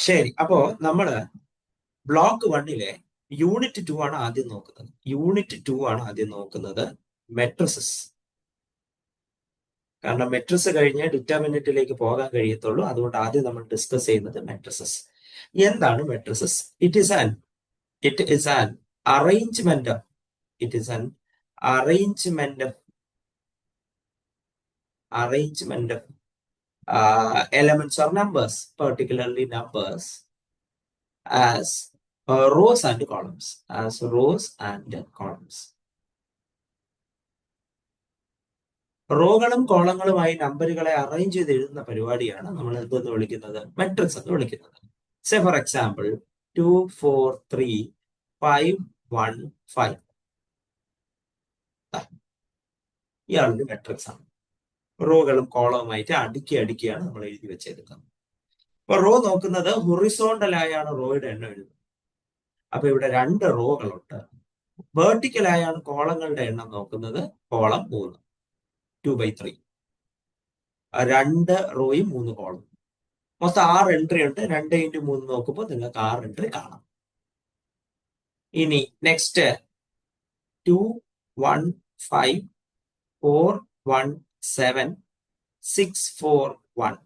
ശരി, അപ്പോ നമ്മള് ബ്ലോക്ക് 1 യൂണിറ്റ് 2 ആണ് ആദ്യം നോക്കുന്നത്. യൂണിറ്റ് 2 ആണ് ആദ്യം നോക്കുന്നത്, മെട്രിസസ്. കാരണം മെട്രിക്സ് കഴിഞ്ഞ് ഡിറ്റർമിനന്റിലേക്ക് പോകാൻ കഴിയത്തുള്ളൂ. അതുകൊണ്ട് ആദ്യം നമ്മൾ ഡിസ്കസ് ചെയ്യുന്നത് മെട്രിസസ്. എന്താണ് matrices? It is an arrangement it is an arrangement arrangement of elements or numbers, particularly numbers, as rows and columns. റോകളും കോളങ്ങളുമായി നമ്പറുകളെ അറേഞ്ച് ചെയ്ത് എഴുതുന്ന പരിപാടിയാണ് നമ്മൾ എന്തെന്ന് വിളിക്കുന്നത്? മെട്രിക്സ് എന്ന് വിളിക്കുന്നത്. Say for example 2 4 3 5 1 5. ഇയാളൊരു മെട്രിക്സ് ആണ്. റോകളും കോളവുമായിട്ട് അടുക്കിയാണ് നമ്മൾ എഴുതി വെച്ചെടുക്കുന്നത്. അപ്പൊ റോ നോക്കുന്നത് ഹൊറിസോണ്ടലായാണ് റോയുടെ എണ്ണം എഴുതുന്നത്. അപ്പൊ ഇവിടെ 2 റോകളുണ്ട്. വേർട്ടിക്കലായാണ് കോളങ്ങളുടെ എണ്ണം നോക്കുന്നത്. കോളം 3, 2/3. 2 റോയും 3 കോളം, മൊത്തം 6 എൻട്രി ഉണ്ട്. 2 × 3 നോക്കുമ്പോൾ നിങ്ങൾക്ക് 6 എൻട്രി കാണാം. ഇനി നെക്സ്റ്റ് 2 1 5 4 1 7 6 4 1.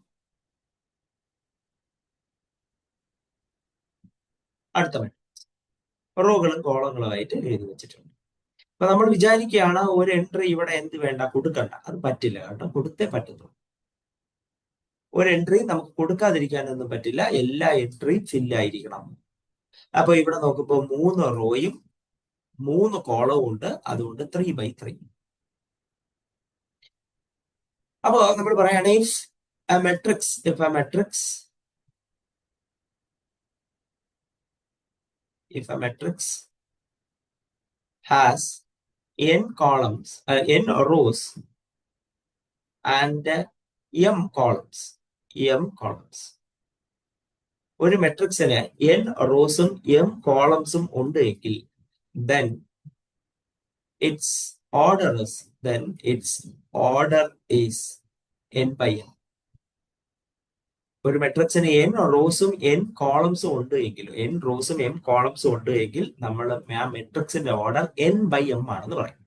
അടുത്ത റോകളും കോളങ്ങളുമായിട്ട് എഴുതി വെച്ചിട്ടുണ്ട്. അപ്പൊ നമ്മൾ വിചാരിക്കുകയാണ് ഒരു എൻട്രി ഇവിടെ എന്ത് വേണ്ട, കൊടുക്കണ്ട. അത് പറ്റില്ല കേട്ടോ, കൊടുത്തേ പറ്റുള്ളൂ. ഒരു എൻട്രി നമുക്ക് കൊടുക്കാതിരിക്കാനൊന്നും പറ്റില്ല. എല്ലാ എൻട്രിയും ഫില്ലായിരിക്കണം. അപ്പൊ ഇവിടെ നോക്കുമ്പോൾ 3 റോയും 3 കോളവും ഉണ്ട്. അതുകൊണ്ട് 3/3. അപ്പോ നമ്മൾ പറയാണ് if a matrix has n columns, n rows and m columns. ഒരു മെട്രിക്സിന് n റോസും m കോളംസും ഉണ്ട് എങ്കിൽ then its order is n/n. ഒരു മെട്രിക്സിന് n റോസും n കോളംസും ഉണ്ട് എങ്കിൽ നമ്മൾ ആ മെട്രിക്സിന്റെ ഓർഡർ n/m ആണെന്ന് പറയും.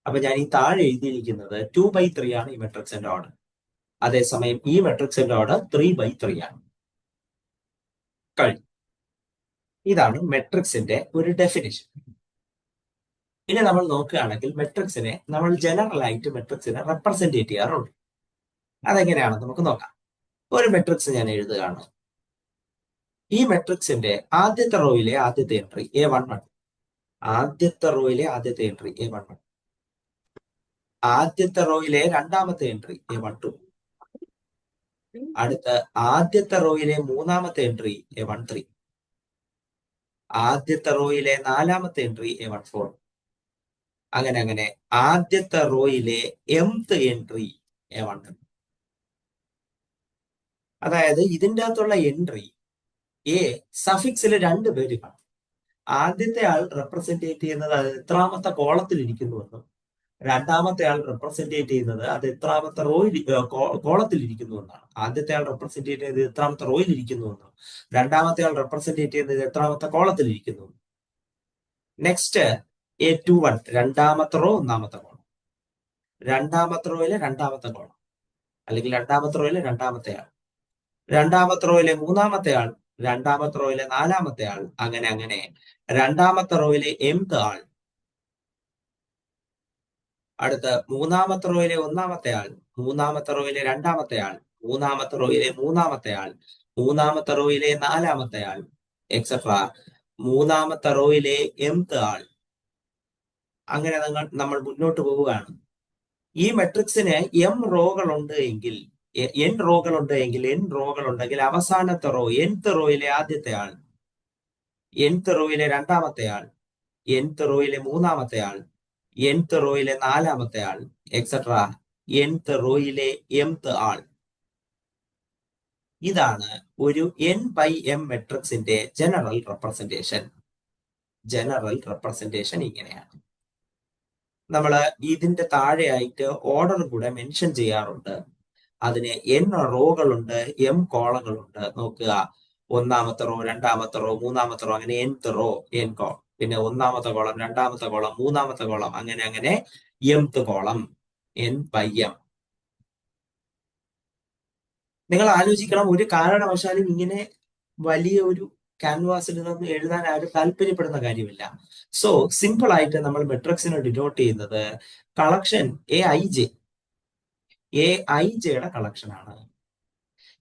അപ്പൊ ഞാൻ ഈ താഴെ എഴുതിയിരിക്കുന്നത് 2/3 ആണ് ഈ മെട്രിക്സിന്റെ ഓർഡർ. അതേസമയം ഈ മെട്രിക്സിന്റെ ഓർഡർ 3/3 ആണ്. കഴിഞ്ഞു. ഇതാണ് മെട്രിക്സിന്റെ ഒരു ഡെഫിനിഷൻ. ഇനി നമ്മൾ നോക്കുകയാണെങ്കിൽ മെട്രിക്സിനെ നമ്മൾ ജനറൽ ആയിട്ട് മെട്രിക്സിനെ റെപ്രസെന്റേറ്റ് ചെയ്യാറുണ്ട്. അതെങ്ങനെയാണെന്ന് നമുക്ക് നോക്കാം. ഒരു മെട്രിക്സ് ഞാൻ എഴുതുകയാണ്. ഈ മെട്രിക്സിന്റെ ആദ്യത്തെ റോയിലെ ആദ്യത്തെ എൻട്രി A11, ആദ്യത്തെ റോയിലെ ആദ്യത്തെ എൻട്രി A11, ആദ്യത്തെ റോയിലെ രണ്ടാമത്തെ എൻട്രി A12, അടുത്ത ആദ്യത്തെ റോയിലെ മൂന്നാമത്തെ എൻട്രി A13, ആദ്യത്തെ റോയിലെ നാലാമത്തെ എൻട്രി A14, അങ്ങനെ ആദ്യത്തെ റോയിലെ mth എൻട്രി A1. അതായത് ഇതിൻ്റെ അകത്തുള്ള എൻട്രി എ സഫിക്സിൽ 2 പേര് കാണും. ആദ്യത്തെ ആൾ റെപ്രസെന്റേറ്റ് ചെയ്യുന്നത് അത് എത്രാമത്തെ കോളത്തിൽ ഇരിക്കുന്നുവെന്നും രണ്ടാമത്തെ ആൾ റെപ്രസെന്റേറ്റ് ചെയ്യുന്നത് അത് എത്രാമത്തെ കോളത്തിൽ ഇരിക്കുന്നുവെന്നാണ്. ആദ്യത്തെ ആൾ റെപ്രസെന്റേറ്റ് ചെയ്യുന്നത് എത്രാമത്തെ റോയിൽ ഇരിക്കുന്നുവെന്നും രണ്ടാമത്തെ ആൾ റെപ്രസെന്റേറ്റ് ചെയ്യുന്നത് എത്രാമത്തെ കോളത്തിൽ ഇരിക്കുന്നു. നെക്സ്റ്റ് A21, രണ്ടാമത്തെ റോ ഒന്നാമത്തെ കോളം, രണ്ടാമത്തെ റോയിലെ രണ്ടാമത്തെ കോളം അല്ലെങ്കിൽ രണ്ടാമത്തെ റോയിലെ രണ്ടാമത്തെ ആൾ, രണ്ടാമത്തെ റോയിലെ മൂന്നാമത്തെ ആൾ, രണ്ടാമത്തെ റോയിലെ നാലാമത്തെ ആൾ, അങ്ങനെ രണ്ടാമത്തെ റോയിലെ mth ആൾ, അടുത്ത മൂന്നാമത്തെ റോയിലെ ഒന്നാമത്തെ ആൾ, മൂന്നാമത്തെ റോയിലെ രണ്ടാമത്തെ ആൾ, മൂന്നാമത്തെ റോയിലെ മൂന്നാമത്തെ ആൾ, മൂന്നാമത്തെ റോയിലെ നാലാമത്തെ ആൾ, എക്സെട്ര മൂന്നാമത്തെ റോയിലെ mth ആൾ. അങ്ങനെ നമ്മൾ മുന്നോട്ട് പോവുകയാണ്. ഈ മെട്രിക്സിന് n റോകളുണ്ട് എങ്കിൽ അവസാനത്തെ റോ nth റോയിലെ ആദ്യത്തെ ആൾ, nth റോയിലെ രണ്ടാമത്തെ ആൾ, nth റോയിലെ മൂന്നാമത്തെ ആൾ, nth റോയിലെ നാലാമത്തെ ആൾ, എക്സെട്ര nth റോയിലെ mth ആൾ. ഇതാണ് ഒരു n/m മെട്രിക്സിന്റെ ജനറൽ റെപ്രസെന്റേഷൻ. ഇങ്ങനെയാണ്. നമ്മൾ ഇതിന്റെ താഴെയായിട്ട് ഓർഡർ കൂടെ മെൻഷൻ ചെയ്യാറുണ്ട്. അതിന് n റോകളുണ്ട്, m കോളങ്ങളുണ്ട്. നോക്കുക, ഒന്നാമത്തെ റോ, രണ്ടാമത്തെ റോ, മൂന്നാമത്തെ റോ, അങ്ങനെ nth റോ, n കോ, പിന്നെ ഒന്നാമത്തെ കോളം, രണ്ടാമത്തെ കോളം, മൂന്നാമത്തെ കോളം, അങ്ങനെ അങ്ങനെ mth കോളം, n/m. നിങ്ങൾ ആലോചിക്കണം, ഒരു കാരണവശാലും ഇങ്ങനെ വലിയ ഒരു ക്യാൻവാസിൽ നിന്ന് എഴുതാൻ ആരും താല്പര്യപ്പെടുന്ന കാര്യമില്ല. സോ സിമ്പിൾ ആയിട്ട് നമ്മൾ മെട്രിക്സിനെ ഡിനോട്ട് ചെയ്യുന്നത് കളക്ഷൻ എ ഐ ജെയുടെ കളക്ഷൻ ആണ്.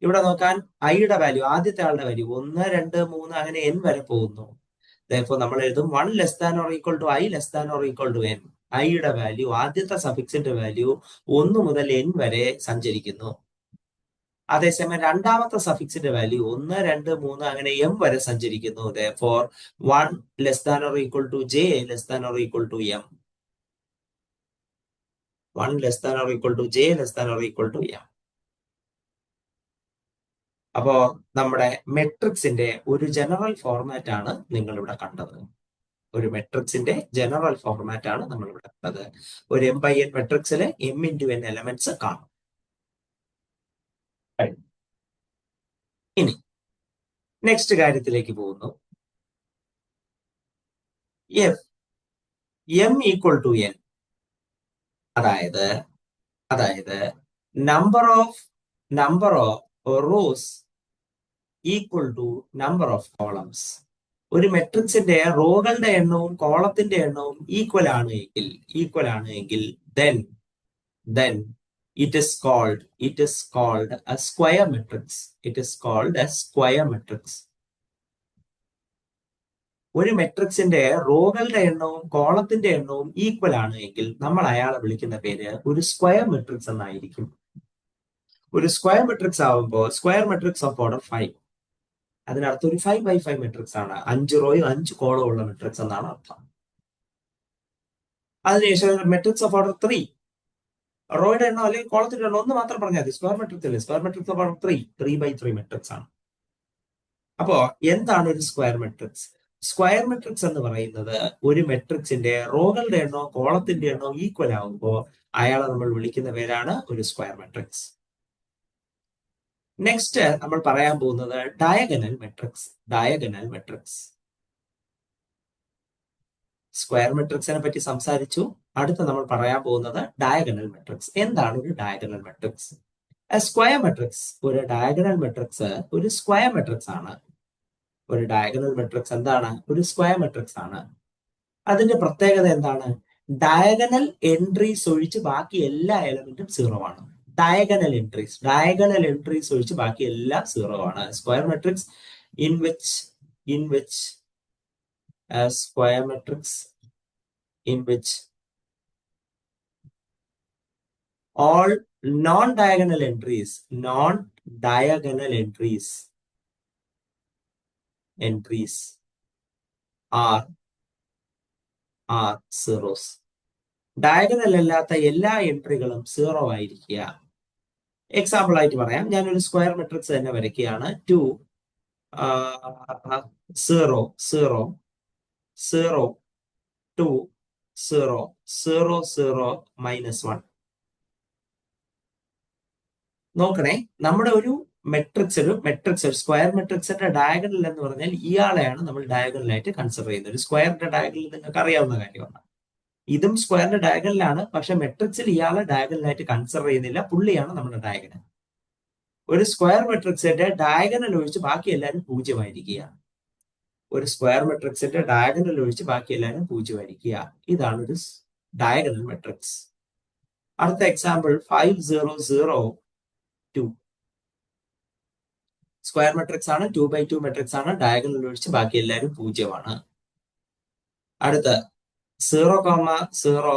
ഇവിടെ നോക്കാൻ ഐയുടെ വാല്യൂ, ആദ്യത്തെ ആളുടെ വാല്യൂ 1, 2, 3 അങ്ങനെ n വരെ പോകുന്നു. നമ്മൾ എഴുതും 1 less than or equal to i less than or equal to n. ഐയുടെ വാല്യൂ, ആദ്യത്തെ സഫിക്സിന്റെ വാല്യൂ 1 മുതൽ n വരെ സഞ്ചരിക്കുന്നു. അതേസമയം രണ്ടാമത്തെ സഫിക്സിന്റെ വാല്യൂ 1, 2, 3 അങ്ങനെ m വരെ സഞ്ചരിക്കുന്നു. For 1 less than or equal to j less than or equal to m. 1 less than or equal to j less than or equal to m. അപ്പോ നമ്മുടെ മെട്രിക്സിന്റെ ഒരു ജനറൽ ഫോർമാറ്റ് ആണ് നിങ്ങൾ ഇവിടെ കണ്ടത്. ഒരു മെട്രിക്സിന്റെ ജനറൽ ഫോർമാറ്റ് ആണ് നമ്മൾ ഇവിടെ കണ്ടത്. ഒരു m/n മെട്രിക്സിൽ m×n എലമെന്റ്സ് കാണും. ഇനി നെക്സ്റ്റ് കാര്യത്തിലേക്ക് പോകുന്നു. F m equal to n, അതായത് number of rows equal to number of columns. ഒരു മെട്രിക്സിന്റെ റോകളുടെ എണ്ണവും കോളത്തിന്റെ എണ്ണവും ഈക്വൽ ആണ് എങ്കിൽ then it is called a square matrix. ഒരു മെട്രിക്സിന്റെ റോകളുടെ എണ്ണവും കോളത്തിന്റെ എണ്ണവും ഈക്വൽ ആണ് എങ്കിൽ നമ്മൾ അയാളെ വിളിക്കുന്ന പേര് ഒരു സ്ക്വയർ മെട്രിക്സ് എന്നായിരിക്കും. ഒരു സ്ക്വയർ മെട്രിക്സ് ആവുമ്പോൾ സ്ക്വയർ മെട്രിക്സ് ഓഫ് ഓർഡർ 5, അതിനർത്ഥം ഒരു 5x5 മെട്രിക്സ് ആണ്. 5 റോയും 5 കോളവും ഉള്ള മെട്രിക്സ് എന്നാണ് അർത്ഥം. അതിനുശേഷം മെട്രിക്സ് ഓഫ് ഓർഡർ 3, റോയുടെ എണ്ണോ അല്ലെങ്കിൽ കോളത്തിന്റെ എണ്ണോ ഒന്ന് മാത്രം പറഞ്ഞാൽ മതി. സ്ക്വയർ മെട്രിക്സ് അല്ലേ, square matrix of order 3 matrix ആണ്. അപ്പോ എന്താണ് ഒരു സ്ക്വയർ മെട്രിക്സ്? സ്ക്വയർ മെട്രിക്സ് എന്ന് പറയുന്നത് ഒരു മെട്രിക്സിന്റെ റോകളുടെ എണ്ണോ കോളത്തിന്റെ എണ്ണോ ഈക്വൽ ആവുമ്പോൾ അയാളെ നമ്മൾ വിളിക്കുന്ന പേരാണ് ഒരു സ്ക്വയർ മെട്രിക്സ്. നെക്സ്റ്റ് നമ്മൾ പറയാൻ പോകുന്നത് ഡയഗണൽ മെട്രിക്സ്. സ്ക്വയർ മെട്രിക്സിനെ പറ്റി സംസാരിച്ചു. അടുത്ത് നമ്മൾ പറയാൻ പോകുന്നത് ഡയഗണൽ മെട്രിക്സ്. എന്താണ് ഒരു ഡയഗണൽ മെട്രിക്സ്? സ്ക്വയർ മെട്രിക്സ്, ഒരു ഡയഗണൽ മെട്രിക്സ് ഒരു സ്ക്വയർ മെട്രിക്സ് ആണ്. ഒരു ഡയഗണൽ മെട്രിക്സ് എന്താണ്? ഒരു സ്ക്വയർ മെട്രിക്സ് ആണ്. അതിന്റെ പ്രത്യേകത എന്താണ്? ഡയഗണൽ എൻട്രീസ് ഒഴിച്ച് ബാക്കി എല്ലാ എലമെന്റും 0 ആണ്. ഡയഗണൽ എൻട്രീസ് ഒഴിച്ച് ബാക്കി എല്ലാം 0 ആണ്. Square matrix in which square matrix in which all non-diagonal entries are zeros. Diagonal അല്ലാത്ത എല്ലാ എൻട്രികളും 0 ആയിരിക്കുക. എക്സാമ്പിൾ ആയിട്ട് പറയാം, ഞാനൊരു സ്ക്വയർ മെട്രിക്സ് തന്നെ വരയ്ക്കുകയാണ്. 2 0 0 0 2 0 0 0 -1. നോക്കണേ, നമ്മുടെ ഒരു സ്ക്വയർ മെട്രിക്സിന്റെ ഡയഗണൽ എന്ന് പറഞ്ഞാൽ ഇയാളെയാണ് നമ്മൾ ഡയഗണലായിട്ട് കൺസിഡർ ചെയ്യുന്നത്. ഒരു സ്ക്വയറിന്റെ ഡയഗണൽ നിങ്ങൾക്ക് അറിയാവുന്ന കാര്യമാണ്. ഇതും സ്ക്വയറിന്റെ ഡയഗണലാണ്, പക്ഷെ മെട്രിക്സിൽ ഇയാളെ ഡയഗണലായിട്ട് കൺസിഡർ ചെയ്യുന്നില്ല. പുള്ളിയാണ് നമ്മുടെ ഡയഗണൽ. ഒരു സ്ക്വയർ മെട്രിക്സിന്റെ ഡയഗണൽ ഒഴിച്ച് ബാക്കി എല്ലാവരും 0 ആയിരിക്കുക. ഇതാണ് ഒരു ഡയഗണൽ മെട്രിക്സ്. അടുത്ത എക്സാമ്പിൾ 5 0 0 2. സ്ക്വയർ മെട്രിക്സ് ആണ്, 2x2 മെട്രിക്സ് ആണ്. ഡയഗണൽ ഒഴിച്ച് ബാക്കി എല്ലാവരും 0 ആണ്. അടുത്ത 0 0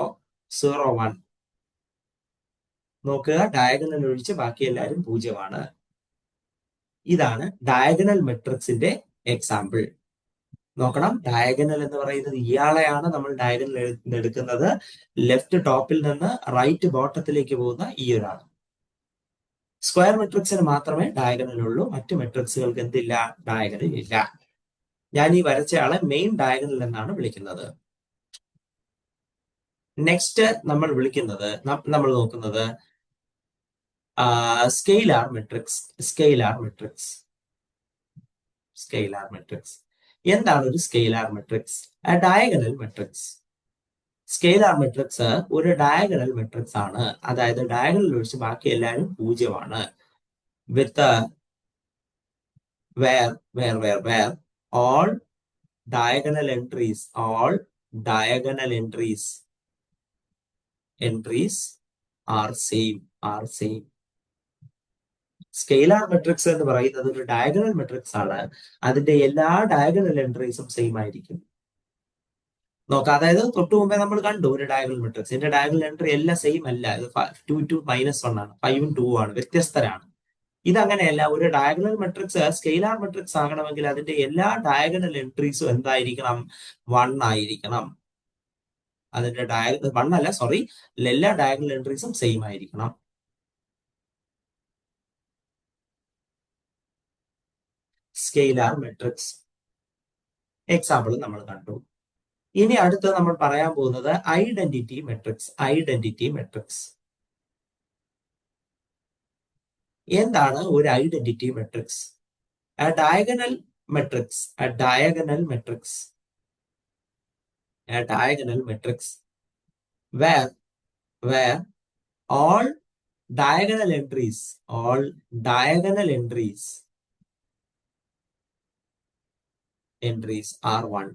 0 1. നോക്കുക, ഡയഗണൽ ഒഴിച്ച് ബാക്കി എല്ലാവരും 0 ആണ്. ഇതാണ് ഡയഗണൽ മെട്രിക്സിന്റെ എക്സാമ്പിൾ. നോക്കണം, ഡയഗണൽ എന്ന് പറയുന്നത് ഇയാളെയാണ് നമ്മൾ ഡയഗണൽ എടുക്കുന്നത്. ലെഫ്റ്റ് ടോപ്പിൽ നിന്ന് റൈറ്റ് ബോട്ടത്തിലേക്ക് പോകുന്ന ഈ ഒരാൾ. സ്ക്വയർ മെട്രിക്സിന് മാത്രമേ ഡയഗണൽ ഉള്ളൂ, മറ്റു മെട്രിക്സുകൾക്ക് എന്തില്ല? ഡയഗണൽ ഇല്ല. ഞാൻ ഈ വരച്ചയാളെ മെയിൻ ഡയഗണൽ എന്നാണ് വിളിക്കുന്നത്. നെക്സ്റ്റ് നമ്മൾ നോക്കുന്നത് സ്കെയിലാർ മെട്രിക്സ്. Scalar matrix. എന്താണ് ഒരു scalar matrix? Diagonal matrix. Scalar matrix ഒരു ഡയഗണൽ മെട്രിക്സ് ആണ്. അതായത് ഡയഗണൽ ഒഴിച്ച് ബാക്കി എല്ലാവരും പൂജ്യമാണ്. വിത്ത് where all diagonal entries are same. Scalar matrix എന്ന് പറയുന്നത് ഒരു ഡയഗണൽ മെട്രിക്സ് ആണ്. അതിന്റെ എല്ലാ ഡയഗണൽ എൻട്രീസും സെയിം ആയിരിക്കും. നോക്കാം, അതായത് തൊട്ടു മുമ്പേ നമ്മൾ കണ്ടു ഒരു ഡയഗണൽ മെട്രിക്സ്. ഇതിന്റെ ഡയഗണൽ എൻട്രി എല്ലാം സെയിം അല്ല. ഇത് 2 -1 ആണ്, 5 2 ആണ്, വ്യത്യസ്തരാണ്. ഇതങ്ങനെയല്ല. ഒരു ഡയഗണൽ മെട്രിക്സ് സ്കെയിലാർ മെട്രിക്സ് ആകണമെങ്കിൽ അതിന്റെ എല്ലാ ഡയഗണൽ എൻട്രീസും എന്തായിരിക്കണം? 1 ആയിരിക്കണം. അതിന്റെ എല്ലാ ഡയഗണൽ എൻട്രീസും സെയിം ആയിരിക്കണം. സ്കെയിലാർ മെട്രിക്സ് എക്സാമ്പിൾ നമ്മൾ കണ്ടു. ഇനി അടുത്ത് നമ്മൾ പറയാൻ പോകുന്നത് ഐഡന്റിറ്റി മെട്രിക്സ്. എന്താണ് ഒരു identity matrix? Diagonal matrix where all diagonal entries are 1.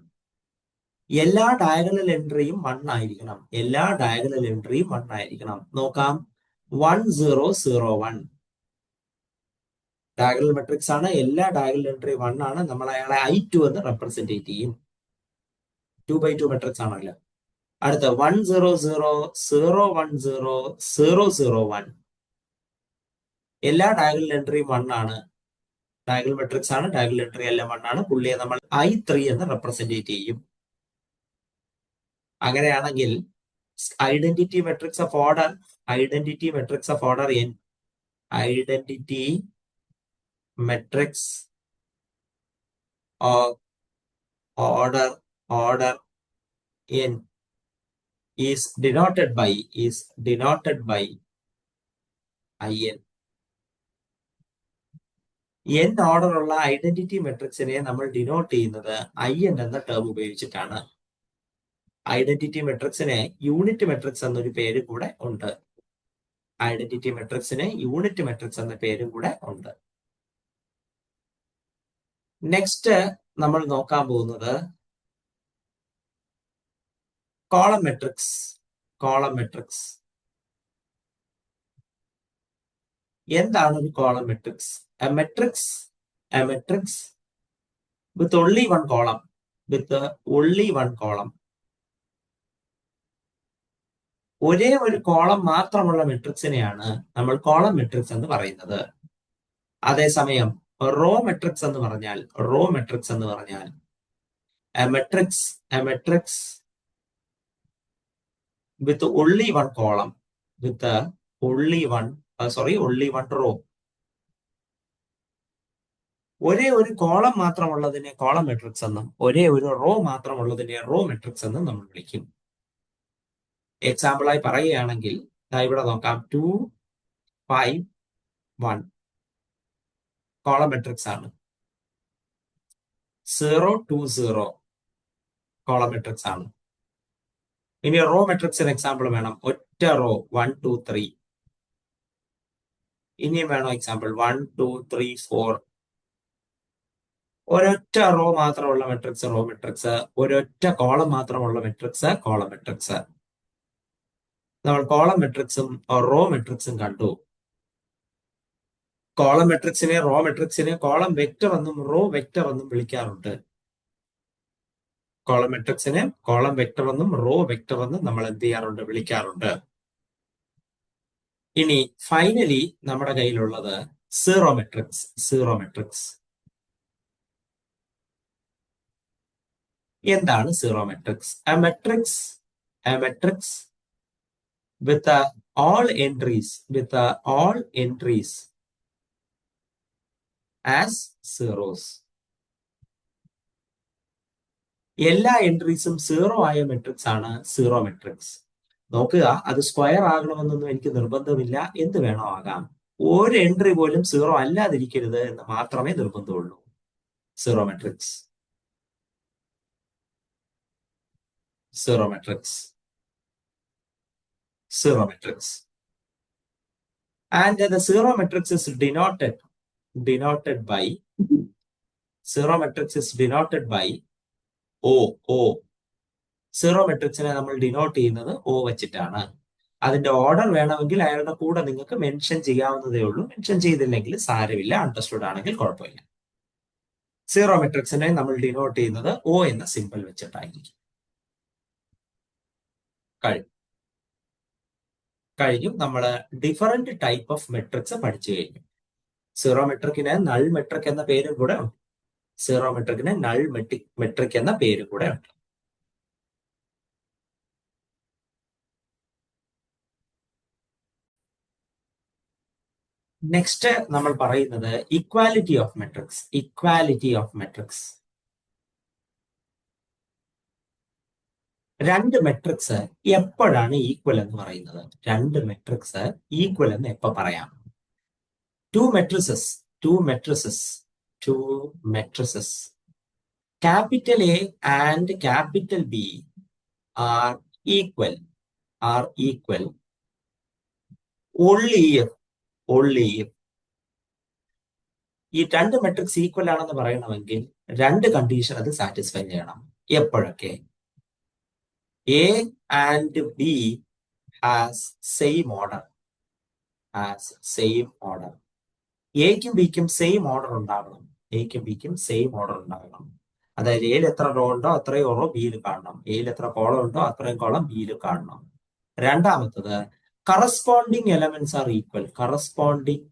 എല്ലാ ഡയഗണൽ എൻട്രിയും 1 ആയിരിക്കണം. നോക്കാം, 1 0 0 1 ഡയഗണൽ മെട്രിക്സ് ആണ്. എല്ലാ ഡയഗണൽ എൻട്രി 1 ആണ്. നമ്മൾ അയാളെ I2 എന്ന് റെപ്രസെന്റ് ചെയ്യും. 2 by 2 മെട്രിക്സ് ആണല്ലോ. അടുത്ത 1 0 0 0 1 0 0 0 1 എല്ലാ ഡയഗണൽ എൻട്രിയും 1 ആണ്. ഡയഗണൽ മെട്രിക്സ് ആണ്. ഡയഗണൽ എൻട്രി എല്ലാം 1 ആണ്. പുള്ളിയെ നമ്മൾ I3 എന്ന് റെപ്രസെന്റ് ചെയ്യും. അങ്ങനെയാണെങ്കിൽ identity matrix of order n identity matrix of order n is denoted by in. n order ഉള്ള ഐഡന്റിറ്റി മെട്രിക്സിനെ നമ്മൾ ഡിനോട്ട് ചെയ്യുന്നത് in എന്ന ടേം ഉപയോഗിച്ചിട്ടാണ്. ഐഡന്റിറ്റി മെട്രിക്സിന് യൂണിറ്റ് മെട്രിക്സ് എന്നൊരു പേര് കൂടെ ഉണ്ട്. നമ്മൾ നോക്കാൻ പോകുന്നത് കോളം മെട്രിക്സ്. എന്താണ് ഒരു column matrix? A matrix with only one column. ഒരേ ഒരു കോളം മാത്രമുള്ള മെട്രിക്സിനെയാണ് നമ്മൾ കോളം മെട്രിക്സ് എന്ന് പറയുന്നത്. അതേസമയം റോ മെട്രിക്സ് എന്ന് പറഞ്ഞാൽ A matrix with only one column, only one row. ഒരേ ഒരു കോളം മാത്രമുള്ളതിനെ കോളം മെട്രിക്സ് എന്നും ഒരേ ഒരു റോ മാത്രമുള്ളതിനെ റോ മെട്രിക്സ് എന്നും നമ്മൾ വിളിക്കും. എക്സാമ്പിൾ ആയി പറയുകയാണെങ്കിൽ ഇവിടെ നോക്കാം, 2 5 1 കോളം മെട്രിക്സ് ആണ്. 0 2 0 കോളം മെട്രിക്സ് ആണ്. ഇനി റോ മെട്രിക്സിന് എക്സാമ്പിൾ വേണം. ഒറ്റ റോ 1 2 3. ഇനിയും വേണം എക്സാമ്പിൾ 1 2 3 4. ഒരൊറ്റ റോ മാത്രമുള്ള മെട്രിക്സ് റോ മെട്രിക്സ്, ഒരൊറ്റ കോളം മാത്രമുള്ള മെട്രിക്സ് കോളം മെട്രിക്സ്. നമ്മൾ കോളം മെട്രിക്സും റോ മെട്രിക്സും കണ്ടു. കോളം മെട്രിക്സിനെ റോ മെട്രിക്സിനെ കോളം വെക്റ്റർ എന്നും റോ വെക്റ്റർ എന്നും വിളിക്കാറുണ്ട്. കോളം മെട്രിക്സിനെ കോളം വെക്റ്റർ എന്നും റോ വെക്റ്റർ എന്നും നമ്മൾ എന്ത് ചെയ്യാറുണ്ട്? വിളിക്കാറുണ്ട്. ഇനി ഫൈനലി നമ്മുടെ കയ്യിലുള്ളത് സീറോ മെട്രിക്സ്. എന്താണ് zero matrix? A matrix with all entries as zeros. എല്ലാ എൻട്രീസും 0 ആയ മെട്രിക്സ് ആണ് സീറോ മെട്രിക്സ്. നോക്കുക, അത് സ്ക്വയർ ആകണമെന്നൊന്നും എനിക്ക് നിർബന്ധമില്ല. എന്ത് വേണോ ആകാം. ഒരു എൻട്രി പോലും 0 അല്ലാതിരിക്കരുത് എന്ന് മാത്രമേ നിർബന്ധമുള്ളൂ. Zero matrix, zero matrix, zero matrix. And the zero matrix is denoted by zero matrix is denoted by O. Zero മെട്രിക്സിനെ നമ്മൾ ഡിനോട്ട് ചെയ്യുന്നത് O വെച്ചിട്ടാണ്. അതിന്റെ ഓർഡർ വേണമെങ്കിൽ അയാളുടെ കൂടെ നിങ്ങൾക്ക് മെൻഷൻ ചെയ്യാവുന്നതേ ഉള്ളൂ. മെൻഷൻ ചെയ്തില്ലെങ്കിൽ സാരമില്ല, അണ്ടർസ്റ്റുഡ് ആണെങ്കിൽ കുഴപ്പമില്ല. സീറോ മെട്രിക്സിനെ നമ്മൾ ഡിനോട്ട് ചെയ്യുന്നത് O എന്ന സിമ്പിൾ വെച്ചിട്ടായിരിക്കും. കഴിഞ്ഞു. നമ്മൾ ഡിഫറെന്റ് ടൈപ്പ് ഓഫ് മെട്രിക്സ് പഠിച്ചു കഴിഞ്ഞു. സീറോ മെട്രിക്കിന് നൾ മെട്രിക് എന്ന പേരും കൂടെ ഉണ്ട്. സീറോ മെട്രിക്കിന് നൾ മെട്രിക് എന്ന പേരും കൂടെ ഉണ്ട്. നെക്സ്റ്റ് നമ്മൾ പറയുന്നത് equality of matrix. Equality of matrix. രണ്ട് മെട്രിക്സ് എപ്പോഴാണ് ഈക്വൽ എന്ന് പറയുന്നത്? രണ്ട് മെട്രിക്സ് ഈക്വൽ എന്ന് എപ്പോ പറയാം? two matrices capital A and capital B are equal only if ഈ രണ്ട് മെട്രിക്സ് ഈക്വൽ ആണെന്ന് പറയണമെങ്കിൽ രണ്ട് കണ്ടീഷൻ അത് സാറ്റിസ്ഫൈ ചെയ്യണം. എപ്പോഴൊക്കെ? A and B has same order. എക്കും ബിക്കും സെയിം ഓർഡർ ഉണ്ടാകണം. എക്കും ബിക്കും സെയിം ഓർഡർ ഉണ്ടാകണം. അതായത് എയിൽ എത്ര റോ ഉണ്ടോ അത്രയും റോ ബിയിൽ കാണണം. എയിൽ എത്ര കോളം ഉണ്ടോ അത്രയും കോളം ബിയിൽ കാണണം. രണ്ടാമത്തത് corresponding elements R equal. Corresponding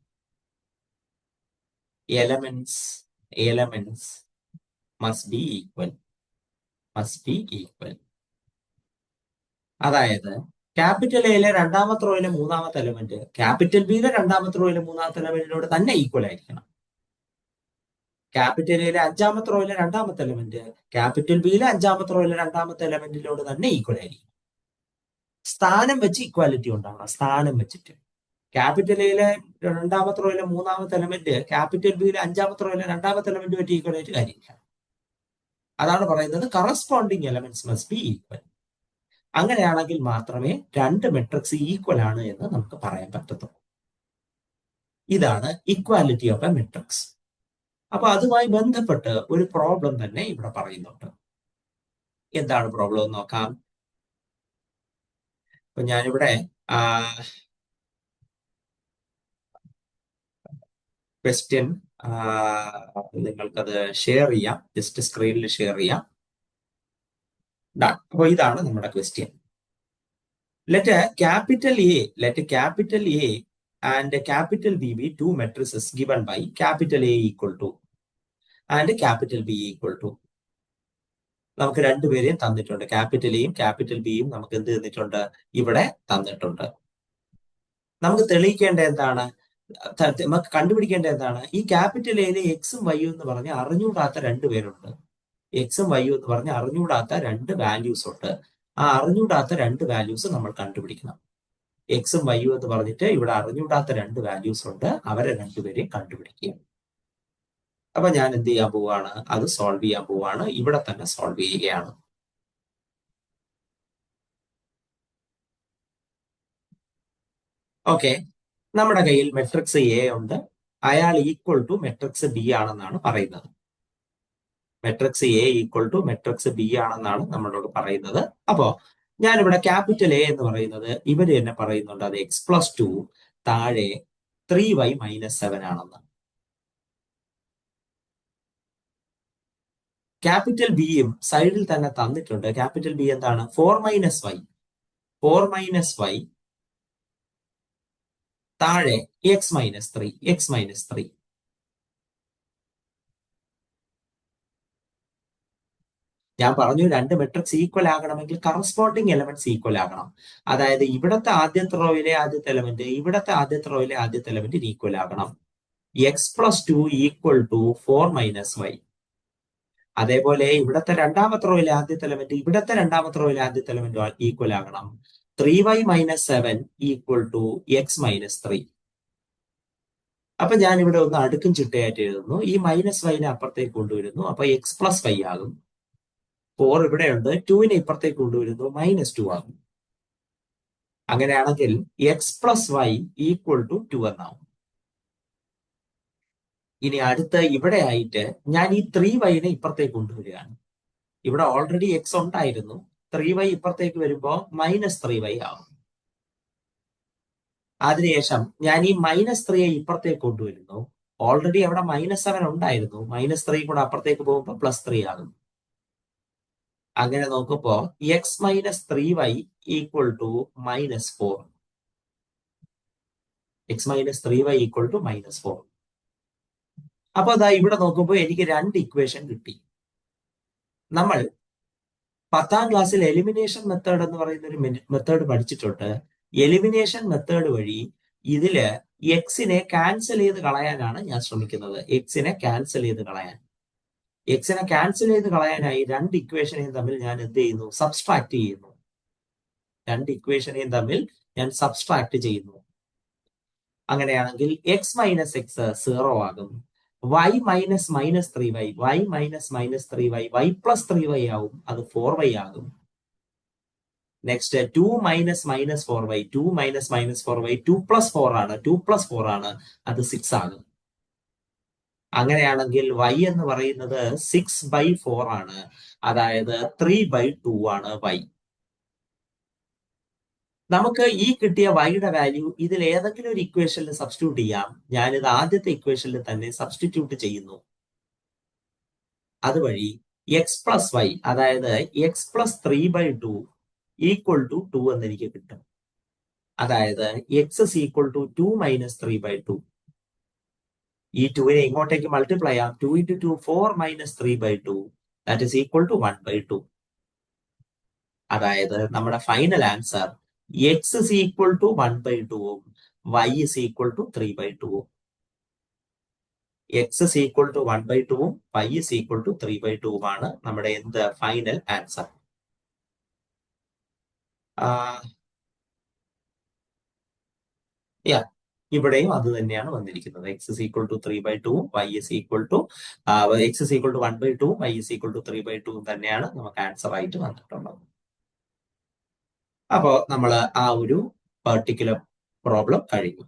elements must be equal. അതായത് ക്യാപിറ്റൽ എയിലെ രണ്ടാമത്തെ റോയിലെ മൂന്നാമത്തെ എലമെന്റ് ക്യാപിറ്റൽ ബിയിലെ രണ്ടാമത്തെ റോയിലെ മൂന്നാമത്തെ എലമെന്റിനോട് തന്നെ ഈക്വൽ ആയിരിക്കണം. ക്യാപിറ്റൽ എയിലെ അഞ്ചാമത്തെ റോയിലെ രണ്ടാമത്തെ എലമെന്റ് ക്യാപിറ്റൽ ബിയിലെ അഞ്ചാമത്തെ റോയിലെ രണ്ടാമത്തെ എലമെന്റിനോട് തന്നെ ഈക്വൽ ആയിരിക്കും. സ്ഥാനം വെച്ച് ഇക്വാലിറ്റി ഉണ്ടാവണം. സ്ഥാനം വെച്ചിട്ട് ക്യാപിറ്റൽ എയിലെ രണ്ടാമത്തെ റോയിലെ മൂന്നാമത്തെ എലമെന്റ് ക്യാപിറ്റൽ ബിയിലെ അഞ്ചാമത്തെ റോയിലെ രണ്ടാമത്തെ എലമെന്റ് വെച്ച് ഈക്വൽ ആയിട്ട് കാര്യമില്ല. അതാണ് പറയുന്നത് corresponding elements must be equal. അങ്ങനെയാണെങ്കിൽ മാത്രമേ രണ്ട് മെട്രിക്സ് ഈക്വൽ ആണ് എന്ന് നമുക്ക് പറയാൻ പറ്റത്തുള്ളൂ. ഇതാണ് ഇക്വാലിറ്റി ഓഫ് എ മെട്രിക്സ്. അപ്പൊ അതുമായി ബന്ധപ്പെട്ട് ഒരു പ്രോബ്ലം തന്നെ ഇവിടെ പറയുന്നുണ്ട്. എന്താണ് പ്രോബ്ലം എന്ന് നോക്കാം. അപ്പൊ ഞാനിവിടെ ക്വസ്റ്റ്യൻ നിങ്ങൾക്കത് ഷെയർ ചെയ്യാം. ജസ്റ്റ് സ്ക്രീനിൽ ഷെയർ ചെയ്യാം. അപ്പൊ ഇതാണ് നമ്മുടെ question. Let capital A and capital B be two matrices given by capital A equal to and capital B equal to. നമുക്ക് രണ്ടുപേരെയും തന്നിട്ടുണ്ട്. ക്യാപിറ്റൽ എയും ക്യാപിറ്റൽ ബിയും നമുക്ക് എന്ത് തന്നിട്ടുണ്ട്? ഇവിടെ തന്നിട്ടുണ്ട്. നമുക്ക് തെളിയിക്കേണ്ട എന്താണ്? നമുക്ക് കണ്ടുപിടിക്കേണ്ട എന്താണ്? ഈ ക്യാപിറ്റൽ എയിലെ എക്സും വൈയും എന്ന് പറഞ്ഞ് അറിഞ്ഞൂടാത്ത രണ്ടുപേരുണ്ട്. എക്സും വൈയും എന്ന് പറഞ്ഞ് അറിഞ്ഞൂടാത്ത രണ്ട് വാല്യൂസ് ഉണ്ട്. ആ അറിഞ്ഞൂടാത്ത രണ്ട് വാല്യൂസ് നമ്മൾ കണ്ടുപിടിക്കണം. എക്സും വൈയും എന്ന് പറഞ്ഞിട്ട് ഇവിടെ അറിഞ്ഞൂടാത്ത രണ്ട് വാല്യൂസ് ഉണ്ട്. അവരെ രണ്ടുപേരെയും കണ്ടുപിടിക്കുക. അപ്പൊ ഞാൻ എന്ത് ചെയ്യാൻ പോവാണ്? അത് സോൾവ് ചെയ്യാൻ പോവാണ്. ഇവിടെ തന്നെ സോൾവ് ചെയ്യുകയാണ്. ഓക്കെ, നമ്മുടെ കയ്യിൽ മെട്രിക്സ് എ ഉണ്ട്. അയാൾ ഈക്വൽ ടു മെട്രിക്സ് ബി ആണെന്നാണ് പറയുന്നത്. Matrix A equal to matrix B ആണെന്നാണ് നമ്മളോട് പറയുന്നത്. അപ്പോ ഞാനിവിടെ ക്യാപിറ്റൽ എ എന്ന് പറയുന്നത് ഇവര് തന്നെ പറയുന്നുണ്ട് അത് x+2 താഴെ 3y - 7 ആണെന്ന്. ക്യാപിറ്റൽ ബിയും സൈഡിൽ തന്നെ തന്നിട്ടുണ്ട്. ക്യാപിറ്റൽ ബി എന്താണ്? 4 - y താഴെ x-3. ഞാൻ പറഞ്ഞു രണ്ട് മെട്രിക്സ് ഈക്വൽ ആകണമെങ്കിൽ കറസ്പോണ്ടിങ് എലമെന്റ്സ് ഈക്വൽ ആകണം. അതായത് ഇവിടത്തെ ആദ്യത്തെ റോയിലെ ആദ്യത്തെ എലമെന്റ് ഇവിടത്തെ ആദ്യത്തെ റോയിലെ ആദ്യത്തെ എലമെന്റിന് ഈക്വൽ ആകണം. x+2 equal to 4 - y. അതേപോലെ ഇവിടത്തെ രണ്ടാമത്തെ റോയിലെ ആദ്യത്തെ എലമെന്റ് ഇവിടത്തെ രണ്ടാമത്തെ റോയിലെ ആദ്യത്തെ എലമെന്റ് ഈക്വൽ ആകണം. 3y - 7 equal to x - 3. അപ്പൊ ഞാൻ ഇവിടെ ഒന്ന് അടുക്കും ചിട്ടയായിട്ട് എഴുതുന്നു. ഈ -y അപ്പുറത്തേക്ക് കൊണ്ടുവരുന്നു. അപ്പൊ x+y ആകും. 4 ഇവിടെയുണ്ട്. 2 ഇപ്പുറത്തേക്ക് കൊണ്ടുവരുന്നു. -2 ആകും. അങ്ങനെയാണെങ്കിൽ x+y = 2 എന്നാവും. ഇനി അടുത്ത ഇവിടെ ആയിട്ട് ഞാൻ ഈ 3y ഇപ്പുറത്തേക്ക് കൊണ്ടുവരികയാണ്. ഇവിടെ ഓൾറെഡി x ഉണ്ടായിരുന്നു. 3y ഇപ്പുറത്തേക്ക് വരുമ്പോ -3y ആവും. അതിനുശേഷം ഞാൻ ഈ -3 ഇപ്പുറത്തേക്ക് കൊണ്ടുവരുന്നു. ഓൾറെഡി അവിടെ -7 ഉണ്ടായിരുന്നു. -3 കൂടെ അപ്പുറത്തേക്ക് പോകുമ്പോൾ +3 ആകും. അങ്ങനെ നോക്കുമ്പോ x - 3y = -4. x - 3y = -4. അപ്പൊ അതാ ഇവിടെ നോക്കുമ്പോൾ എനിക്ക് രണ്ട് ഇക്വേഷൻ കിട്ടി. നമ്മൾ 10ാം ക്ലാസ്സിൽ എലിമിനേഷൻ മെത്തേഡ് എന്ന് പറയുന്ന ഒരു മെത്തേഡ് പഠിച്ചിട്ടുണ്ട്. എലിമിനേഷൻ മെത്തേഡ് വഴി ഇതില് എക്സിനെ ക്യാൻസൽ ചെയ്ത് കളയാനാണ് ഞാൻ ശ്രമിക്കുന്നത്. എക്സിനെ ക്യാൻസൽ ചെയ്ത് കളയാനായി രണ്ട് ഇക്വേഷനെയും തമ്മിൽ ഞാൻ എന്ത് ചെയ്യുന്നു? സബ്സ്ട്രാക്ട് ചെയ്യുന്നു. രണ്ട് ഇക്വേഷനെയും തമ്മിൽ ഞാൻ സബ്സ്ട്രാക്ട് ചെയ്യുന്നു. അങ്ങനെയാണെങ്കിൽ x - x 0 ആകും. y - -3y y - -3y y + 3y ആവും. അത് 4y ആകും. നെക്സ്റ്റ് 2 - -4y 2 - -4y 2 + 4 ആണ്. 2 + 4 ആണ്. അത് 6 ആകും. അങ്ങനെയാണെങ്കിൽ y എന്ന് പറയുന്നത് 6/4 ആണ്. അതായത് 3/2 ആണ് y. നമുക്ക് ഈ കിട്ടിയ വൈയുടെ വാല്യൂ ഇതിൽ ഏതെങ്കിലും ഒരു ഇക്വേഷനിൽ സബ്സ്റ്റിറ്റ്യൂട്ട് ചെയ്യാം. ഞാനിത് ആദ്യത്തെ ഇക്വേഷനിൽ തന്നെ സബ്സ്റ്റിറ്റ്യൂട്ട് ചെയ്യുന്നു. അതുവഴി x+y, അതായത് x+3/2 = 2 എന്ന് എനിക്ക് കിട്ടും. അതായത് x = 2 - 3/2. ഈ 2നെ ഇങ്ങോട്ടേക്ക് മൾട്ടിപ്ലൈ ചെയ്യാം. 2 × 2 4 - 3/2 ദാറ്റ് ഈസ് ഈക്വൽ ടു 1/2. അതായത് നമ്മുടെ final answer x = 1/2 y = 3/2. x = 1/2 y = 3/2 ആണ് നമ്മുടെ എന്ത് ഫൈനൽ ആൻസർ. ഇവിടെയും അത് തന്നെയാണ് വന്നിരിക്കുന്നത്. x = 3/2 y x = 1/2 y = 3/2 തന്നെയാണ് നമുക്ക് ആൻസർ ആയിട്ട് വന്നിട്ടുള്ളത്. അപ്പോ നമ്മൾ ആ ഒരു പെർട്ടിക്കുലർ പ്രോബ്ലം കഴിഞ്ഞു.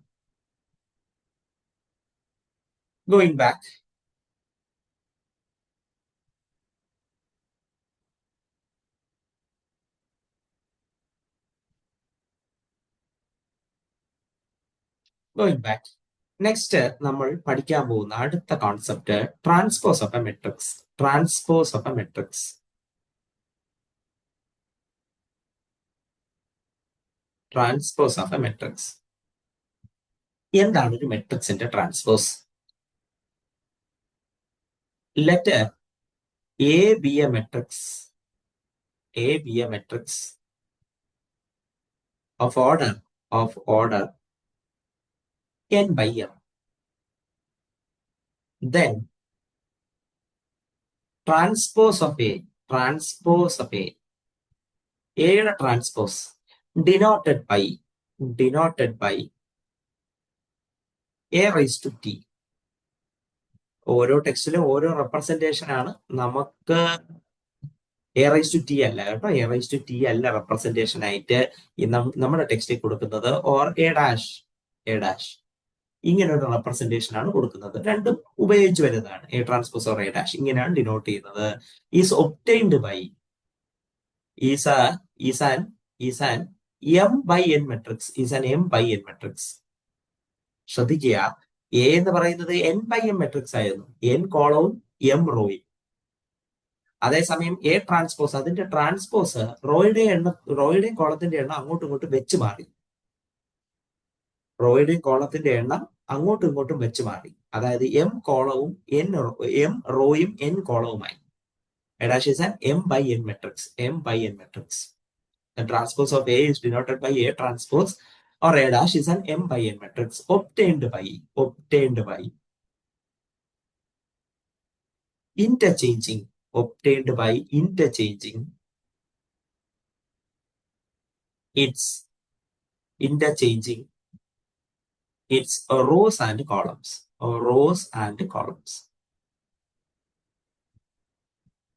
ഗോയിങ് ബാക്ക്, നെക്സ്റ്റ് നമ്മൾ പഠിക്കാൻ പോകുന്ന അടുത്ത concept transpose of A matrix. Transpose of A matrix. Transpose of A matrix. എന്താണ് ഒരു മെട്രിക്സിന്റെ transpose? Let A be a matrix. A be a matrix of order n by m. Then transpose of A യുടെ transpose denoted by a raised to t. ഓരോ ടെക്സ്റ്റിലും ഓരോ representation ആണ്. നമുക്ക് a raised to t അല്ല കേട്ടോ, a raised to t അല്ല representation ആയിട്ട് നമ്മുടെ ടെക്സ്റ്റിൽ കൊടുക്കുന്നത്. ഓർ a dash ഇങ്ങനെ ഒരു റെപ്രസെന്റേഷൻ ആണ് കൊടുക്കുന്നത്. രണ്ടും ഉപയോഗിച്ച് വരുന്നതാണ്. A transpose or A dash ഇങ്ങനെയാണ് ഡിനോട്ട് ചെയ്യുന്നത്. Is obtained by is an m by n matrix. ശ്രദ്ധിക്കുക, എ എന്ന് പറയുന്നത് n by m മെട്രിക്സ് ആയിരുന്നു. n കോളവും m റോയും. അതേസമയം എ ട്രാൻസ്പോസ്, അതിന്റെ ട്രാൻസ്പോസ് റോയുടെയും കോളത്തിന്റെ എണ്ണം അങ്ങോട്ടും ഇങ്ങോട്ടും വെച്ച് മാറി. റോയുടെയും കോളത്തിന്റെ എണ്ണം അങ്ങോട്ടും ഇങ്ങോട്ടും വെച്ച് മാറി. അതായത് m കോളവും m റോയും n കോളവുമായി. A dash is an m by n matrix. The transpose of A is denoted by A transpose, or A dash is an m by n matrix obtained by interchanging its it's rose and columns. Rose and columns.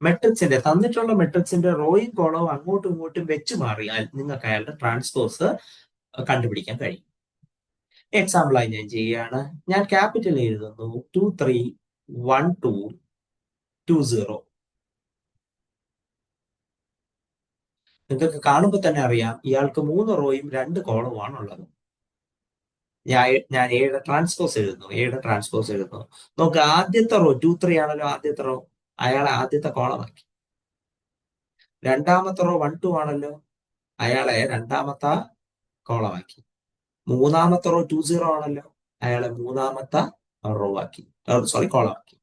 മെട്രിക്സിന്റെ തന്നിട്ടുള്ള മെട്രിക്സിന്റെ റോയും കോളവും അങ്ങോട്ടും ഇങ്ങോട്ടും വെച്ച് മാറിയാൽ നിങ്ങൾക്ക് അയാളുടെ transpose കണ്ടുപിടിക്കാൻ കഴിയും. എക്സാമ്പിളായി ഞാൻ ചെയ്യുകയാണ്. ഞാൻ ക്യാപിറ്റൽ എഴുതുന്നു 231220. നിങ്ങൾക്ക് കാണുമ്പോൾ തന്നെ അറിയാം ഇയാൾക്ക് 3 റോയും 2 കോളവുമാണ് ഉള്ളത്. ഞാൻ എയുടെ ട്രാൻസ്പോസ് എഴുതുന്നു. നോക്ക്, ആദ്യത്തെ റോ 23 ആണല്ലോ ആദ്യത്തെ റോ, അയാളെ ആദ്യത്തെ കോളമാക്കി. രണ്ടാമത്തെ റോ 12 ആണല്ലോ, അയാളെ രണ്ടാമത്തെ കോളമാക്കി. മൂന്നാമത്തെ റോ 20 ആണല്ലോ, അയാളെ മൂന്നാമത്തെ റോ ആക്കി, കോളമാക്കി.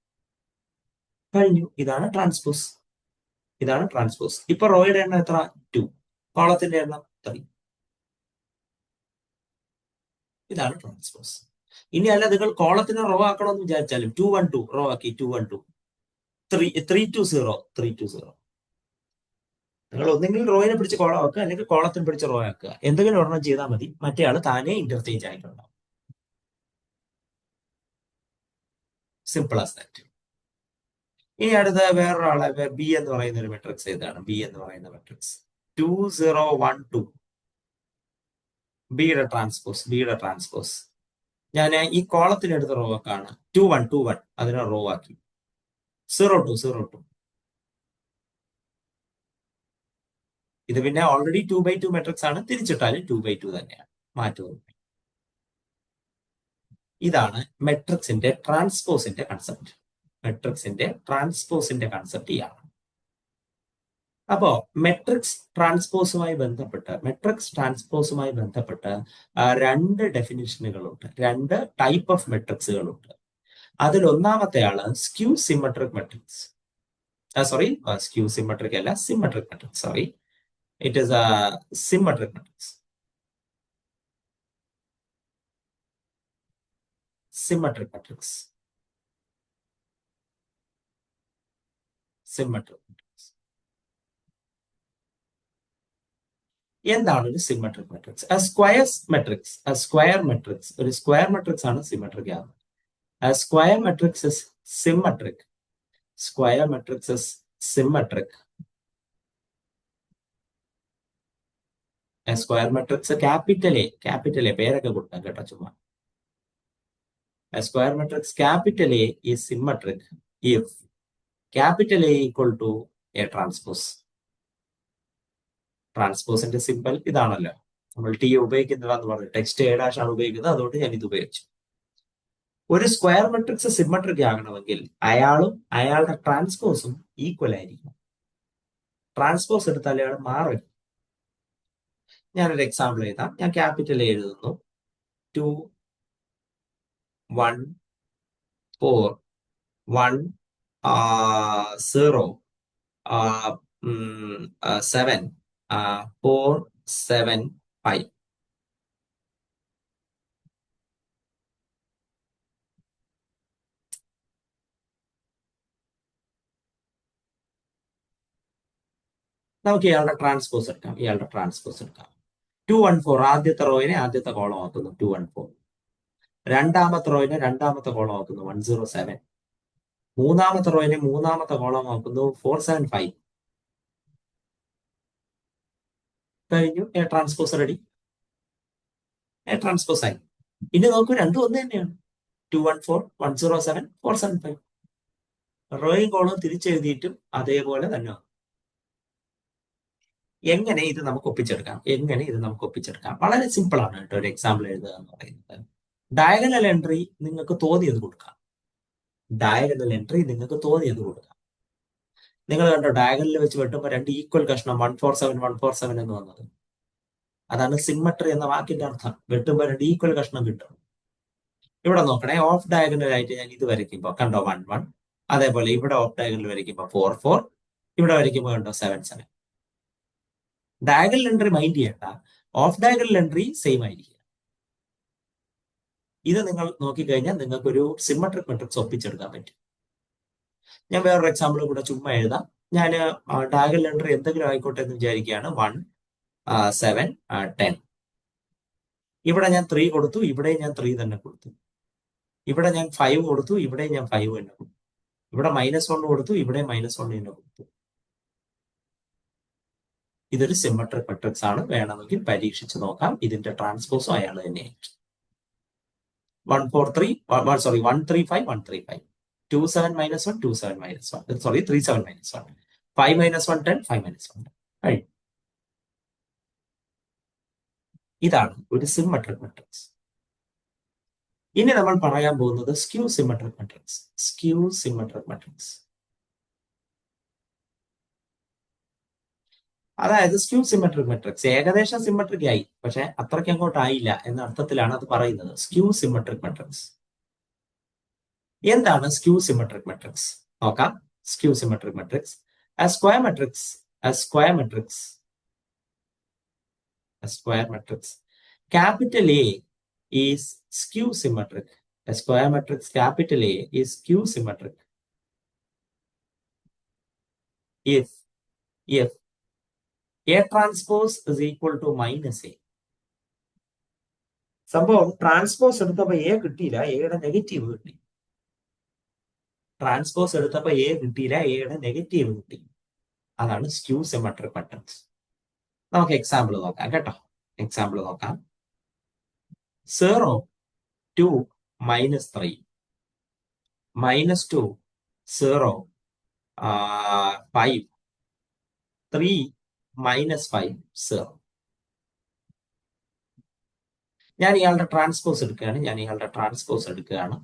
കഴിഞ്ഞു. ഇതാണ് ട്രാൻസ്പോസ്. ഇപ്പൊ റോയുടെ എണ്ണം എത്ര? 2. കോളത്തിന്റെ എണ്ണം 3. ഇതാണ് ട്രാൻസ്പോസ്. ഇനി അല്ല, നിങ്ങൾ കോളത്തിന് റോ ആക്കണമെന്ന് വിചാരിച്ചാലും 212 റോ ആക്കി, 212 320. നിങ്ങൾ ഒന്നെങ്കിൽ റോയിനെ പിടിച്ച് കോളം ആക്കുക, അല്ലെങ്കിൽ കോളത്തിന് പിടിച്ച് റോ ആക്കുക. എന്തെങ്കിലും ഒരെണ്ണം ചെയ്താൽ മതി, മറ്റേ ആള് താനേ ഇന്റർചേഞ്ച് ആയിട്ടുണ്ടാവും. Simple as that. ഇനി അടുത്ത വേറൊരാളെ ബി എന്ന് പറയുന്ന ഒരു മെട്രിക്സ് ഏതാണ്? ബി എന്ന് പറയുന്ന മെട്രിക്സ് 2012. ബിയുടെ ട്രാൻസ്പോസ്. ഞാൻ ഈ കോളത്തിന് എടുത്ത റോ ആക്കാണ്. 21 അതിനെ റോ ആക്കി. 02. ഇത് പിന്നെ ഓൾറെഡി 2x2 മെട്രിക്സ് ആണ്, തിരിച്ചിട്ടാലും 2x2 തന്നെയാണ്, മാറ്റവും. ഇതാണ് മെട്രിക്സിന്റെ ട്രാൻസ്പോസിന്റെ കൺസെപ്റ്റ്. ഇയാണ്. അപ്പോ മെട്രിക്സ് ട്രാൻസ്പോസുമായി ബന്ധപ്പെട്ട് 2 ഡെഫിനിഷനുകളുണ്ട്, 2 ടൈപ്പ് ഓഫ് മെട്രിക്സുകളുണ്ട്. അതിൽ ഒന്നാമത്തെ ആള് skew symmetric matrix. Skew symmetric അല്ല, symmetric matrix. It is a symmetric matrix. Symmetric matrix. എന്താണ് ഒരു സിമെട്രിക് മെട്രിക്സ്? ഒരു സ്ക്വയർ മെട്രിക്സ് ആണ് സിമെട്രിക് ആവുന്നത്. Square matrix is symmetric. Square matrix capital A പേരൊക്കെ കൊടുക്കാം കേട്ടോ, ചുമ്മാ. Square matrix capital A is symmetric if capital A equal to A transpose. ട്രാൻസ്പോസിന്റെ സിമ്പിൾ ഇതാണല്ലോ. നമ്മൾ ടി ഉപയോഗിക്കുന്നതാന്ന് പറഞ്ഞു, ടെക്സ്റ്റ് എ ഡാഷ് ആണ് ഉപയോഗിക്കുന്നത്, അതുകൊണ്ട് ഞാൻ ഇത് ഉപയോഗിച്ചു. ഒരു സ്ക്വയർ മെട്രിക്സ് സിമെട്രിക് ആകണമെങ്കിൽ അയാളും അയാളുടെ ട്രാൻസ്പോസും ഈക്വൽ ആയിരിക്കും. ട്രാൻസ്പോസ് എടുത്താൽ അയാൾ മാറരുത്. ഞാനൊരു എക്സാമ്പിൾ എഴുതാം. ഞാൻ ക്യാപിറ്റൽ എഴുതുന്നു. 2 1 4 1 0 7 4 7 5. നമുക്ക് ഇയാളുടെ ട്രാൻസ്പോസ് എടുക്കാം. 214 ആദ്യത്തെ റോയിനെ ആദ്യത്തെ കോളം ആക്കുന്നു 214. രണ്ടാമത്തെ റോയിനെ രണ്ടാമത്തെ കോളം ആക്കുന്നു 107. മൂന്നാമത്തെ റോയിനെ മൂന്നാമത്തെ കോളം ആക്കുന്നു 475. കഴിഞ്ഞു. A transpose ready. ട്രാൻസ്പോസ് ആയി. ഇനി നോക്കൂ, രണ്ടും ഒന്ന് തന്നെയാണ്. 214 107 475. റോയും കോളവും തിരിച്ചെഴുതിയിട്ടും അതേപോലെ തന്നെ. എങ്ങനെ ഇത് നമുക്ക് ഒപ്പിച്ചെടുക്കാം? വളരെ സിമ്പിൾ ആണ് കേട്ടോ. ഒരു എക്സാമ്പിൾ എഴുതുക എന്ന് പറയുന്നത്, ഡയഗണൽ എൻട്രി നിങ്ങൾക്ക് തോന്നിയത് കൊടുക്കാം. നിങ്ങൾ കണ്ടോ, ഡയഗണലിൽ വെച്ച് വെട്ടുമ്പോൾ 2 ഈക്വൽ കഷ്ണം 147 എന്ന് വന്നത്. അതാണ് സിമ്മട്രി എന്ന വാക്കിന്റെ അർത്ഥം. വെട്ടുമ്പോൾ 2 ഈക്വൽ കഷ്ണം കിട്ടും. ഇവിടെ നോക്കണേ, ഓഫ് ഡയഗണൽ ആയിട്ട് ഞാൻ ഇത് വരയ്ക്കുമ്പോൾ കണ്ടോ 1 1. അതേപോലെ ഇവിടെ ഓഫ് ഡയഗണൽ വരയ്ക്കുമ്പോൾ 4 4. ഇവിടെ വരയ്ക്കുമ്പോൾ കണ്ടോ 7 7. ഡയഗണൽ എൻട്രി മൈൻഡ് ചെയ്യണ്ട, ഓഫ് ഡയഗണൽ എൻട്രി സെയിം ആയിരിക്കും. ഇത് നിങ്ങൾ നോക്കിക്കഴിഞ്ഞാൽ നിങ്ങൾക്ക് ഒരു സിമെട്രിക് മെട്രിക്സ് ഒപ്പിച്ചെടുക്കാൻ പറ്റും. ഞാൻ വേറൊരു എക്സാമ്പിൾ കൂടെ ചുമ്മാ എഴുതാം. ഞാൻ ഡയഗണൽ എൻട്രി എന്തെങ്കിലും ആയിക്കോട്ടെ എന്ന് വിചാരിക്കുകയാണ്. 1 7 10. ഇവിടെ ഞാൻ 3 കൊടുത്തു, ഇവിടെ ഞാൻ 3 തന്നെ കൊടുത്തു. ഇവിടെ ഞാൻ 5 കൊടുത്തു, ഇവിടെ ഞാൻ 5 തന്നെ കൊടുത്തു. ഇവിടെ -1 കൊടുത്തു, ഇവിടെ -1 തന്നെ കൊടുത്തു. ഇതൊരു സിമെട്രിക് മെട്രിക്സ് ആണ്. വേണമെങ്കിൽ പരീക്ഷിച്ച് നോക്കാം. ഇതിന്റെ ട്രാൻസ്പോസും അയാൾ തന്നെയായിരിക്കും. 135 135 27 -1 27 -1 സോറി 37 -1 5 -1 10 5 -1 കഴിഞ്ഞു. ഇതാണ് ഒരു സിമെട്രിക് മെട്രിക്സ്. ഇനി നമ്മൾ പറയാൻ പോകുന്നത് skew symmetric matrix. Skew symmetric matrix അതായത് സ്ക്യൂ സിമെട്രിക് മെട്രിക്സ് ഏകദേശം സിമെട്രിക് ആയി, പക്ഷെ അത്രയ്ക്ക് അങ്ങോട്ട് ആയില്ല എന്ന അർത്ഥത്തിലാണ് അത് പറയുന്നത്. സ്ക്യൂ സിമെട്രിക് മെട്രിക്സ് എന്താണ്? സ്ക്യൂ സിമെട്രിക് മെട്രിക്സ് നോക്കാം. Skew symmetric matrix a square matrix a square matrix a square matrix capital A is skew symmetric. A square matrix capital A is skew symmetric if A transpose is equal to -A. സംഭവം transpose എടുത്തപ്പോ A കിട്ടിയില്ല, എയുടെ negative കിട്ടി. Transpose എടുത്തപ്പോ A കിട്ടിയില്ല, എയുടെ negative കിട്ടി. അതാണ് സ്ക്യൂ സിമെട്രിക് മെട്രിക്സ്. നമുക്ക് എക്സാമ്പിൾ നോക്കാം കേട്ടോ. എക്സാമ്പിൾ നോക്കാം. 0 2 -3 -2 0 5 3 -5 0. ഞാൻ ഇയാളുടെ ട്രാൻസ്പോസ് എടുക്കുകയാണ്.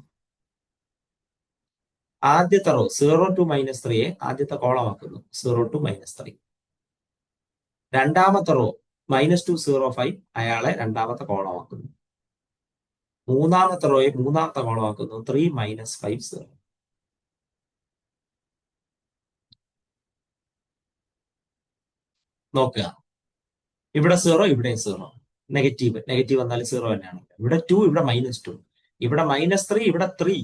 ആദ്യത്തെ റോ 0 to -3 ആദ്യത്തെ കോളം ആക്കുന്നു. 0 to -3. രണ്ടാമത്തെ റോ -2 0 5 അയാളെ രണ്ടാമത്തെ കോളം ആക്കുന്നു. മൂന്നാമത്തെ റോയെ മൂന്നാമത്തെ കോളം ആക്കുന്നു. 3 -5 0. നോക്കുക, ഇവിടെ 0, ഇവിടെ 0. നെഗറ്റീവ് വന്നാൽ 0 തന്നെയാണ്. ഇവിടെ 2, ഇവിടെ -2, ഇവിടെ -3, ഇവിടെ 3,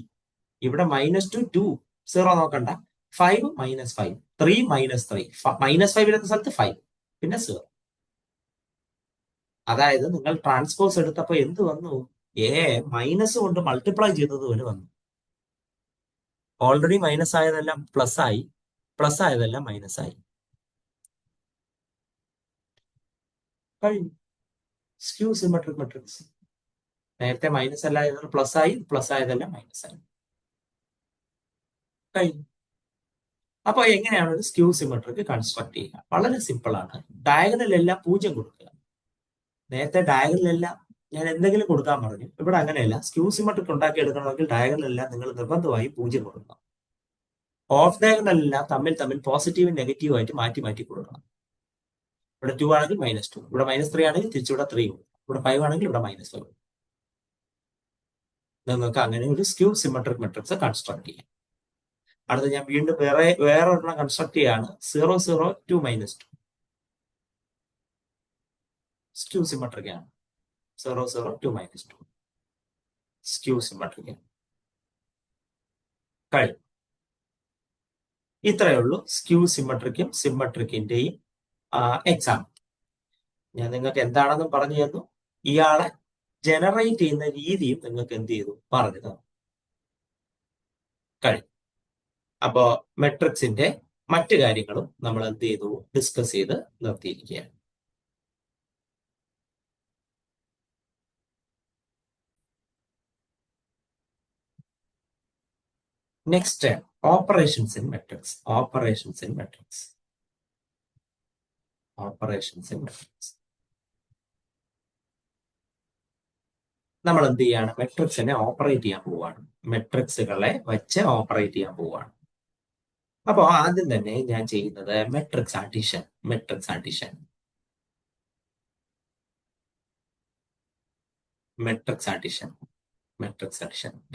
ഇവിടെ -2 2 0 നോക്കണ്ട. 5 -5 3 -3 -5 വരുന്ന സ്ഥലത്ത് 5 പിന്നെ 0. അതായത് നിങ്ങൾ ട്രാൻസ്പോസ് എടുത്തപ്പോ എന്ത് വന്നു? എ മൈനസ് കൊണ്ട് മൾട്ടിപ്ലൈ ചെയ്തത് പോലെ വന്നു. ഓൾറെഡി മൈനസ് ആയതെല്ലാം പ്ലസ് ആയി, പ്ലസ് ആയതെല്ലാം മൈനസ് ആയി. കഴിഞ്ഞു. Skew symmetric matrix. നേരത്തെ മൈനസ് അല്ലായത് പ്ലസ് ആയി, പ്ലസ് ആയതെല്ലാം മൈനസ് ആയി. കഴിഞ്ഞു. അപ്പൊ എങ്ങനെയാണ് ഒരു സ്ക്യൂ സിമെട്രിക് കൺസ്ട്രക്ട് ചെയ്യുക? വളരെ സിമ്പിൾ ആണ്. ഡയഗണലെല്ലാം 0 കൊടുക്കുക. നേരത്തെ ഡയഗണലെല്ലാം ഞാൻ എന്തെങ്കിലും കൊടുക്കാൻ പറഞ്ഞു. ഇവിടെ അങ്ങനെയല്ല. സ്ക്യൂ സിമെട്രിക് ഉണ്ടാക്കി എടുക്കണമെങ്കിൽ ഡയഗണലെല്ലാം നിങ്ങൾ നിർബന്ധമായും 0 കൊടുക്കണം. ഓഫ് ഡയഗണലെല്ലാം തമ്മിൽ പോസിറ്റീവും നെഗറ്റീവും ആയിട്ട് മാറ്റി കൊടുക്കണം. ഇവിടെ 2 ആണെങ്കിൽ -2, ഇവിടെ -3 ആണെങ്കിൽ തിരിച്ചിവിടെ 3 കൊടുക്കും, ഇവിടെ 5 ആണെങ്കിൽ ഇവിടെ -5. നിങ്ങൾക്ക് അങ്ങനെ ഒരു സ്ക്യൂ സിമെട്രിക് മെട്രിക്സ് കൺസ്ട്രക്ട് ചെയ്യാം. അടുത്ത ഞാൻ വീണ്ടും വേറെ ഒരെണ്ണം കൺസ്ട്രക്ട് ചെയ്യാണ്. 0 0 2 -2 സ്ക്യൂ സിമെട്രിക് ആണ്. 0 0 2 -2 സ്ക്യൂ സിമെട്രിക് ആണ്. കഴിഞ്ഞു. ഇത്രയേ ഉള്ളൂ സ്ക്യൂ സിമെട്രിക്കും സിമെട്രിക്കിന്റെയും എക്സാമ്പിൾ. ഞാൻ നിങ്ങൾക്ക് എന്താണെന്നും പറഞ്ഞു തന്നു. ഇയാളെ ജനറേറ്റ് ചെയ്യുന്ന രീതിയും നിങ്ങൾക്ക് എന്ത് ചെയ്തു പറഞ്ഞു തന്നു. കഴിഞ്ഞു. അപ്പോ മെട്രിക്സിന്റെ മറ്റു കാര്യങ്ങളും നമ്മൾ എന്ത് ചെയ്തു ഡിസ്കസ് ചെയ്ത് നിർത്തിയിരിക്കുകയാണ്. Next operations in matrix. നമ്മൾ എന്ത് ചെയ്യാണ്? മെട്രിക്സിനെ ഓപ്പറേറ്റ് ചെയ്യാൻ പോവുകയാണ്. മെട്രിക്സുകളെ വെച്ച് ഓപ്പറേറ്റ് ചെയ്യാൻ പോവുകയാണ്. അപ്പോൾ ആദ്യം തന്നെ ഞാൻ ചെയ്യുന്നത് മെട്രിക്സ് അഡിഷൻ.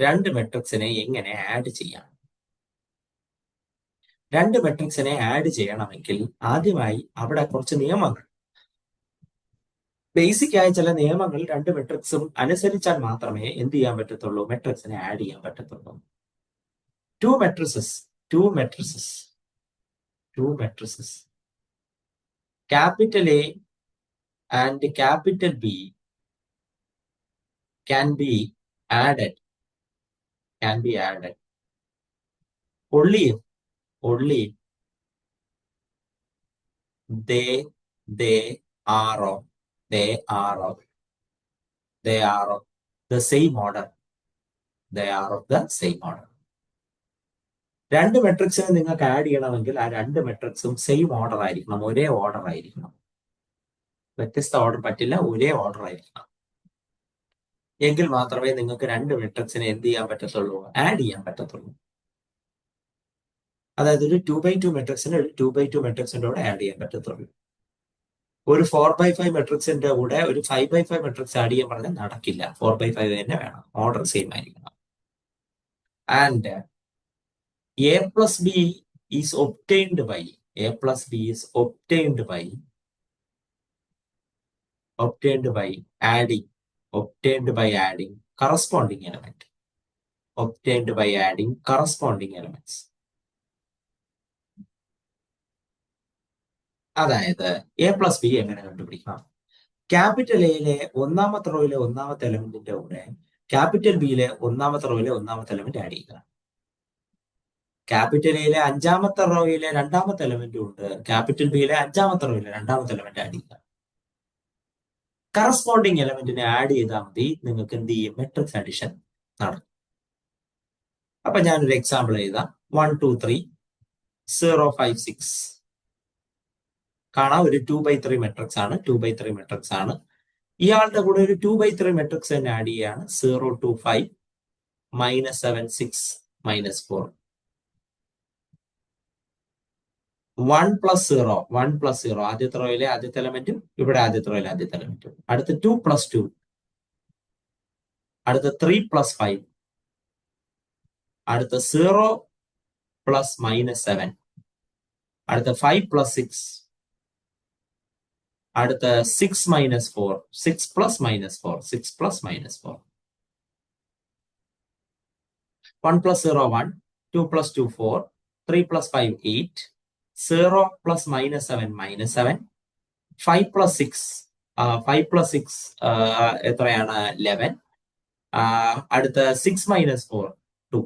രണ്ട് മെട്രിക്സിനെ എങ്ങനെ ആഡ് ചെയ്യാം? രണ്ട് മെട്രിക്സിനെ ആഡ് ചെയ്യണമെങ്കിൽ ആദ്യമായി അവിടെ കുറച്ച് നിയമങ്ങൾ, ബേസിക് ആയ ചില നിയമങ്ങൾ രണ്ട് മെട്രിക്സും അനുസരിച്ചാൽ മാത്രമേ എന്ത് ചെയ്യാൻ പറ്റത്തുള്ളൂ? മെട്രിക്സിനെ ആഡ് ചെയ്യാൻ പറ്റത്തുള്ളൂ. To matrices capital A and capital B can be added, can be added only if, only if they are of, they are of, they are of the same order, they are of the same order. രണ്ട് മെട്രിക്സിനെ നിങ്ങൾക്ക് add ചെയ്യണമെങ്കിൽ ആ രണ്ട് മെട്രിക്സും same order ആയിരിക്കണം, ഒരേ order ആയിരിക്കണം. വ്യത്യസ്ത order പറ്റില്ല, ഒരേ ഓർഡർ ആയിരിക്കണം. എങ്കിൽ മാത്രമേ നിങ്ങൾക്ക് രണ്ട് മെട്രിക്സിനെ എന്ത് ചെയ്യാൻ പറ്റത്തുള്ളൂ, ആഡ് ചെയ്യാൻ പറ്റത്തുള്ളൂ. അതായത് ഒരു 2x2 മെട്രിക്സിന് ഒരു 2x2 മെട്രിക്സിന്റെ കൂടെ ആഡ് ചെയ്യാൻ പറ്റത്തുള്ളൂ. ഒരു 4x5 മെട്രിക്സിന്റെ കൂടെ ഒരു 5x5 മെട്രിക്സ് ആഡ് ചെയ്യാൻ പറഞ്ഞാൽ നടക്കില്ല. 4x5 തന്നെ വേണം, ഓർഡർ സെയിം ആയിരിക്കണം. And a plus b is obtained by, a plus b is obtained by adding, obtained by adding corresponding element, obtained by adding corresponding elements. അതായത് എ പ്ലസ് ബി എങ്ങനെ കണ്ടുപിടിക്കാം? Capital എയിലെ ഒന്നാമത്തെ റോയിലെ ഒന്നാമത്തെ എലമെന്റിന്റെ കൂടെ ക്യാപിറ്റൽ ബിയിലെ ഒന്നാമത്തെ റോയിലെ ഒന്നാമത്തെ എലമെന്റ് ആഡ് ചെയ്യുക. ക്യാപിറ്റൽ എയിലെ അഞ്ചാമത്തെ റോയിലെ രണ്ടാമത്തെ എലമെന്റും ഉണ്ട്, ക്യാപിറ്റൽ ബിയിലെ അഞ്ചാമത്തെ റോയിലെ രണ്ടാമത്തെ എലമെന്റ് ആഡ് ചെയ്യുക. കറസ്പോണ്ടിങ് എലമെന്റിനെ ആഡ് ചെയ്താൽ മതി, നിങ്ങൾക്ക് എന്ത് ചെയ്യും, മെട്രിക്സ് അഡിഷൻ നടക്കും. അപ്പൊ ഞാനൊരു എക്സാമ്പിൾ എഴുതാം. 1 2 3 0 5 6 കാണാം. ഒരു 2x3 മെട്രിക്സ് ആണ്, 2x3 മെട്രിക്സ് ആണ്. ഇയാളുടെ കൂടെ ഒരു 2x3 മെട്രിക്സ് തന്നെ ആഡ് ചെയ്യാണ്. 0 2 5 -7 6 -4. 1 + 0, 1 + 0 ആദ്യത്തെ റോയിലെ ആദ്യത്തെ എലമെന്റും ഇവിടെ ആദ്യത്തെ റോയിലെ ആദ്യത്തെ എലമെന്റും. അടുത്ത 2 + 2, അടുത്ത 3 + 5, അടുത്ത 0 + -7, അടുത്ത 5 + 6, അടുത്ത 6 - 4, 6 + -4, 6 + -4. 1 + 0 1, 2 + 2 4, 3 + 5 8, 0 + -7 -7, 5 + 6, 5 + 6 എത്രയാണ്, 11. അടുത്ത 6 - 4 2.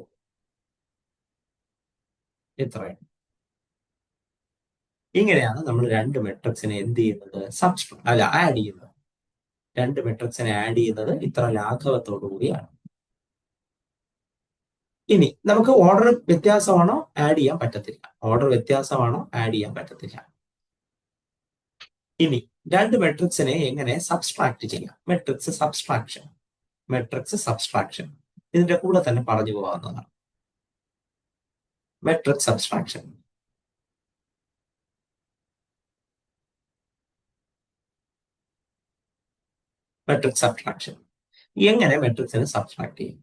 ഇത്രയാണ്. ഇങ്ങനെയാണ് നമ്മൾ രണ്ട് മെട്രിക്സിനെ എന്ത് ചെയ്യുന്നത്, ആഡ് ചെയ്യുന്നത്. രണ്ട് മെട്രിക്സിനെ ആഡ് ചെയ്യുന്നത് ഇത്ര ലാഘവത്തോടു കൂടിയാണ്. ഇനി നമുക്ക് ഓർഡർ വ്യത്യാസമാണോ ആഡ് ചെയ്യാൻ പറ്റത്തില്ല, ഓർഡർ വ്യത്യാസമാണോ ആഡ് ചെയ്യാൻ പറ്റത്തില്ല. ഇനി രണ്ട് മെട്രിക്സിനെ എങ്ങനെ സബ്സ്ട്രാക്ട് ചെയ്യാം, മെട്രിക്സ് സബ്സ്ട്രാക്ഷൻ, മെട്രിക്സ് സബ്സ്ട്രാക്ഷൻ ഇതിന്റെ കൂടെ തന്നെ പറഞ്ഞു പോകാവുന്നതാണ്. മെട്രിക്സ് സബ്സ്ട്രാക്ഷൻ, മെട്രിക്സ് സബ്സ്ട്രാക്ഷൻ എങ്ങനെ മെട്രിക്സിനെ സബ്സ്ട്രാക്ട് ചെയ്യും?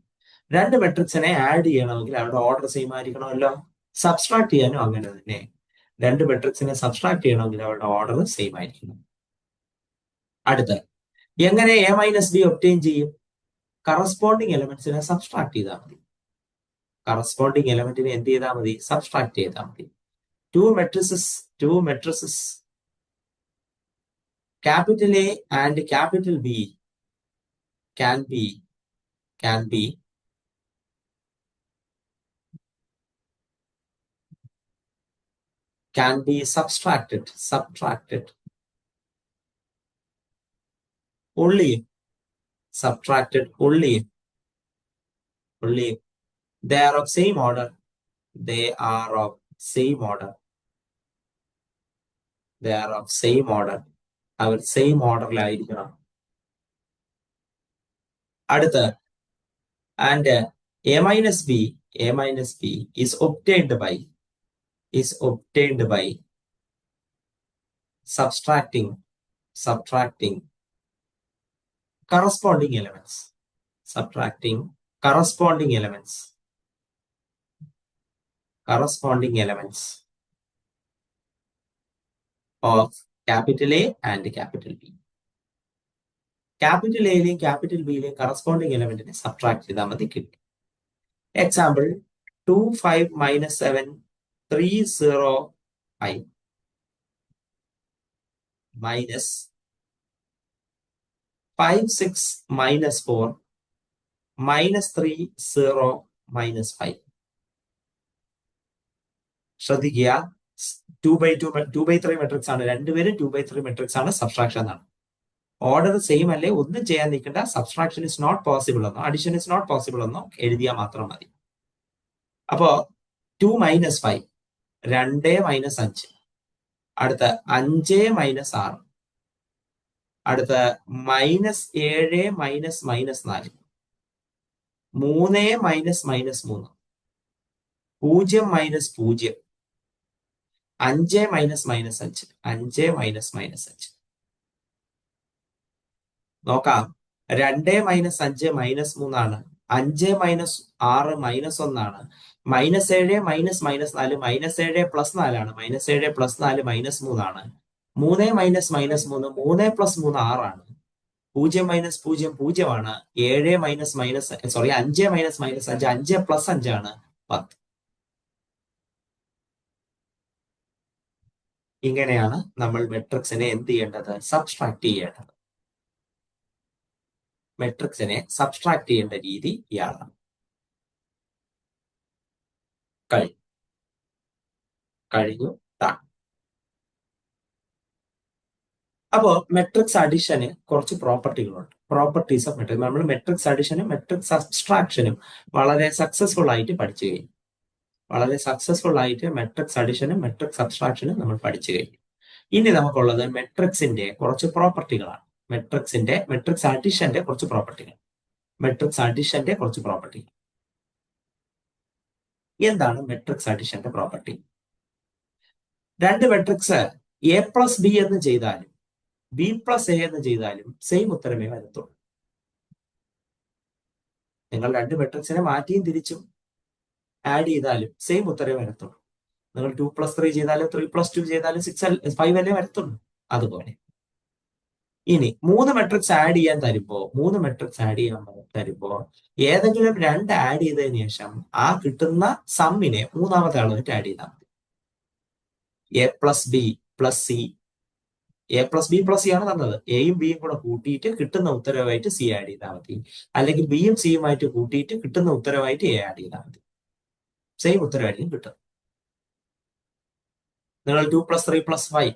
രണ്ട് മെട്രിക്സിനെ ആഡ് ചെയ്യണമെങ്കിൽ അവരുടെ ഓർഡർ സെയിം ആയിരിക്കണമല്ലോ. സബ്സ്ട്രാക്ട് ചെയ്യാനും അങ്ങനെ തന്നെ. രണ്ട് മെട്രിക്സിനെ സബ്സ്ട്രാക്ട് ചെയ്യണമെങ്കിൽ അവരുടെ ഓർഡർ സെയിം ആയിരിക്കണം. അടുത്ത് എങ്ങനെ a - b ഒബ്റ്റെയിൻ ചെയ്യും? കറസ്പോണ്ടിങ് എലമെന്റ്സിനെ സബ്സ്ട്രാക്ട് ചെയ്താൽ മതി. കറസ്പോണ്ടിങ് എലമെന്റിനെ എന്ത് ചെയ്താൽ മതി, സബ്സ്ട്രാക്ട് ചെയ്താൽ മതി. To matrices capital A and capital B can be subtracted only they are of same order, they are of same order, അവർ സെയിം ഓർഡറിലായിരിക്കണം. അടുത്ത and a minus b is obtained by subtracting corresponding elements, of capital A and capital B. Capital എയിലെയും capital ബിയിലെയും corresponding എലമെന്റിനെ subtract ചെയ്താൽ മതി, കിട്ടും. Example 2 5 -7 3 0 5 -5 6 -4 -3 0 -5. ശ്രദ്ധിക്കുക, 2/3 മെട്രിക്സ് ആണ്, രണ്ടുപേരും 2/3 മെട്രിക്സ് ആണ്, സബ്ട്രാക്ഷൻ എന്നാണ്. ഓർഡർ സെയിം അല്ലേ, ഒന്നും ചെയ്യാൻ നിൽക്കേണ്ട. സബ്ട്രാക്ഷൻ ഇസ് നോട്ട് പോസിബിൾ എന്നോ അഡിഷൻ ഇസ് നോട്ട് പോസിബിൾ എന്നോ എഴുതിയാൽ മാത്രം മതി. അപ്പോ 2 - 5, 2 - 5. അടുത്ത 5 - 6. അടുത്ത -7 - -4. 3 - -3. 0 - -5. 5 - -5. 5 - -5. നോക്കാം. 2 - 5 -3 ആണ്. 5 - 6 -1 ആണ്. -7 - -4 -7 + 4 ആണ്. -7 + 4 -3 ആണ്. 3 - -3 3 + 3 6 ആണ്. 0 - 0 0 ആണ്. 7 - 5 5 + 5 ആണ് 10. ഇങ്ങനെയാണ് നമ്മൾ മെട്രിക്സിനെ എന്ത് ചെയ്യേണ്ടത്? സബ്സ്ട്രാക്ട് ചെയ്യേണ്ടത്. മെട്രിക്സിനെ സബ്സ്ട്രാക്ട് ചെയ്യേണ്ട രീതി ഇയാളാണ്. കഴിഞ്ഞു. അപ്പോ മെട്രിക്സ് അഡിഷന് കുറച്ച് പ്രോപ്പർട്ടികളുണ്ട്. പ്രോപ്പർട്ടീസ് ഓഫ് മെട്രിക്സ് നമ്മൾ മെട്രിക്സ് അഡിഷനും മെട്രിക്സ് സബ്സ്ട്രാക്ഷനും വളരെ സക്സസ്ഫുൾ ആയിട്ട് പഠിച്ചു കഴിഞ്ഞു. മെട്രിക്സ് അഡിഷനും മെട്രിക്സ് സബ്സ്ട്രാക്ഷനും നമ്മൾ പഠിച്ചു കഴിഞ്ഞു. ഇനി നമുക്കുള്ളത് മെട്രിക്സിന്റെ കുറച്ച് പ്രോപ്പർട്ടികളാണ്. മെട്രിക്സ് അഡിഷന്റെ കുറച്ച് പ്രോപ്പർട്ടി. എന്താണ് മെട്രിക്സ് അഡിഷന്റെ പ്രോപ്പർട്ടി? രണ്ട് മെട്രിക്സ് A+B എന്ന് ചെയ്താലും B+A എന്ന് ചെയ്താലും സെയിം ഉത്തരമേ വരത്തുള്ളൂ. നിങ്ങൾ രണ്ട് മെട്രിക്സിനെ മാറ്റിയും തിരിച്ചും ആഡ് ചെയ്താലും സെയിം ഉത്തരമേ വരത്തുള്ളൂ. നിങ്ങൾ 2+3 ചെയ്താലും 3+2 ചെയ്താലും 5 അല്ലേ വരത്തുള്ളൂ. അതുപോലെ ഇനി 3 മെട്രിക്സ് ആഡ് ചെയ്യാൻ തരുമ്പോ ഏതെങ്കിലും രണ്ട് ആഡ് ചെയ്തതിനു ശേഷം ആ കിട്ടുന്ന സമ്മിനെ മൂന്നാമത്തെ ആളായിട്ട് ആഡ് ചെയ്താൽ മതി. A+B + C. A+B+C ആണ് തന്നത്. എയും ബിയും കൂടെ കൂട്ടിയിട്ട് കിട്ടുന്ന ഉത്തരവായിട്ട് സി ആഡ് ചെയ്താൽ മതി. അല്ലെങ്കിൽ ബിയും സിയുമായിട്ട് കൂട്ടിയിട്ട് കിട്ടുന്ന ഉത്തരവായിട്ട് എ ആഡ് ചെയ്താൽ മതി. സെയിം ഉത്തരവായിരിക്കും കിട്ടും. നിങ്ങൾ 2+3 + 5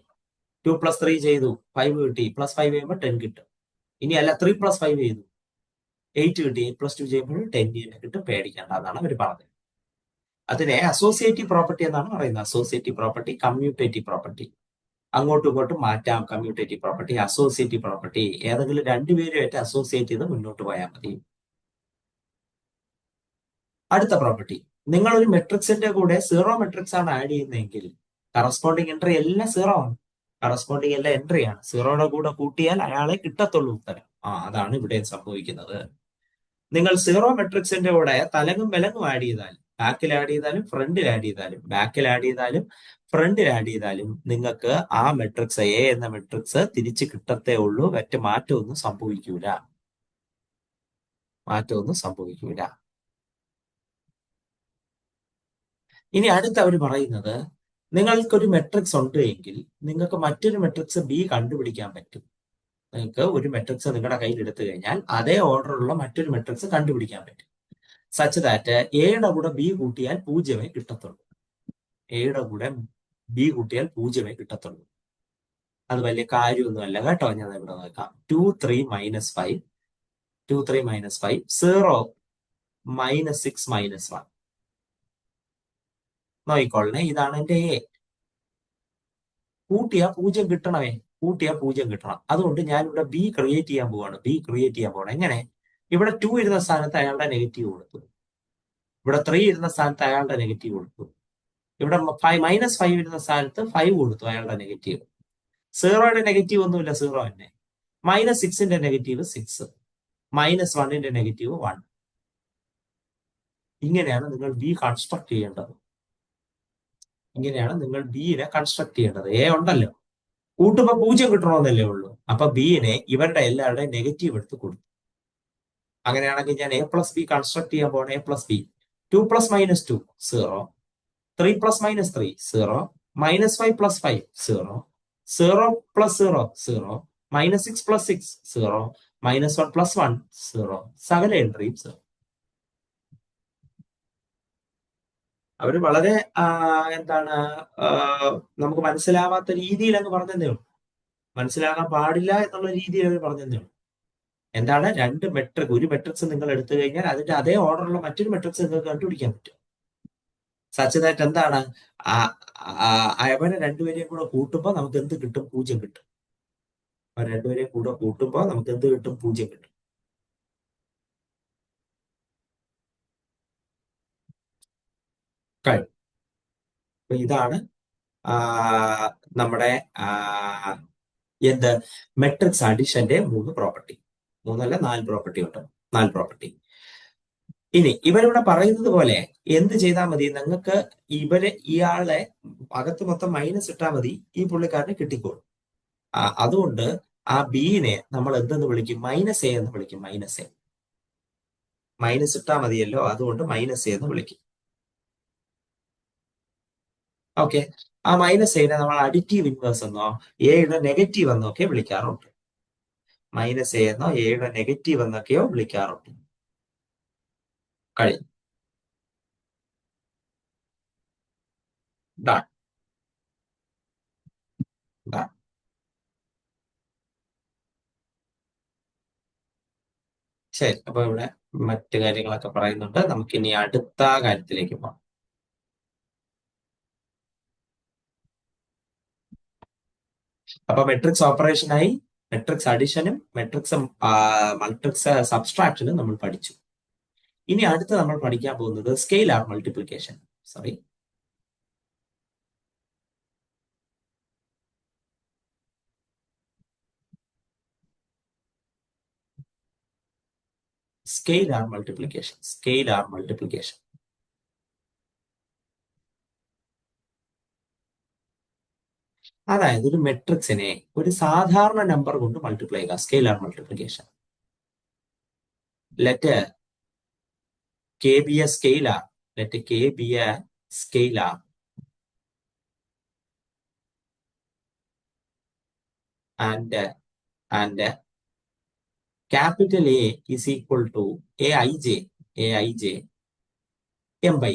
2+3 ചെയ്തു 5 കിട്ടി. +5 ചെയ്യുമ്പോൾ 10 കിട്ടും. ഇനി അല്ല 3+5 ചെയ്തു 8 കിട്ടി. 8+2 ചെയ്യുമ്പോൾ 10 കിട്ടും. പേടിക്കേണ്ട. അതാണ് അവർ പറഞ്ഞത്. അതിനെ അസോസിയേറ്റീവ് പ്രോപ്പർട്ടി എന്നാണ് പറയുന്നത്. Associative property, commutative property. അങ്ങോട്ടും ഇങ്ങോട്ടും മാറ്റാം. Commutative property, associative property. ഏതെങ്കിലും രണ്ടുപേരുമായിട്ട് അസോസിയേറ്റ് ചെയ്ത് മുന്നോട്ട് പോയാൽ മതി. അടുത്ത പ്രോപ്പർട്ടി, നിങ്ങൾ ഒരു മെട്രിക്സിന്റെ കൂടെ 0 മെട്രിക്സ് ആണ് ആഡ് ചെയ്യുന്നതെങ്കിൽ കറസ്പോണ്ടിങ് എൻട്രി എല്ലാം 0 ആണ്. കറസ്പോണ്ടിങ് എല്ലാം എൻട്രി ആണ്. 0യുടെ കൂടെ കൂട്ടിയാൽ അയാളെ കിട്ടത്തുള്ളൂ ഉത്തരം. അതാണ് ഇവിടെ സംഭവിക്കുന്നത്. നിങ്ങൾ 0 മെട്രിക്സിന്റെ കൂടെ തലങ്ങും വിലങ്ങും ആഡ് ചെയ്താൽ, ബാക്കിൽ ആഡ് ചെയ്താലും ഫ്രണ്ടിൽ ആഡ് ചെയ്താലും നിങ്ങൾക്ക് ആ മെട്രിക്സ് എ എന്ന മെട്രിക്സ് തിരിച്ച് കിട്ടത്തേ ഉള്ളൂ. മറ്റ് മാറ്റമൊന്നും സംഭവിക്കൂല. ഇനി അടുത്ത അവർ പറയുന്നത്, നിങ്ങൾക്കൊരു മെട്രിക്സ് ഉണ്ട് എങ്കിൽ നിങ്ങൾക്ക് മറ്റൊരു മെട്രിക്സ് ബി കണ്ടുപിടിക്കാൻ പറ്റും. നിങ്ങൾക്ക് ഒരു മെട്രിക്സ് നിങ്ങളുടെ കയ്യിൽ എടുത്തു കഴിഞ്ഞാൽ അതേ ഓർഡറിലുള്ള മറ്റൊരു മെട്രിക്സ് കണ്ടുപിടിക്കാൻ പറ്റും. സച്ച് ദാറ്റ് എയുടെ കൂടെ ബി കൂട്ടിയാൽ 0 കിട്ടത്തുള്ളൂ. അത് വലിയ കാര്യമൊന്നുമല്ല കേട്ടോ. ഞാൻ ഇവിടെ നോക്കാം. 2 3 - 5 0 -6 -1. നോക്കിക്കൊള്ളണേ, ഇതാണ് എന്റെ എ. കൂട്ടിയാ 0 കിട്ടണമേ. അതുകൊണ്ട് ഞാൻ ഇവിടെ ബി ക്രിയേറ്റ് ചെയ്യാൻ പോവാണ്. എങ്ങനെ? ഇവിടെ 2 ഇരുന്ന സ്ഥാനത്ത് അയാളുടെ നെഗറ്റീവ് കൊടുത്തു. ഇവിടെ 3 ഇരുന്ന സ്ഥാനത്ത് അയാളുടെ നെഗറ്റീവ് കൊടുത്തു. ഇവിടെ -5 ഇരുന്ന സ്ഥാനത്ത് 5 കൊടുത്തു അയാളുടെ നെഗറ്റീവ്. 0യുടെ നെഗറ്റീവ് ഒന്നുമില്ല, 0 തന്നെ. -6ന്റെ നെഗറ്റീവ് 6, -1ന്റെ നെഗറ്റീവ് 1. ഇങ്ങനെയാണ് നിങ്ങൾ ബി കൺസ്ട്രക്ട് ചെയ്യേണ്ടത്. എ ഉണ്ടല്ലോ, കൂട്ടുമ്പോ 0 കിട്ടണമെന്നല്ലേ ഉള്ളൂ. അപ്പൊ ബിനെ ഇവരുടെ എല്ലാവരുടെയും നെഗറ്റീവ് എടുത്ത് കൊടുത്തു. അങ്ങനെയാണെങ്കിൽ ഞാൻ A+B കൺസ്ട്രക്ട് ചെയ്യാൻ പോകണം. A+B 2 + -2 0, 3 + -3 0, -5 + 5 0, 0 + 0 0, -6 + 6 0, -1 + 1 0. സകല എൻട്രിയും 0. അവര് വളരെ എന്താണ് ആ, നമുക്ക് മനസ്സിലാവാത്ത രീതിയിൽ അങ്ങ് പറഞ്ഞതേ ഉള്ളൂ. മനസ്സിലാകാൻ പാടില്ല എന്നുള്ള രീതിയിൽ അവർ പറഞ്ഞതേ ഉള്ളൂ. എന്താണ് രണ്ട് മെട്രിക്, ഒരു മെട്രിക്സ് നിങ്ങൾ എടുത്തു കഴിഞ്ഞാൽ അതിന്റെ അതേ ഓർഡറുള്ള മറ്റൊരു മെട്രിക്സ് നിങ്ങൾക്ക് കണ്ടുപിടിക്കാൻ പറ്റും. സച്ച് ദാറ്റ് എന്താണ് അവരെ രണ്ടുപേരെയും കൂടെ കൂട്ടുമ്പോൾ നമുക്ക് എന്ത് കിട്ടും? 0 കിട്ടും. അവർ രണ്ടുപേരെയും കൂടെ കൂട്ടുമ്പോൾ നമുക്ക് എന്ത് കിട്ടും? 0 കിട്ടും. കഴിഞ്ഞു. അപ്പൊ ഇതാണ് ആ, നമ്മുടെ എന്ത് മെട്രിക്സ് അഡിഷന്റെ 3 പ്രോപ്പർട്ടി. 3 അല്ല 4 പ്രോപ്പർട്ടി ഉണ്ട്. 4 പ്രോപ്പർട്ടി. ഇനി ഇവരിവിടെ പറയുന്നത് പോലെ എന്ത് ചെയ്താൽ മതി? നിങ്ങൾക്ക് ഇയാളെ അകത്ത് മൊത്തം മൈനസ് ഇട്ടാൽ മതി, ഈ പുള്ളിക്കാരനെ കിട്ടിക്കോളും. അതുകൊണ്ട് ആ ബീനെ നമ്മൾ എന്തെന്ന് വിളിക്കും? -A എന്ന് വിളിക്കും. -A. മൈനസ് ഇട്ടാൽ മതിയല്ലോ, അതുകൊണ്ട് -A എന്ന് വിളിക്കും. ഓക്കെ. ആ -A നെ നമ്മൾ അഡിറ്റീവ് ഇൻവേഴ്സ് എന്നോ എയുടെ നെഗറ്റീവ് എന്നൊക്കെ വിളിക്കാറുണ്ട്. -A എന്നോ എയുടെ നെഗറ്റീവ് എന്നൊക്കെയോ വിളിക്കാറുണ്ട്. കഴിഞ്ഞു. ഡൺ. ഡൺ. ശരി. അപ്പൊ ഇവിടെ മറ്റു കാര്യങ്ങളൊക്കെ പറയുന്നുണ്ട്. നമുക്കിനി അടുത്ത കാര്യത്തിലേക്ക് പോകാം. അപ്പൊ മെട്രിക്സ് ഓപ്പറേഷനായി, മെട്രിക്സ് അഡിഷനും മൾട്ടിക്സ് സബ്സ്ട്രാക്ഷനും നമ്മൾ പഠിച്ചു. ഇനി അടുത്ത് നമ്മൾ പഠിക്കാൻ പോകുന്നത് scalar multiplication. Sorry, scalar multiplication. Scalar multiplication അതായത് ഒരു മെട്രിക്സിനെ ഒരു സാധാരണ നമ്പർ കൊണ്ട് മൾട്ടിപ്ലൈ ചെയ്യുക. Scalar multiplication. Let K B A scalar. Let K B A scalar and capital A is equal to aij m by a.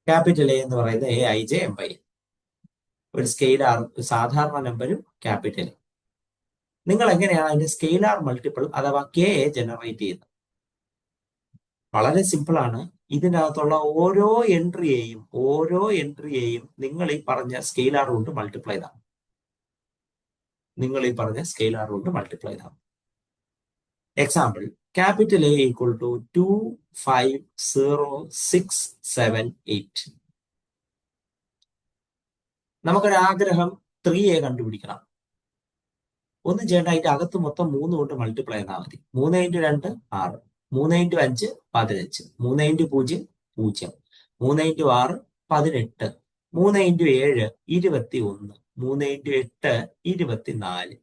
Capital A എന്ന് പറയുന്നത് aij m by a. ഒരു scalar, സാധാരണ നമ്പരും capital. നിങ്ങൾ എങ്ങനെയാണ് അതിന്റെ scalar multiple അഥവാ K A generate ചെയ്യുന്നത്? വളരെ സിമ്പിൾ ആണ്. ഇതിനകത്തുള്ള ഓരോ എൻട്രിയെയും നിങ്ങൾ ഈ പറഞ്ഞ സ്കെയിലാർ കൊണ്ട് മൾട്ടിപ്ലൈ ചെയ്താൽ, example, capital A equal to 25068. നമുക്കൊരാഗ്രഹം 3A കണ്ടുപിടിക്കണം. ഒന്നും ചെയ്യേണ്ട, അതിന്റെ അകത്ത് മൊത്തം 3 കൊണ്ട് മൾട്ടിപ്ലൈ ചെയ്താൽ മതി. 3 × 2 6, 3 × 5 15, 3 × 0 0, 3 × 6 18, 3 × 7 21, 3 × 8 24.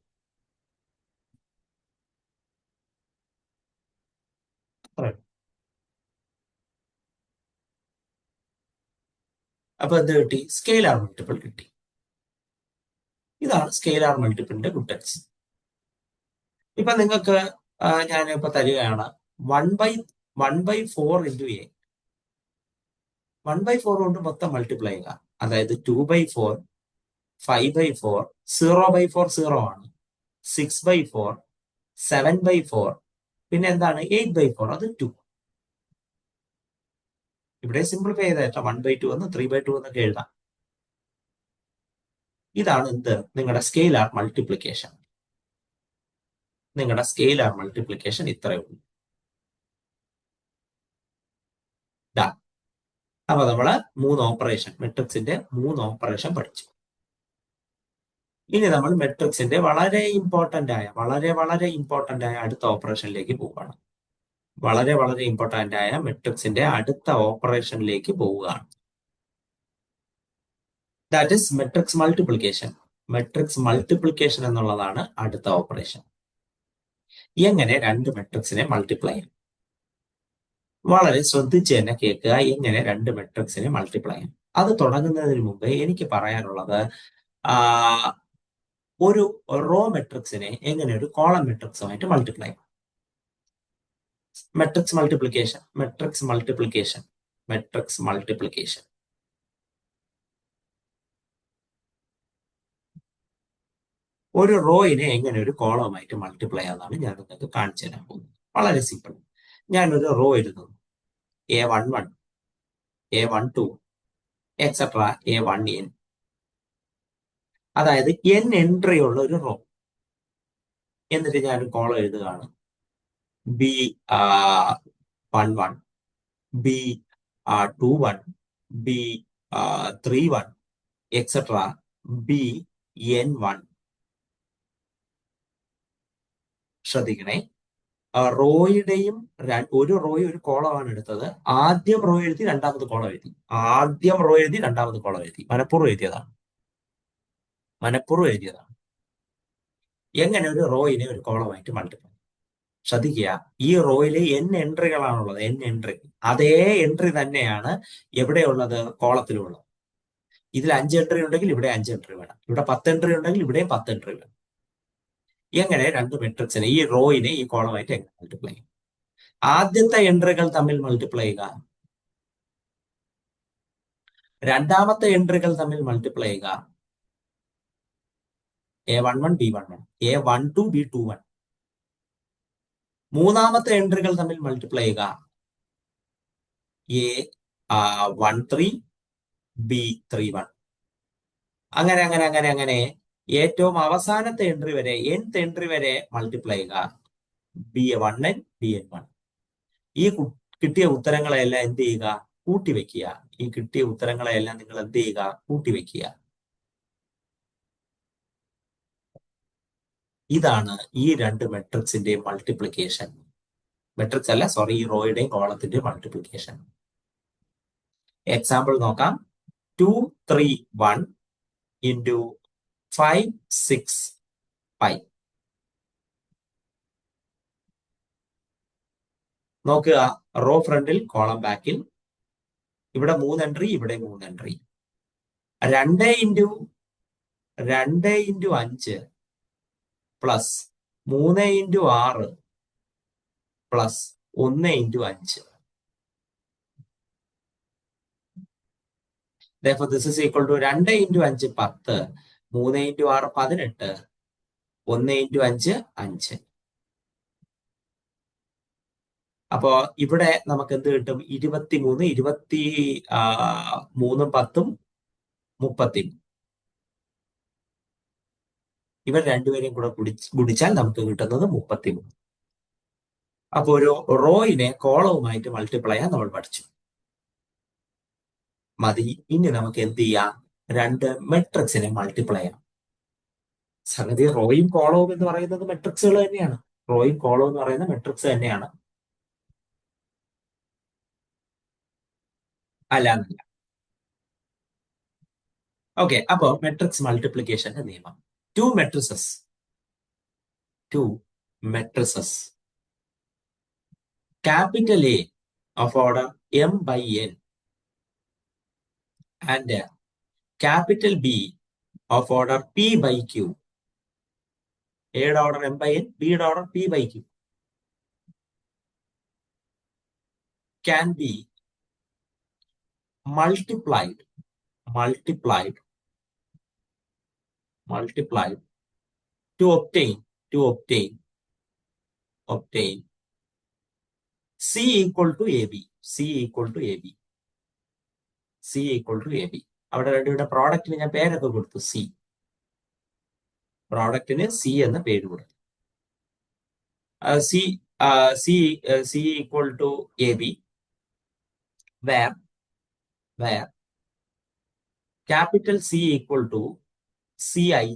അപ്പൊ എന്ത് കിട്ടി? സ്കെയിലാർ മൾട്ടിപ്പിൾ കിട്ടി. ഇതാണ് സ്കെയിലാർ മൾട്ടിപ്പിളിന്റെ ഗുട്ടൻസ്. ഇപ്പൊ നിങ്ങൾക്ക് ഞാനിപ്പോ തരികയാണ് 1/4 × A. 1/4 കൊണ്ട് മൊത്തം മൾട്ടിപ്ലൈ ചെയ്യുക. അതായത് 2/4, 5/4, 0/4 0 ആണ്, 6/4, 7/4, പിന്നെ എന്താണ് 8/4, അത് 2. ഇവിടെ സിംപ്ലിഫൈ ചെയ്തേക്കാം. 1/2 എന്ന് 3/2 എന്നൊക്കെ എഴുതാം. ഇതാണ് എന്ത്? നിങ്ങളുടെ സ്കെയിലാർ മൾട്ടിപ്ലിക്കേഷൻ. ഇത്രയേ ഉള്ളൂ. അപ്പൊ നമ്മള് 3 ഓപ്പറേഷൻ, മെട്രിക്സിന്റെ 3 ഓപ്പറേഷൻ പഠിച്ചു. ഇനി നമ്മൾ മെട്രിക്സിന്റെ വളരെ ഇമ്പോർട്ടന്റ് ആയ അടുത്ത ഓപ്പറേഷനിലേക്ക് പോവുകയാണ്. That is matrix multiplication. Matrix multiplication എന്നുള്ളതാണ് അടുത്ത ഓപ്പറേഷൻ. എങ്ങനെ രണ്ട് മെട്രിക്സിനെ മൾട്ടിപ്ലൈ ചെയ്യും? വളരെ ശ്രദ്ധിച്ച് തന്നെ കേൾക്കുക. എങ്ങനെ രണ്ട് മെട്രിക്സിനെ മൾട്ടിപ്ലൈ ചെയ്യും? അത് തുടങ്ങുന്നതിന് മുമ്പ് എനിക്ക് പറയാനുള്ളത്, ഒരു റോ മെട്രിക്സിനെ എങ്ങനെ ഒരു കോളം മെട്രിക്സുമായിട്ട് മൾട്ടിപ്ലൈ ചെയ്യും? Matrix multiplication. Matrix multiplication. ഒരു റോയിനെ എങ്ങനെ ഒരു കോളമായിട്ട് മൾട്ടിപ്ലൈ ആണെന്നാണ് ഞാൻ നിങ്ങൾക്ക് കാണിച്ചു തരാൻ പോകുന്നത്. വളരെ സിമ്പിൾ. ഞാനൊരു റോ എഴുതുന്നു. A11, A12, etcetera A1n. അതായത് n എൻട്രി ഉള്ള ഒരു റോ. എന്നിട്ട് ഞാനൊരു കോളം എഴുതുകയാണ്. B11, B21, B31, etcetera BN1. ശ്രദ്ധിക്കണേ, റോയുടെയും ഒരു റോയും ഒരു കോളമാണ് എടുത്തത്. ആദ്യം റോ എഴുതി, രണ്ടാമത് കോളം എഴുതി. ആദ്യം റോ എഴുതി, രണ്ടാമത് കോളം എഴുതി. മനഃപൂർവ്വം എഴുതിയതാണ്. മനഃപൂർവ്വം എഴുതിയതാണ്. എങ്ങനെ ഒരു റോയിനെ ഒരു കോളമായിട്ട് മൾട്ടിപ്ലൈ? ശ്രദ്ധിക്കുക, ഈ റോയില് n എൻട്രികളാണുള്ളത്. n entry. അതേ എൻട്രി തന്നെയാണ് എവിടെയുള്ളത്? കോളത്തിലുള്ളത്. ഇതിൽ 5 എൻട്രി ഉണ്ടെങ്കിൽ ഇവിടെ 5 എൻട്രി വേണം. ഇവിടെ 10 എൻട്രി ഉണ്ടെങ്കിൽ ഇവിടെയും 10 എൻട്രി വേണം. എങ്ങനെ രണ്ട് മെട്രിക്സിനെ, ഈ റോയിനെ ഈ കോളമായിട്ട് എങ്ങനെ മൾട്ടിപ്ലൈ ചെയ്യും? ആദ്യത്തെ എൻട്രികൾ തമ്മിൽ മൾട്ടിപ്ലൈ ചെയ്യുക, രണ്ടാമത്തെ എൻട്രികൾ തമ്മിൽ മൾട്ടിപ്ലൈ ചെയ്യുക. A11, B11, A12, B21. മൂന്നാമത്തെ എൻട്രികൾ തമ്മിൽ മൾട്ടിപ്ലൈ ചെയ്യുക. A13, B31. അങ്ങനെ അങ്ങനെ അങ്ങനെ അങ്ങനെ ഏറ്റവും അവസാനത്തെ എൻട്രി വരെ, nth എൻട്രി വരെ മൾട്ടിപ്ലൈ ചെയ്യുക. B1n, BN1. ഈ കിട്ടിയ ഉത്തരങ്ങളെല്ലാം എന്ത് ചെയ്യുക? കൂട്ടിവെക്കുക. ഈ കിട്ടിയ ഉത്തരങ്ങളെല്ലാം നിങ്ങൾ എന്ത് ചെയ്യുക? കൂട്ടിവെക്കുക. ഇതാണ് ഈ രണ്ട് മെട്രിക്സിന്റെ മൾട്ടിപ്ലിക്കേഷൻ. മെട്രിക്സ് അല്ല, സോറി, ഈ റോയുടെയും കോളത്തിന്റെ മൾട്ടിപ്ലിക്കേഷൻ. എക്സാമ്പിൾ നോക്കാം. 2, 3, 1 ഇൻറ്റു 5, 6, 5. നോക്കുക, റോ ഫ്രണ്ടിൽ, കോളം ബാക്കിൽ. ഇവിടെ 3 എൻട്രി, ഇവിടെ 3 entry. 2 into 5 plus 3 into 6 plus 1 into 5. Therefore, this is equal to 2 into 5 10, 3 into 6 18, 1 into 5 5. അപ്പോ ഇവിടെ നമുക്ക് എന്ത് കിട്ടും? 23, 23 10, 30. ഇവർ രണ്ടുപേരെയും കൂടെ ഗുണിച്ചാൽ നമുക്ക് കിട്ടുന്നത് 33. അപ്പൊ ഒരു റോയിനെ കോളവുമായിട്ട് മൾട്ടിപ്ലൈ ചെയ്യാൻ നമ്മൾ പഠിച്ചു. മതി. ഇനി നമുക്ക് എന്ത് ചെയ്യാം? രണ്ട് മെട്രിക്സിനെ മൾട്ടിപ്ലൈ ചെയ്യാം. സംഗതി റോയും കോളവും എന്ന് പറയുന്നത് മെട്രിക്സുകൾ തന്നെയാണ്. റോയും കോളവും എന്ന് പറയുന്ന മെട്രിക്സ് തന്നെയാണ്. അല്ല. ഓക്കെ, അപ്പൊ മെട്രിക്സ് മൾട്ടിപ്ലിക്കേഷന്റെ നിയമം. To matrices capital A of order m by n and capital B of order p by q. A യുടെ order m by n, B യുടെ order p by q can be multiplied to obtain C equal to AB. അവിടെ രണ്ടുപേരുടെ പ്രോഡക്റ്റിന് ഞാൻ പേരൊക്കെ കൊടുത്തു. പ്രോഡക്റ്റിന് C എന്ന പേര് കൊടുത്തു. C equal to AB, where capital C equal to Cij.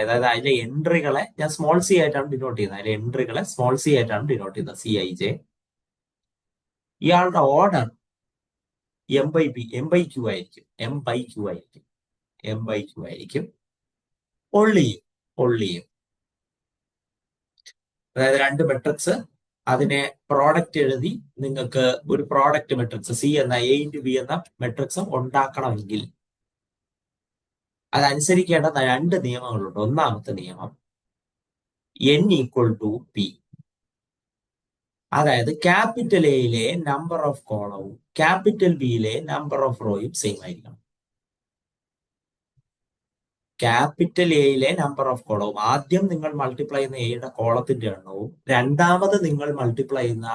അതായത് അതിലെ എൻട്രികളെ ഞാൻ സ്മോൾ സി ആയിട്ടാണ് ഡിനോട്ട് ചെയ്യുന്നത്. അതിലെ എൻട്രികളെ സ്മോൾ സി ആയിട്ടാണ് ഡിനോട്ട് ചെയ്യുന്നത്, Cij. ഇയാളുടെ ഓർഡർ m by q ആയിരിക്കും. only അതായത് രണ്ട് മെട്രിക്സ്, അതിനെ പ്രോഡക്റ്റ് എഴുതി നിങ്ങൾക്ക് ഒരു പ്രോഡക്റ്റ് മെട്രിക്സ് C എന്ന A ഇൻറ്റു B എന്ന മെട്രിക്സ് ഉണ്ടാക്കണമെങ്കിൽ അതനുസരിക്കേണ്ട രണ്ട് നിയമങ്ങളുണ്ട്. ഒന്നാമത്തെ നിയമം n ഈക്വൽ ടു P. അതായത് ക്യാപിറ്റൽ എയിലെ നമ്പർ ഓഫ് കോളവും ക്യാപിറ്റൽ ബിയിലെ നമ്പർ ഓഫ് റോയും സെയിം ആയിരിക്കണം. ക്യാപിറ്റൽ എയിലെ നമ്പർ ഓഫ് കോളവും ആദ്യം നിങ്ങൾ മൾട്ടിപ്ലൈ ചെയ്യുന്ന എയുടെ കോളത്തിന്റെ എണ്ണവും രണ്ടാമത് നിങ്ങൾ മൾട്ടിപ്ലൈ ചെയ്യുന്ന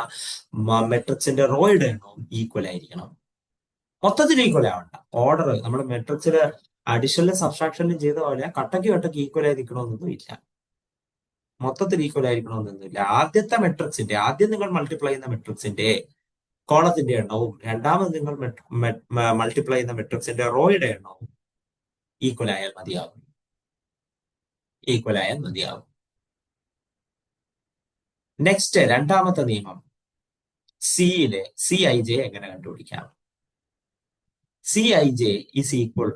മെട്രിക്സിന്റെ റോയുടെ എണ്ണവും ഈക്വൽ ആയിരിക്കണം. മൊത്തത്തിൽ ഈക്വൽ ആവണ്ട. ഓർഡർ നമ്മൾ മെട്രിക്സില് അഡീഷണലും സബ്സ്ട്രാക്ഷനിലും ചെയ്ത പോലെ കട്ടയ്ക്ക് കട്ടയ്ക്ക് ഈക്വൽ ആയി നിൽക്കണമെന്നൊന്നും ഇല്ല. മൊത്തത്തിൽ ഈക്വൽ ആയിരിക്കണമെന്നൊന്നുമില്ല. ആദ്യം നിങ്ങൾ മൾട്ടിപ്ലൈ ചെയ്യുന്ന മെട്രിക്സിന്റെ കോളത്തിന്റെ എണ്ണവും രണ്ടാമത് നിങ്ങൾ മൾട്ടിപ്ലൈ ചെയ്യുന്ന മെട്രിക്സിന്റെ റോയുടെ എണ്ണവും ഈക്വൽ ആയാൽ മതിയാകും. നെക്സ്റ്റ് രണ്ടാമത്തെ നിയമം, സിയിലെ CIJ എങ്ങനെ കണ്ടുപിടിക്കാം? CIJ is equal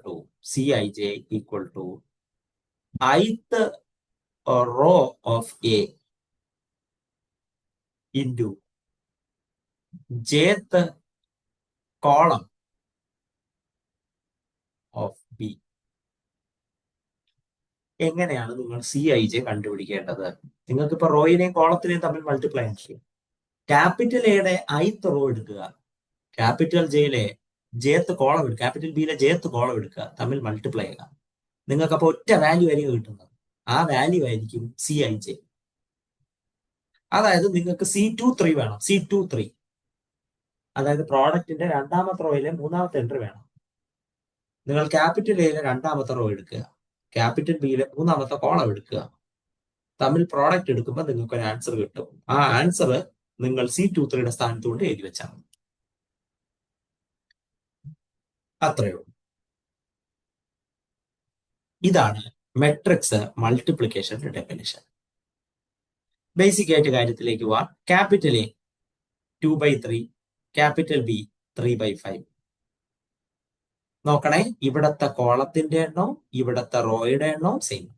to ith row of A into jth column of B. എങ്ങനെയാണ് നിങ്ങൾ CIJ കണ്ടുപിടിക്കേണ്ടത്? നിങ്ങൾക്ക് ഇപ്പൊ റോയിനെയും കോളത്തിനെയും തമ്മിൽ മൾട്ടിപ്ലൈ ചെയ്യും. ക്യാപിറ്റൽ എയുടെ ith റോ എടുക്കുക, ക്യാപിറ്റൽ ജെയിലെ ജേത്ത് കോളം എടുക്കുക, ക്യാപിറ്റൽ ബിയിലെ ജേത്ത് കോളം എടുക്കുക, തമ്മിൽ മൾട്ടിപ്ലൈ ചെയ്യുക. നിങ്ങൾക്ക് അപ്പോൾ ഒറ്റ വാല്യൂ ആയിരിക്കും കിട്ടുന്നത്. ആ വാല്യൂ ആയിരിക്കും CIJ. അതായത് നിങ്ങൾക്ക് C23 വേണം. C23 അതായത് പ്രോഡക്റ്റിന്റെ രണ്ടാമത്തെ റോയിലെ മൂന്നാമത്തെ എൻട്രി വേണം. നിങ്ങൾ ക്യാപിറ്റൽ എയിലെ രണ്ടാമത്തെ റോ എടുക്കുക, ക്യാപിറ്റൽ ബിയിലെ മൂന്നാമത്തെ കോളം എടുക്കുക, തമ്മിൽ പ്രോഡക്റ്റ് എടുക്കുമ്പോൾ നിങ്ങൾക്ക് ഒരു ആൻസർ കിട്ടും. ആ ആൻസർ നിങ്ങൾ C23യുടെ സ്ഥാനത്ത് കൊണ്ട് എഴുതി വെച്ചാൽ മതി. അത്രയേ ഉള്ളൂ. ഇതാണ് മെട്രിക്സ് മൾട്ടിപ്ലിക്കേഷന്റെ ഡെഫിനിഷൻ. ബേസിക് ആയിട്ട് കാര്യത്തിലേക്ക് പോവാം. Capital A 2/3, capital B 3/5. നോക്കണേ, ഇവിടത്തെ കോളത്തിന്റെ എണ്ണവും ഇവിടത്തെ റോയുടെ എണ്ണവും സെയിം.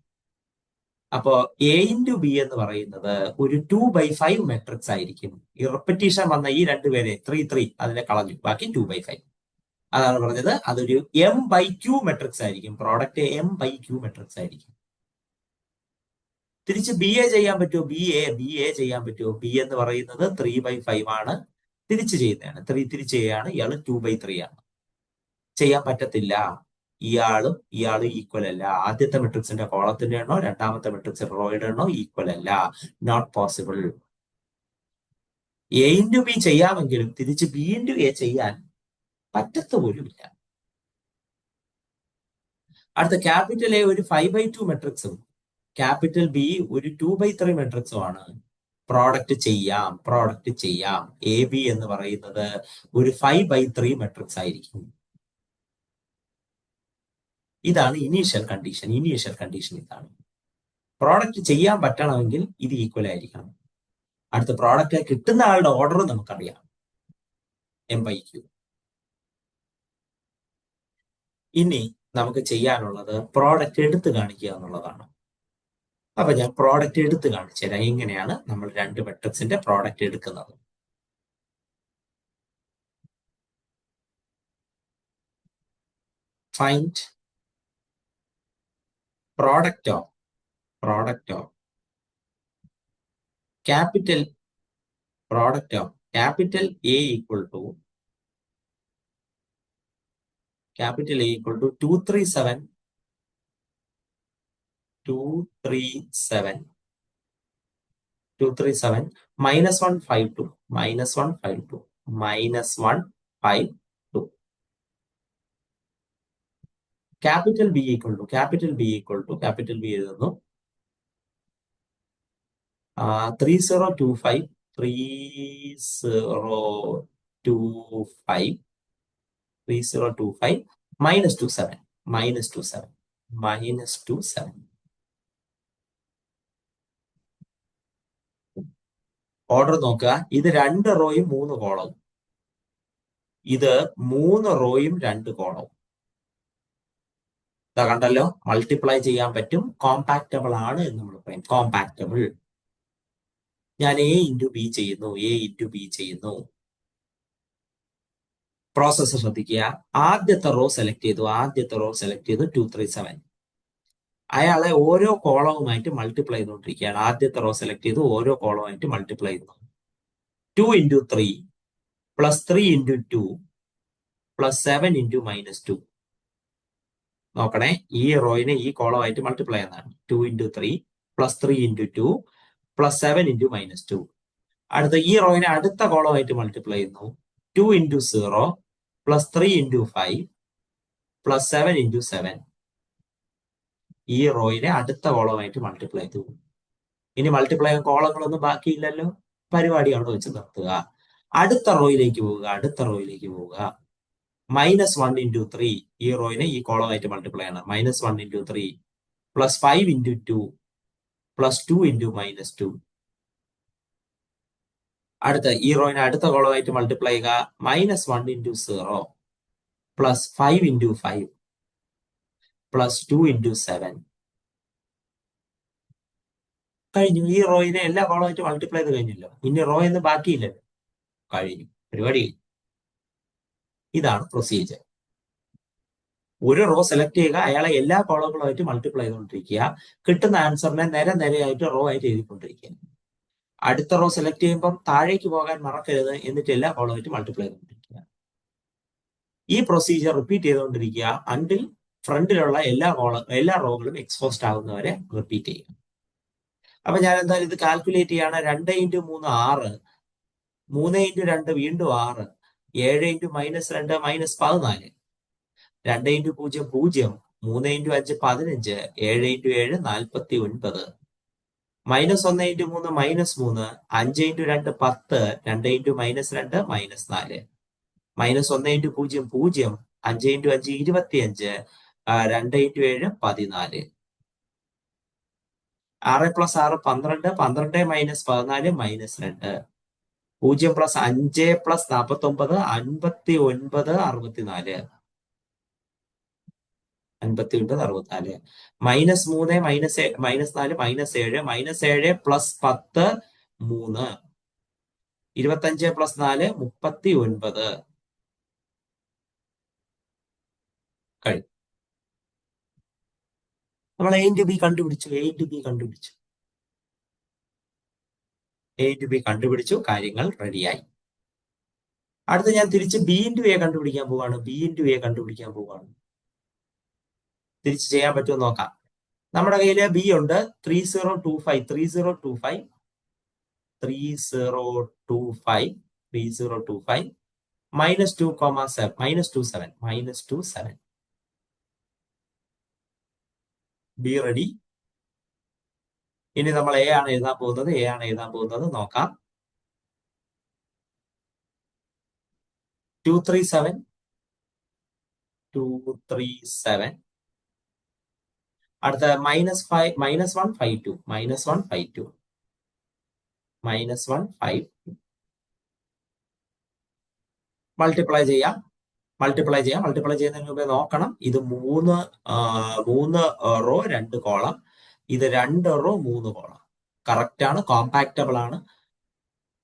അപ്പോ A × B എന്ന് പറയുന്നത് ഒരു 2/5 മെട്രിക്സ് ആയിരിക്കും. ഈ റിപ്പറ്റീഷൻ വന്ന ഈ രണ്ടുപേരെ 3 അതിനെ കളഞ്ഞു, ബാക്കി 2/5. അതാണ് പറഞ്ഞത്, അതൊരു M/Q മെട്രിക്സ് ആയിരിക്കും. പ്രോഡക്റ്റ് M/Q മെട്രിക്സ് ആയിരിക്കും. തിരിച്ച് BA ചെയ്യാൻ പറ്റുമോ? BA ചെയ്യാൻ പറ്റുമോ? B എന്ന് പറയുന്നത് 3/5 ആണ്. തിരിച്ച് ചെയ്യുന്നതാണ്, തിരിച്ച് ചെയ്യാണ്. ഇയാള് 2/3 ആണ്. ചെയ്യാൻ പറ്റത്തില്ല. ഇയാളും ഈക്വൽ അല്ല. ആദ്യത്തെ മെട്രിക്സിന്റെ കോളത്തിന്റെ എണ്ണോ രണ്ടാമത്തെ മെട്രിക്സിന്റെ റോയുടെ എണ്ണോ ഈക്വൽ അല്ല. Not possible. A × B ചെയ്യാമെങ്കിലും തിരിച്ച് B × A ചെയ്യാൻ പറ്റത്ത് പോലുമില്ല. അടുത്ത ക്യാപിറ്റൽ എ ഒരു 5/2 മെട്രിക്സും ക്യാപിറ്റൽ ബി ഒരു 2/3 മെട്രിക്സും ആണ്. പ്രോഡക്റ്റ് ചെയ്യാം. AB എന്ന് പറയുന്നത് ഒരു 5/3 മെട്രിക്സ് ആയിരിക്കും. ഇതാണ് ഇനീഷ്യൽ കണ്ടീഷൻ. ഇതാണ്. പ്രോഡക്റ്റ് ചെയ്യാൻ പറ്റണമെങ്കിൽ ഇത് ഈക്വൽ ആയിരിക്കണം. അടുത്ത പ്രോഡക്റ്റ് കിട്ടുന്ന ആളുടെ ഓർഡർ നമുക്കറിയാം, M/Q. ഇനി നമുക്ക് ചെയ്യാനുള്ളത് പ്രോഡക്റ്റ് എടുത്ത് കാണിക്കുക എന്നുള്ളതാണ്. അപ്പൊ ഞാൻ പ്രോഡക്റ്റ് എടുത്ത് കാണിച്ചു തരാം എങ്ങനെയാണ് നമ്മൾ രണ്ട് മെട്രിക്സിന്റെ പ്രോഡക്റ്റ് എടുക്കുന്നത്. Find product of capital A equal to 237 -152 capital B equal to എഴുതുന്നു 3025 -27 ഓർഡർ നോക്കുക. ഇത് 2 റോയും 3 കോളവും, ഇത് 3 റോയും 2 കോളവും. ഇതാ കണ്ടല്ലോ, മൾട്ടിപ്ലൈ ചെയ്യാൻ പറ്റും. കോമ്പാക്റ്റബിൾ ആണ് എന്ന് നമ്മൾ പറയും. കോമ്പാക്റ്റബിൾ. ഞാൻ A × B ചെയ്യുന്നു. പ്രോസസ്സ് ശ്രദ്ധിക്കുക. ആദ്യത്തെ റോ സെലക്ട് ചെയ്തു 237. അയാളെ ഓരോ കോളവുമായിട്ട് മൾട്ടിപ്ലൈ ചെയ്തുകൊണ്ടിരിക്കുകയാണ്. ആദ്യത്തെ റോ സെലക്ട് ചെയ്തു ഓരോ കോളവുമായിട്ട് മൾട്ടിപ്ലൈ ചെയ്യുന്നു. 2 into 3 plus 3 into 2 plus 7 into -2. നോക്കണേ, ഈ റോയിനെ ഈ കോളമായിട്ട് മൾട്ടിപ്ലൈ ചെയ്യുന്നതാണ്. 2 into 3 plus 3 into 2 plus 7 into -2. അടുത്ത ഈ റോയിനെ അടുത്ത കോളമായിട്ട് മൾട്ടിപ്ലൈ ചെയ്യുന്നു. 2 into 0 plus 3 into 5 plus 7 into 7. ഈ റോയിനെ അടുത്ത കോളമായിട്ട് മൾട്ടിപ്ലൈ ചെയ്തു. ഇനി മൾട്ടിപ്ലൈ ചെയ്യാൻ കോളങ്ങളൊന്നും ബാക്കിയില്ലല്ലോ, പരിപാടി അവിടെ വെച്ച് നിർത്തുക. അടുത്ത റോയിലേക്ക് പോവുക, അടുത്ത റോയിലേക്ക് പോവുക. -1 into 3, ഈ റോയിനെ ഈ കോളമായിട്ട് മൾട്ടിപ്ലൈ ആണ്. -1 into 3 plus 5 into 2 plus 2 into -2. അടുത്ത ഈ റോയിനെ അടുത്ത കോളമായിട്ട് മൾട്ടിപ്ലൈ ചെയ്യുക. -1 into 0 plus 5 into 5 plus 2 into 7. കഴിഞ്ഞു. ഈ റോയിനെ എല്ലാ കോളമായിട്ട് മൾട്ടിപ്ലൈ ചെയ്ത് കഴിഞ്ഞല്ലോ. ഇനി റോ എന്ന് ബാക്കിയില്ലല്ലോ. കഴിഞ്ഞു, പരിപാടി കഴിഞ്ഞു. ഇതാണ് പ്രൊസീജിയർ. ഒരു റോ സെലക്ട് ചെയ്യുക, അയാളെ എല്ലാ കോളങ്ങളുമായിട്ട് മൾട്ടിപ്ലൈ ചെയ്തുകൊണ്ടിരിക്കുക. കിട്ടുന്ന ആൻസറിനെ നിരയായിട്ട് റോ ആയിട്ട് എഴുതിക്കൊണ്ടിരിക്കുക. അടുത്ത റോ സെലക്ട് ചെയ്യുമ്പോൾ താഴേക്ക് പോകാൻ മറക്കരുത്, എന്നിട്ട് എല്ലാ കോളമായിട്ട് മൾട്ടിപ്ലൈ ചെയ്തുകൊണ്ടിരിക്കുക. ഈ പ്രൊസീജിയർ റിപ്പീറ്റ് ചെയ്തുകൊണ്ടിരിക്കുക അണ്ടിൽ ഫ്രണ്ടിലുള്ള എല്ലാ റോകളും എക്സ്പോസ്റ്റ് ആകുന്നവരെ റിപ്പീറ്റ് ചെയ്യുക. അപ്പൊ ഞാൻ എന്തായാലും ഇത് കാൽക്കുലേറ്റ് ചെയ്യാണ്. 2 into 3 6, 3 into 2 വീണ്ടും 6, 7 into -2 -14, 2 into 0 0, 3 into 5 15, 7 into 7 49, -1 into 3 -3, 5 into 2 10, 2 into -2 -4, -1 into 0 0, 5 into 5 25, 2 into 7 14. 6 + 6 12, 12 - 14 -2, 0 + 5 + 49 59 64, -3 -4, -4 -7 -7 + 10 3, 25 + 4 39. കഴിഞ്ഞു. നമ്മൾ A into B കണ്ടുപിടിച്ചു. A into B കണ്ടുപിടിച്ചു. A into B കണ്ടുപിടിച്ചു. കാര്യങ്ങൾ റെഡിയായി. അടുത്ത ഞാൻ തിരിച്ച് B into A കണ്ടുപിടിക്കാൻ പോവാണ്. B into A കണ്ടുപിടിക്കാൻ പോവാണ്. തിരിച്ച് ചെയ്യാൻ പറ്റുമോ നോക്കാം. നമ്മുടെ കയ്യിൽ B ഉണ്ട്. 3025 3025 -2, -27 B റെഡി. ഇനി നമ്മൾ A ആണ് എഴുതാൻ പോകുന്നത്. നോക്കാം. 237. അടുത്ത -1 52 മൾട്ടിപ്ലൈ ചെയ്യാം. മൾട്ടിപ്ലൈ ചെയ്യുന്നതിന് മുമ്പേ നോക്കണം, ഇത് 3 റോ 2 കോളം, ഇത് 2 റോ 3 കോളം. കറക്റ്റ് ആണ്, കോമ്പാക്റ്റബിൾ ആണ്.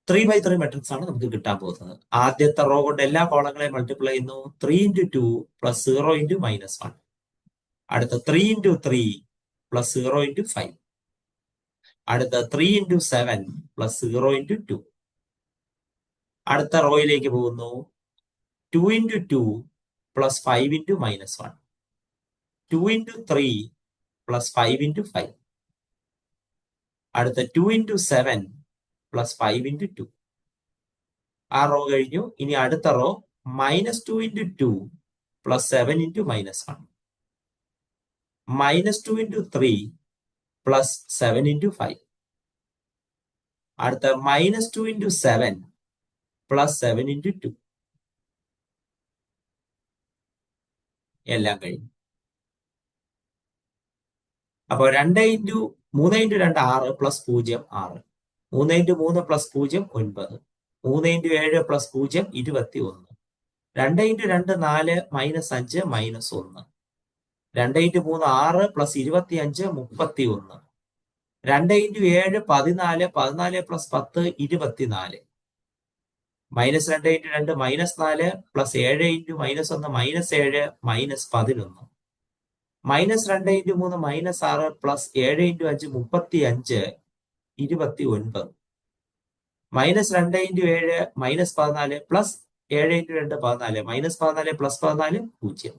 3x3 മെട്രിക്സ് ആണ് നമുക്ക് കിട്ടാൻ പോകുന്നത്. ആദ്യത്തെ റോ കൊണ്ട് എല്ലാ കോളങ്ങളെയും മൾട്ടിപ്ലൈ ചെയ്യുന്നു. 3 into 2 plus 0 into -1. അടുത്ത 3 into 3 plus 0 into 5. അടുത്ത 3 into 7 plus 0 into 2. അടുത്ത റോയിലേക്ക് പോകുന്നു. 2 into 2 plus 5 into -1. 2 into 3 plus 5 into 5. അടുത്ത 2 into 7 plus 5 into 2. ആ റോ കഴിഞ്ഞു. ഇനി അടുത്ത raw -2 into 2 plus 7 into -1. -2 into 3 plus 7 into 5. അടുത്ത -2 into 7 plus 7 into 2. എല്ലാം കഴിഞ്ഞു. അപ്പൊ 3 into 2 6 plus 0 6. 3 into 3 plus 0 9. 3 into 7 plus 0 21. 2 into 2 4 -5 -1. 2 into 3 6 plus 25 31. 2 into 7 14, 14 plus 10 24. -2 into 2 -4 plus 7 into -1 -7 -11. -2 into 3 -6 plus 7 into 5 35 29. -2 × 7 -14 plus 7 × 2 14 -14 plus 14 0.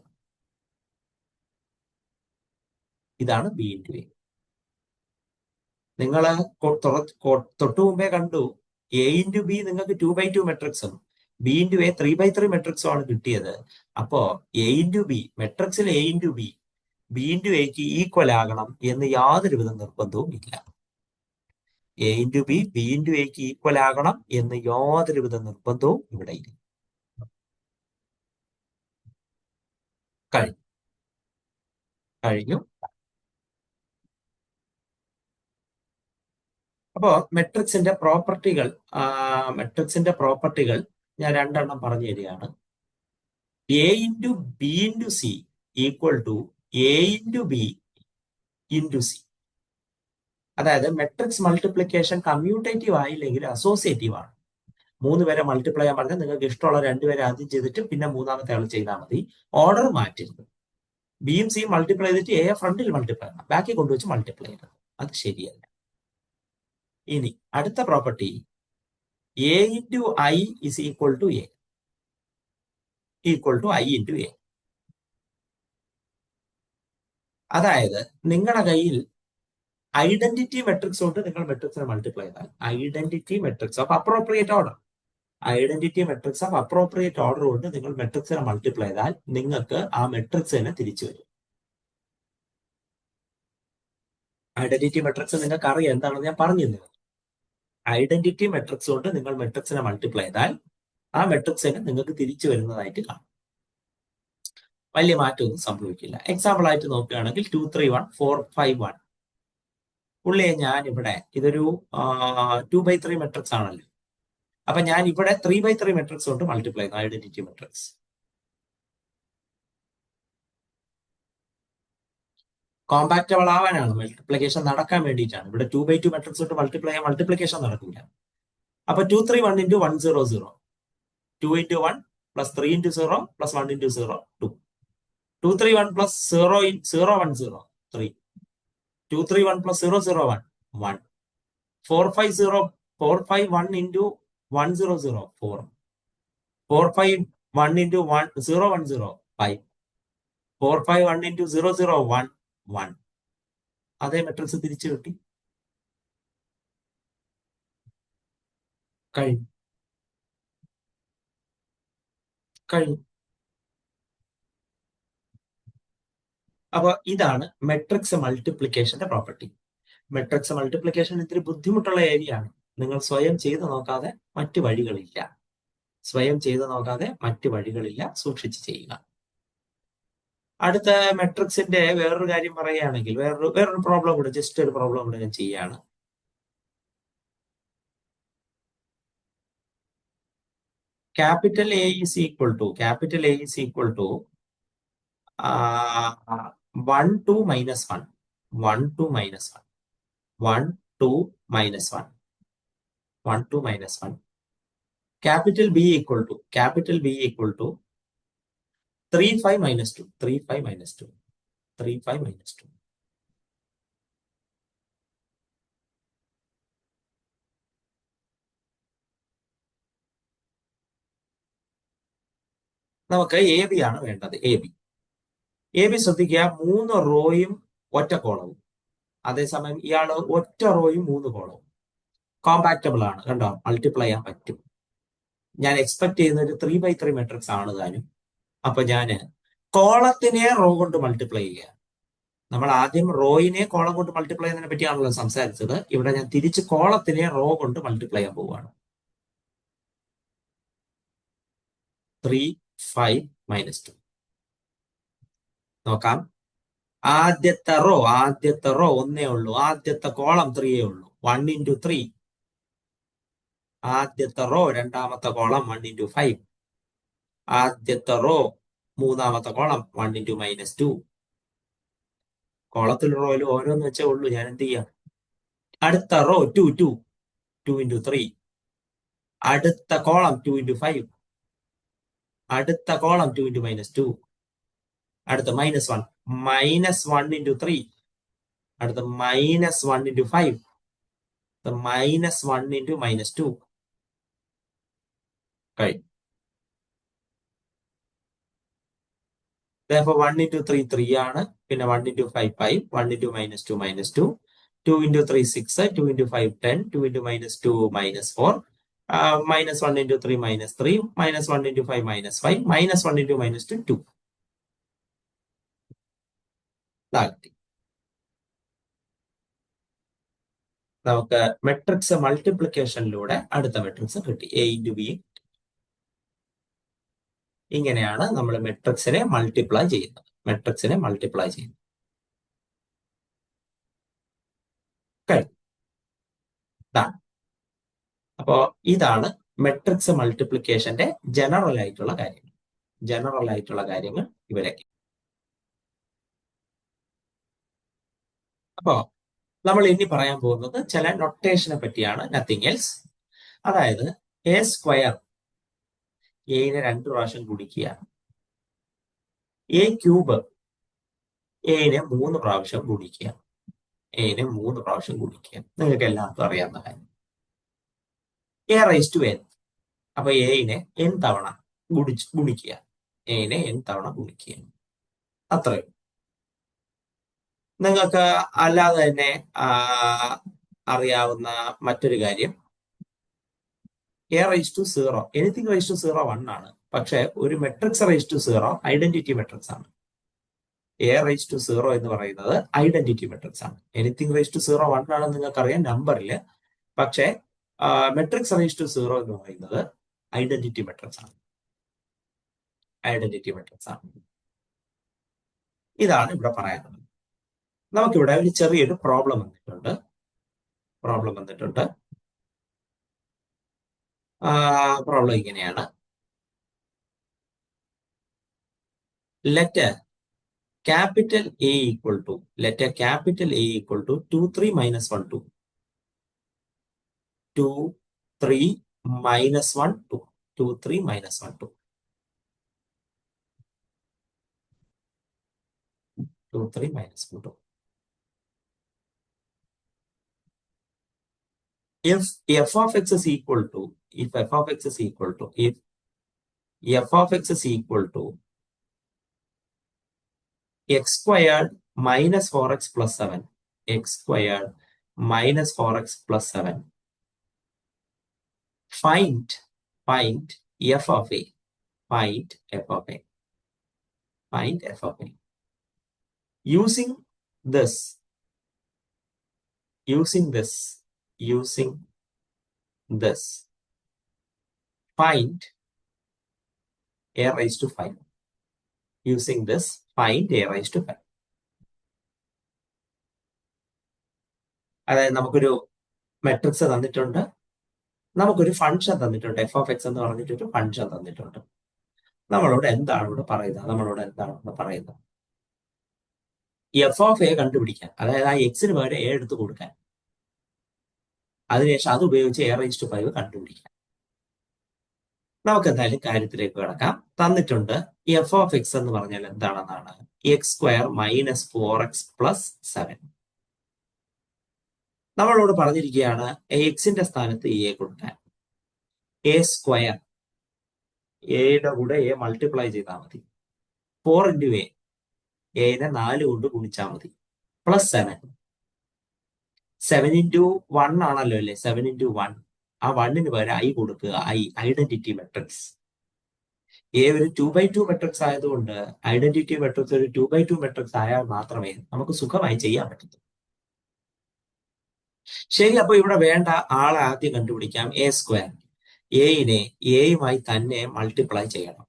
ഇതാണ് B into A. നിങ്ങൾ തൊട്ടു മുമ്പേ കണ്ടു A into B നിങ്ങൾക്ക് 2/2 മെട്രിക്സും ബി ഇൻറ്റു എ 3/3 മെട്രിക്സും ആണ് കിട്ടിയത്. അപ്പോ എ ഇൻറ്റു ബി മെട്രിക്സിൽ A into B B into എക്ക് ഈക്വൽ ആകണം എന്ന് യാതൊരുവിധ നിർബന്ധവും ഇല്ല. A into B B into എക്ക് ഈക്വൽ ആകണം എന്ന് യാതൊരുവിധ നിർബന്ധവും ഇവിടെ ഇല്ല. കഴിഞ്ഞു. അപ്പോ മെട്രിക്സിന്റെ പ്രോപ്പർട്ടികൾ ഞാൻ 2 എണ്ണം പറഞ്ഞു തരികയാണ്. A into B into C equal to A into B into C. അതായത് മെട്രിക്സ് മൾട്ടിപ്ലിക്കേഷൻ കമ്മ്യൂട്ടേറ്റീവ് ആയില്ലെങ്കിൽ അസോസിയേറ്റീവ് ആണ്. 3 പേരെ മൾട്ടിപ്ലൈ ചെയ്യാൻ പറഞ്ഞാൽ നിങ്ങൾക്ക് ഇഷ്ടമുള്ള 2 പേരെ ആദ്യം ചെയ്തിട്ട് പിന്നെ മൂന്നാമത്തെ ആൾ ചെയ്താൽ മതി. ഓർഡർ മാറ്റരുത്. ബിയും സിയും മൾട്ടിപ്ലൈ ചെയ്തിട്ട് എ ഫ്രണ്ടിൽ മൾട്ടിപ്ലൈ ചെയ്യണം, ബാക്കി കൊണ്ടുവച്ച് മൾട്ടിപ്ലൈ ചെയ്യണം. അത് ശരിയല്ല. ഇനി അടുത്ത property A into I is equal to A equal to I into A. അതായത് നിങ്ങളുടെ കയ്യിൽ ഐഡന്റിറ്റി മെട്രിക്സ് കൊണ്ട് നിങ്ങൾ മെട്രിക്സിനെ മൾട്ടിപ്ലൈ ചെയ്താൽ identity matrix of appropriate order കൊണ്ട് നിങ്ങൾ മെട്രിക്സിനെ മൾട്ടിപ്ലൈ ചെയ്താൽ നിങ്ങൾക്ക് ആ മെട്രിക്സ് തന്നെ തിരിച്ചു വരും. ഐഡന്റിറ്റി മെട്രിക്സ് നിങ്ങൾക്ക് അറിയാം എന്താണെന്ന് ഞാൻ പറഞ്ഞിരുന്നത്. ഐഡന്റിറ്റി മെട്രിക്സ് കൊണ്ട് നിങ്ങൾ മെട്രിക്സിനെ മൾട്ടിപ്ലൈ ചെയ്താൽ ആ മെട്രിക്സിന് നിങ്ങൾക്ക് തിരിച്ചു വരുന്നതായിട്ട് കാണും. വലിയ മാറ്റമൊന്നും സംഭവിക്കില്ല. എക്സാമ്പിൾ ആയിട്ട് നോക്കുകയാണെങ്കിൽ 2 3 1 4 5 1. പുള്ളിയെ ഞാൻ ഇവിടെ ഇതൊരു 2/3 മെട്രിക്സ് ആണല്ലോ. അപ്പൊ ഞാൻ ഇവിടെ 3/3 മെട്രിക്സ് കൊണ്ട് മൾട്ടിപ്ലൈ ചെയ്യുന്നു ഐഡന്റിറ്റി മെട്രിക്സ്. കോമ്പാക്റ്റബിൾ ആവാനാണ്, മൾട്ടിപ്ലിക്കേഷൻ നടക്കാൻ വേണ്ടിയിട്ടാണ്. ഇവിടെ 2/2 മെട്രിക്സ് കൊണ്ട് മൾട്ടിപ്ലൈ ചെയ്യാൻ മൾട്ടിപ്ലിക്കേഷൻ നടക്കില്ല. അപ്പൊ 2 3 1 × 1 0 0 2 × 1 പ്ലസ് 3 × 0 പ്ലസ് 1 × 0 2 2 3 1 പ്ലസ് 0 0 1 0 3 2 3 1 പ്ലസ് 0 0 1 1 4 5 0 4 5 1 × 1 0 0 4 4 5 1 × 1 0 1 0 5 4 5 1 × 0 0 1 1. അതേ മെട്രിക്സ് തിരിച്ചു കിട്ടി. കഴിഞ്ഞു. അപ്പൊ ഇതാണ് മെട്രിക്സ് മൾട്ടിപ്ലിക്കേഷന്റെ പ്രോപ്പർട്ടി. മെട്രിക്സ് മൾട്ടിപ്ലിക്കേഷൻ ഇത്തിരി ബുദ്ധിമുട്ടുള്ള ഏരിയ ആണ്. നിങ്ങൾ സ്വയം ചെയ്തു നോക്കാതെ മറ്റു വഴികളില്ല. സൂക്ഷിച്ച് ചെയ്യുക. അടുത്ത മെട്രിക്സിന്റെ വേറൊരു കാര്യം പറയുകയാണെങ്കിൽ വേറൊരു പ്രോബ്ലം കൂടെ, ജസ്റ്റ് ഒരു പ്രോബ്ലം കൂടെ ഞാൻ ചെയ്യാണ്. Capital A is equal to 1 2 minus 1 1 2 minus 1 1 2 minus 1 1 2 minus 1. Capital B equal to 3 5 minus 2 3 5 minus 2 3 5 minus 2. നമുക്ക് എ ബി ആണ് വേണ്ടത്. എ ബി ശ്രദ്ധിക്കുക, 3 റോയും ഒറ്റ കോളവും. അതേസമയം ഇയാള് ഒറ്റ റോയും 3 കോളവും. കോമ്പാക്റ്റബിൾ ആണ്, കണ്ടോ, മൾട്ടിപ്ലൈ ചെയ്യാൻ പറ്റും. ഞാൻ എക്സ്പെക്ട് ചെയ്യുന്ന ഒരു 3/3 മെട്രിക്സ് ആണ് താനും. അപ്പൊ ഞാന് കോളത്തിനെ റോ കൊണ്ട് മൾട്ടിപ്ലൈ ചെയ്യുക. നമ്മൾ ആദ്യം റോയിനെ കോളം കൊണ്ട് മൾട്ടിപ്ലൈ ചെയ്യുന്നതിനെ പറ്റിയാണല്ലോ സംസാരിച്ചത്. ഇവിടെ ഞാൻ തിരിച്ച് കോളത്തിനെ റോ കൊണ്ട് മൾട്ടിപ്ലൈ ചെയ്യാൻ പോവുകയാണ്. 3 5 minus 2. നോക്കാം. ആദ്യത്തെ റോ ഒന്നേ ഉള്ളൂ. ആദ്യത്തെ കോളം 3 ഉള്ളൂ. 1 × 3. ആദ്യത്തെ റോ രണ്ടാമത്തെ കോളം 1 × 5. ആദ്യത്തെ റോ മൂന്നാമത്തെ കോളം 1 × -2. കോളത്തിൽ റോയിൽ ഓരോന്ന് വെച്ചേ ഉള്ളൂ. ഞാൻ എന്ത് ചെയ്യാം? അടുത്ത റോ 2 2 2 × 3. അടുത്ത കോളം 2 × 5. അടുത്ത കോളം 2 × -2. അടുത്ത -1 -1 × 3. അടുത്ത -1 × 5. -1 × -2. കഴിഞ്ഞു. Therefore 1 into 3 3 ആണ്. പിന്നെ 1 into 5 5, 1 into -2 -2, 2 into 3 6, 2 into 5 10, 2 into -2 -4, -1 into 3 -3, -1 into 5 -5, -1 into -2 2. നമുക്ക് മെട്രിക്സ് മൾട്ടിപ്ലിക്കേഷനിലൂടെ അടുത്ത മെട്രിക്സ് കിട്ടി. A into B. ഇങ്ങനെയാണ് നമ്മൾ മെട്രിക്സിനെ മൾട്ടിപ്ലൈ ചെയ്യുന്നത്. മെട്രിക്സിനെ മൾട്ടിപ്ലൈ ചെയ്യുന്നത്. അപ്പോ ഇതാണ് മെട്രിക്സ് മൾട്ടിപ്ലിക്കേഷന്റെ ജനറൽ ആയിട്ടുള്ള കാര്യങ്ങൾ. ജനറൽ ആയിട്ടുള്ള കാര്യങ്ങൾ ഇവരൊക്കെ. അപ്പോ നമ്മൾ ഇനി പറയാൻ പോകുന്നത് ചില നൊട്ടേഷനെ പറ്റിയാണ്. Nothing else. അതായത് എ സ്ക്വയർ എനെ 2 പ്രാവശ്യം ഗുണിക്കുക, എ ക്യൂബ് എനെ 3 പ്രാവശ്യം ഗുണിക്കുക, എനെ 3 പ്രാവശ്യം ഗുണിക്കുക. നിങ്ങൾക്ക് എല്ലാവർക്കും അറിയാവുന്ന കാര്യം. A raise to N. അപ്പൊ എനെ n തവണ ഗുണിക്കുക, എനെ n തവണ ഗുണിക്കുക. അത്രയും. നിങ്ങൾക്ക് അല്ലാതെ തന്നെ അറിയാവുന്ന മറ്റൊരു കാര്യം, A raise to 0, anything raise to 0 1 ആണ്. പക്ഷെ ഒരു matrix raise to 0 identity matrix ആണ്. എ റൈസ് ടു 0 എന്ന് പറയുന്നത് ഐഡന്റിറ്റി മെട്രിക്സ് ആണ്. എനിത്തിങ് റൈസ് ടു 0 1 ആണെന്ന് നിങ്ങൾക്കറിയാം നമ്പറിൽ. പക്ഷെ മെട്രിക്സ് റൈസ് ടു 0 എന്ന് പറയുന്നത് ഐഡന്റിറ്റി മെട്രിക്സ് ആണ്. ഐഡന്റിറ്റി മെട്രിക്സ് ആണ്. ഇതാണ് ഇവിടെ പറയാനുള്ളത്. നമുക്കിവിടെ ഒരു ചെറിയൊരു പ്രോബ്ലം വന്നിട്ടുണ്ട്. പ്രോബ്ലം ഇങ്ങനെയാണ്. Let capital A equal to 2 3 minus 1 2, 2 3 minus 1 2, 2 3 minus 1 2, 2 3 minus 1 2. If f of x is equal to x squared minus 4x plus 7, x squared minus 4x plus 7, find f of a, find f of a, find f of a. Using this, find a raised to 5. Using this, find a raised to 5. അതായത് നമുക്കൊരു matrix തന്നിട്ടുണ്ട്, നമുക്കൊരു function തന്നിട്ടുണ്ട്, F of X എന്ന് പറഞ്ഞിട്ടൊരു function തന്നിട്ടുണ്ട്. നമ്മളോട് എന്താണ് ഇവിടെ പറയുന്നത്? എഫ് ഓഫ് എ കണ്ടുപിടിക്കാൻ, അതായത് ആ എക്സിന് പകരം എ എടുത്ത് കൊടുക്കാൻ, അതിനുശേഷം അത് ഉപയോഗിച്ച് എ റൈസ് ടു 5 കണ്ടുപിടിക്കാൻ. നമുക്ക് എന്തായാലും കാര്യത്തിലേക്ക് കിടക്കാം. തന്നിട്ടുണ്ട് എഫ് ഓഫ് എക്സ് എന്ന് പറഞ്ഞാൽ എന്താണെന്നാണ്, X square minus 4x plus 7. നമ്മളോട് പറഞ്ഞിരിക്കുകയാണ് എക്സിന്റെ സ്ഥാനത്ത് എ കൊടുക്കാൻ. എ സ്ക്വയർ, എയുടെ കൂടെ എ മൾട്ടിപ്ലൈ ചെയ്താൽ മതി. 4 ഇൻറ്റു എ, എനെ 4 കൊണ്ട് ഗുണിച്ചാൽ മതി. പ്ലസ് 7 ഇൻറ്റു 1 ആണല്ലോ അല്ലേ, 7 ഇൻറ്റു 1. ആ 1ന് പകരം ഐ കൊടുക്കുക, ഐഡന്റിറ്റി മെട്രിക്സ്. എ ഒരു 2x2 മെട്രിക്സ് ആയതുകൊണ്ട് ഐഡന്റിറ്റി മെട്രിക്സ് ഒരു 2x2 മെട്രിക്സ് ആയാൽ മാത്രമേ നമുക്ക് സുഖമായി ചെയ്യാൻ പറ്റൂ. ശരി, അപ്പൊ ഇവിടെ വേണ്ട ആളെ ആദ്യം കണ്ടുപിടിക്കാം. എ സ്ക്വയർ, എനെ എയുമായി തന്നെ മൾട്ടിപ്ലൈ ചെയ്യണം.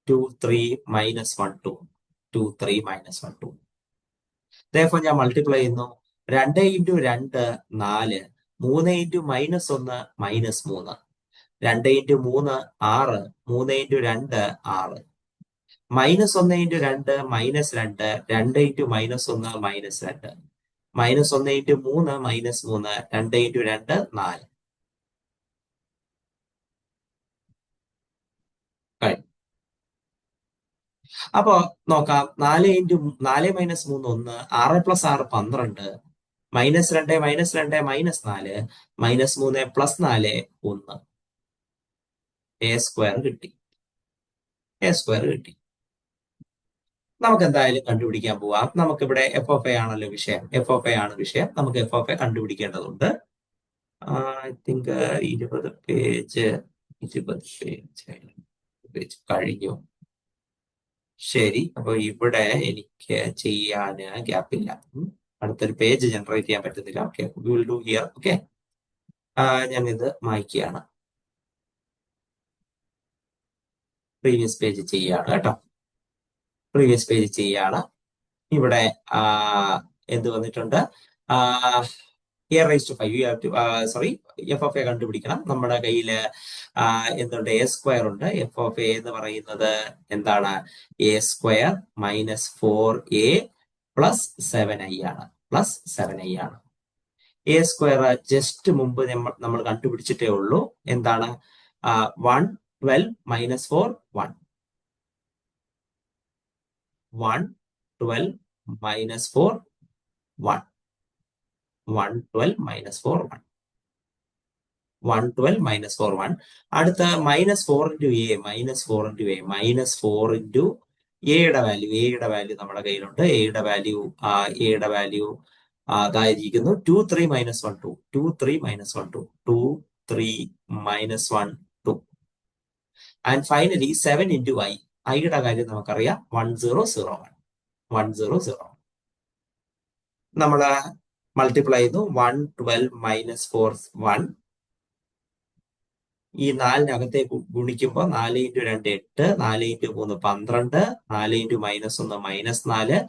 2 3 minus 1 2, 2 3 minus 1 2. Therefore ഞാൻ മൾട്ടിപ്ലൈ ചെയ്യുന്നു. 2 into 2 4, 3 into -1 -3, 2 into 3 6, 3 into 2 6, -1 into 2 -2, 2 into -1 -2, -1 into 3 -3, 2 into 2 4. അപ്പോ നോക്കാം. 4 - 3 1, 6 + 6 12, -2 -2 -4 -3 +4 1 എ സ്ക്വയർ കിട്ടി. എ സ്ക്വയർ കിട്ടി. നമുക്ക് എന്തായാലും കണ്ടുപിടിക്കാൻ പോവാം. നമുക്കിവിടെ എഫ് ഓഫ് എ ആണല്ലോ വിഷയം. എഫ് ഓഫ് എ ആണ് വിഷയം. നമുക്ക് എഫ് ഓഫ് എ കണ്ടുപിടിക്കേണ്ടതുണ്ട്. ഐ തിങ്ക് 20 പേജ് 20 പേജ് കഴിഞ്ഞു. ശരി, അപ്പൊ ഇവിടെ എനിക്ക് ചെയ്യാന് ഗ്യാപ്പില്ല. അടുത്തൊരു പേജ് ജനറേറ്റ് ചെയ്യാൻ പറ്റുന്നില്ല. Okay, we will do here. Okay, ഞാൻ ഇത് മായ്ക്കുകയാണ്. പ്രീവിയസ് പേജ് ചെയ്യാണ് കേട്ടോ. പ്രീവിയസ് പേജ് ചെയ്യാണ്. ഇവിടെ എന്ത് വന്നിട്ടുണ്ട്? A raise to 5 you have to sorry F of A കണ്ടുപിടിക്കണം. നമ്മുടെ കയ്യിൽ എന്തുണ്ട്? എ സ്ക്വയർ ഉണ്ട്. എഫ് ഓഫ് എ എന്ന് പറയുന്നത് എന്താണ്? എ സ്ക്വയർ -4a + 7i ആണ്. +7i ആണ്. എ സ്ക്വയർ ജസ്റ്റ് മുമ്പ് നമ്മൾ കണ്ടുപിടിച്ചിട്ടേ ഉള്ളൂ. എന്താണ്? 112 -4 1 112 -4 1 112 -4 1 112 -4 1. അടുത്ത -4 × a -4 × a -4 × എയുടെ വാല്യൂ നമ്മുടെ കയ്യിലുണ്ട്. എയുടെ വാല്യൂ അതായിരിക്കുന്നു 2 3 -1 2 2 3 -1 2 2 3 -1 2 ആൻഡ് ഫൈനലി 7 × i. ഐയുടെ കാര്യം നമുക്കറിയാം 1001 1001. നമ്മൾ മൾട്ടിപ്ലൈ ചെയ്യുന്നു. 112 -4 1. ഈ 4-നകത്തേക്ക് ഗുണിക്കുമ്പോൾ 4 × 2 8, 4 × 3 12, 4 × -1 -4,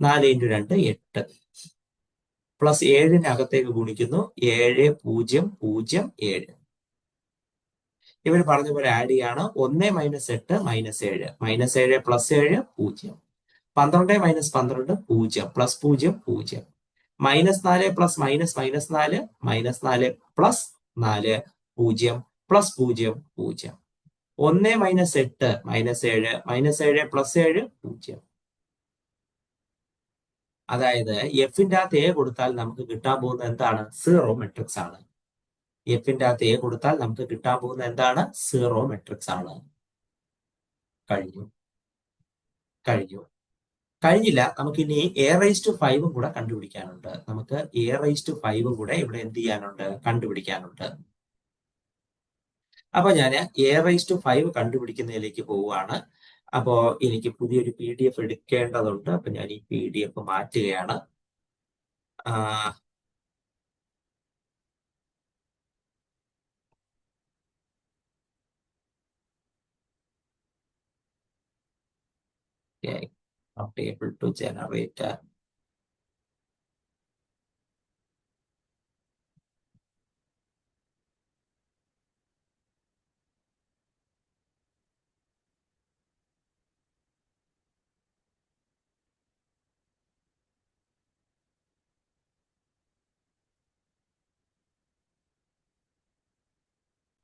4 × 2 8 പ്ലസ് 7-നകത്തേക്ക് ഗുണിക്കുന്നു 7 0 0 7. ഇവർ പറഞ്ഞ പോലെ ആഡ് ചെയ്യാണ്. 1 - 8 -7 -7 -7 + 7 0. 12 - 12 0 +0 0. -4 + -4 -4 + 4 0 +0 +0 0. 1 - 8 -7 -7 + 7 0. അതായത് എഫിന്റെ അകത്ത് എ കൊടുത്താൽ നമുക്ക് കിട്ടാൻ പോകുന്നത് എന്താണ്? സീറോ മെട്രിക്സ് ആണ്. എഫിന്റെ അകത്ത് എ കൊടുത്താൽ നമുക്ക് കിട്ടാൻ പോകുന്നത് എന്താണ്? സീറോ മെട്രിക്സ് ആണ്. കഴിഞ്ഞു. കഴിഞ്ഞില്ല. നമുക്ക് ഇനി a⁵5 കൂടെ കണ്ടുപിടിക്കാനുണ്ട്. നമുക്ക് a⁵5 കൂടെ ഇവിടെ എന്ത് ചെയ്യാനുണ്ട്? കണ്ടുപിടിക്കാനുണ്ട്. അപ്പൊ ഞാൻ a⁵5 കണ്ടുപിടിക്കുന്നതിലേക്ക് പോവുകയാണ്. അപ്പോ എനിക്ക് പുതിയൊരു PDF എടുക്കേണ്ടതുണ്ട്. അപ്പൊ ഞാൻ ഈ PDF മാറ്റുകയാണ്. not able to generate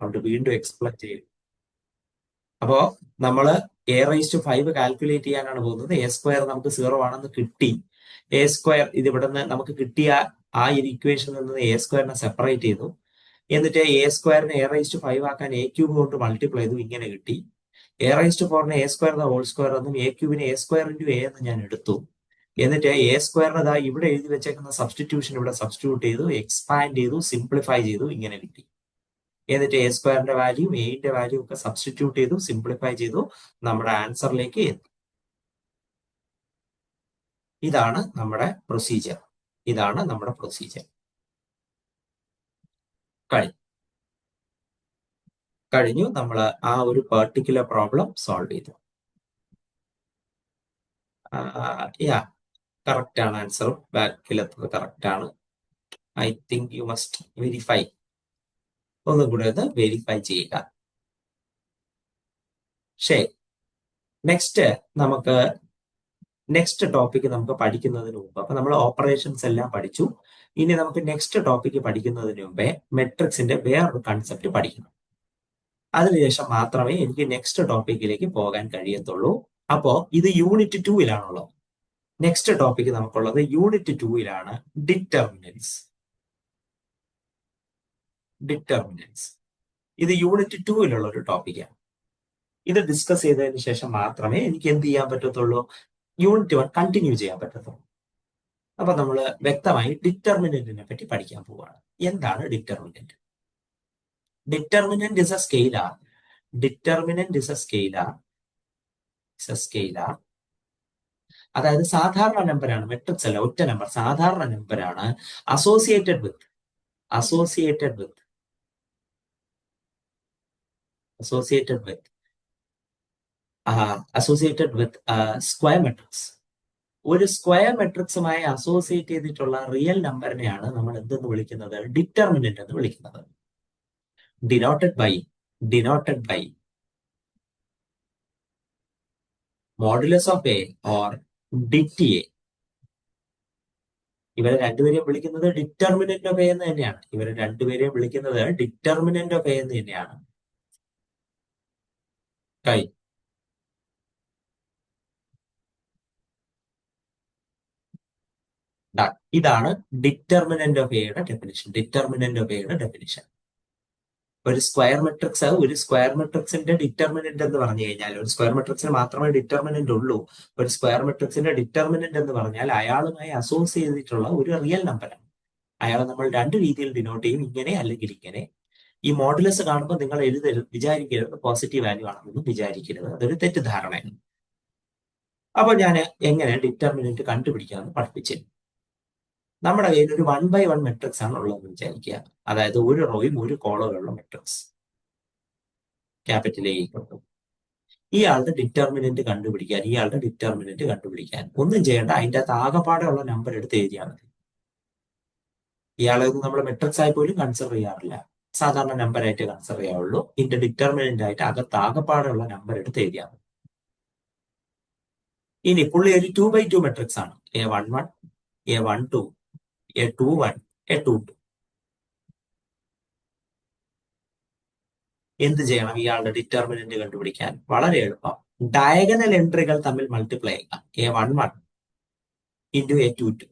അതുകൊണ്ട് വീണ്ടും എക്സ്പ്ലെയിൻ ചെയ്യും. അപ്പോ നമ്മള് a⁵5 കാൽക്കുലേറ്റ് ചെയ്യാനാണ് പോകുന്നത്. എ സ്ക്വയർ നമുക്ക് 0 ആണെന്ന് കിട്ടി. എ സ്ക്വയർ ഇത് ഇവിടുന്ന് നമുക്ക് കിട്ടിയ ആ ഒരു ഇക്വേഷനിൽ നിന്ന് എ സ്ക്വയറിനെ സെപ്പറേറ്റ് ചെയ്തു. എന്നിട്ട് എ സ്ക്വയറിനെ a⁵5 ആക്കാൻ a³ കൊണ്ട് മൾട്ടിപ്ലൈ ചെയ്തു. ഇങ്ങനെ കിട്ടി. a⁴ a² ഹോൾ സ്ക്വയർ എന്നും a³ a² × a എന്ന് ഞാൻ എടുത്തു. എന്നിട്ട് എ സ്ക്വയറിന് ഇവിടെ എഴുതി വെച്ചേക്കുന്ന സബ്സ്റ്റിറ്റ്യൂഷൻ ഇവിടെ സബ്സ്റ്റിറ്റ്യൂട്ട് ചെയ്തു, എക്സ്പാൻഡ് ചെയ്തു, സിംപ്ലിഫൈ ചെയ്തു. ഇങ്ങനെ കിട്ടി. എന്നിട്ട് എ സ്ക്വയറിന്റെ വാല്യൂ എയുടെ വാല്യൂ ഒക്കെ സബ്സ്റ്റിറ്റ്യൂട്ട് ചെയ്തു, സിംപ്ലിഫൈ ചെയ്തു, നമ്മുടെ ആൻസറിലേക്ക് എത്തി. ഇതാണ് നമ്മുടെ പ്രൊസീജിയർ. കഴിഞ്ഞു. നമ്മൾ ആ ഒരു പെർട്ടിക്കുലർ പ്രോബ്ലം സോൾവ് ചെയ്തു. കറക്റ്റ് ആണ് ആൻസർ. ബാക്കിലെത്തത് കറക്റ്റ് ആണ്. I think you must verify. ഒന്നും കൂടെ അത് വെരിഫൈ ചെയ്യുക. ശരി, നെക്സ്റ്റ് ടോപ്പിക് നമുക്ക് പഠിക്കുന്നതിന് മുമ്പ്, അപ്പൊ നമ്മൾ ഓപ്പറേഷൻസ് എല്ലാം പഠിച്ചു. ഇനി നമുക്ക് നെക്സ്റ്റ് ടോപ്പിക് പഠിക്കുന്നതിന് മുമ്പേ മെട്രിക്സിന്റെ വേറൊരു കൺസെപ്റ്റ് പഠിക്കണം. അതിനുശേഷം മാത്രമേ എനിക്ക് നെക്സ്റ്റ് ടോപ്പിക്കിലേക്ക് പോകാൻ കഴിയത്തുള്ളൂ. അപ്പോ ഇത് യൂണിറ്റ് 2-ലാണുള്ളത്. നെക്സ്റ്റ് ടോപ്പിക് നമുക്കുള്ളത് യൂണിറ്റ് 2-ലാണ് ഡിറ്റർമിനൻസ്. ഡിറ്റർമിനൻസ് ഇത് യൂണിറ്റ് 2-ലുള്ള ഒരു ടോപ്പിക്കാണ്. ഇത് ഡിസ്കസ് ചെയ്തതിന് ശേഷം മാത്രമേ എനിക്ക് എന്ത് ചെയ്യാൻ പറ്റത്തുള്ളൂ, യൂണിറ്റ് 1 കണ്ടിന്യൂ ചെയ്യാൻ പറ്റത്തുള്ളൂ. അപ്പൊ നമ്മൾ വ്യക്തമായി ഡിറ്റർമിനന്റിനെ പറ്റി പഠിക്കാൻ പോവുകയാണ്. എന്താണ് determinant? Determinant is a scalar. Determinant is a scalar. Scalar അതായത് സാധാരണ നമ്പറാണ്, മെട്രിക്സ് അല്ല, ഒറ്റ നമ്പർ, സാധാരണ നമ്പറാണ്. Associated with associated with associated with associated with square matrix. ഒരു സ്ക്വയർ മെട്രിക്സുമായി അസോസിയേറ്റ് ചെയ്തിട്ടുള്ള റിയൽ നമ്പറിനെയാണ് നമ്മൾ എന്തെന്ന് വിളിക്കുന്നത്, ഡിറ്റർമിനന്റ് എന്ന് വിളിക്കുന്നത്. Denoted by modulus of A or det A. ഇവരെ രണ്ടുപേരെയും വിളിക്കുന്നത് ഡിറ്റർമിനന്റ് ഓഫ് എ എന്ന് തന്നെയാണ്. ഇവരെ രണ്ടുപേരെയും വിളിക്കുന്നത് ഡിറ്റർമിനന്റ് ഓഫ് എ എന്ന് തന്നെയാണ്. ഇതാണ് ഡിറ്റർമിനന്റ് ഓഫ് എയുടെ ഡെഫിനിഷൻ. ഡിറ്റർമിനന്റ് ഓഫ് എയുടെ ഡെഫിനിഷൻ ഒരു സ്ക്വയർ മെട്രിക്സിന്റെ ഡിറ്റർമിനന്റ് എന്ന് പറഞ്ഞു കഴിഞ്ഞാൽ, ഒരു സ്ക്വയർ മെട്രിക്സിന് മാത്രമേ ഡിറ്റർമിനന്റ് ഉള്ളൂ. ഒരു സ്ക്വയർ മെട്രിക്സിന്റെ ഡിറ്റർമിനന്റ് എന്ന് പറഞ്ഞാൽ അയാളുമായി അസോസിയേറ്റ് ചെയ്തിട്ടുള്ള ഒരു റിയൽ നമ്പറാണ്. അയാളെ നമ്മൾ രണ്ട് രീതിയിൽ ഡിനോട്ട് ചെയ്യും, ഇങ്ങനെ അല്ലെങ്കിൽ ഇങ്ങനെ. ഈ മോഡുലസ് കാണുമ്പോൾ നിങ്ങൾ വിചാരിക്കരുത് പോസിറ്റീവ് വാല്യൂ ആണെന്നൊന്നും വിചാരിക്കരുത്, അതൊരു തെറ്റിദ്ധാരണയാണ്. അപ്പൊ ഞാൻ എങ്ങനെ ഡിറ്റർമിനന്റ് കണ്ടുപിടിക്കാമെന്ന് പഠിപ്പിച്ചു. നമ്മുടെ കയ്യിൽ ഒരു 1/1 മെട്രിക്സ് ആണ് ഉള്ളതെന്ന് വിചാരിക്കുക. അതായത് ഒരു റോയും ഒരു കോളമുള്ള മെട്രിക്സ്, ക്യാപിറ്റൽ എ കൊണ്ടു. ഇയാളുടെ ഡിറ്റർമിനന്റ് കണ്ടുപിടിക്കാൻ ഒന്നും ചെയ്യേണ്ട, അതിൻ്റെ അകത്ത് ആകെപ്പാടെയുള്ള നമ്പർ എടുത്ത് എഴുതിയാൽ മതി. ഇയാളെ നമ്മൾ മെട്രിക്സ് ആയി പോലും കൺസിഡർ ചെയ്യാറില്ല, സാധാരണ നമ്പർ ആയിട്ട് കൺസിഡർ ചെയ്യാവുള്ളൂ. ഇതിന്റെ ഡിറ്റർമിനന്റ് ആയിട്ട് അകത്ത് ആകെപ്പാടെയുള്ള നമ്പർ എടുത്ത് എഴുതിയാൽ മതി. ഇനി പുള്ളി ഒരു 2/2 മെട്രിക്സ് ആണ്. A11, A12, A21, A22. എന്ത് ചെയ്യണം? ഇയാളുടെ ഡിറ്റർമിനന്റ് കണ്ടുപിടിക്കാൻ വളരെ എളുപ്പം. ഡയഗണൽ എൻട്രികൾ തമ്മിൽ മൾട്ടിപ്ലൈ ചെയ്യുക. A11 into A22.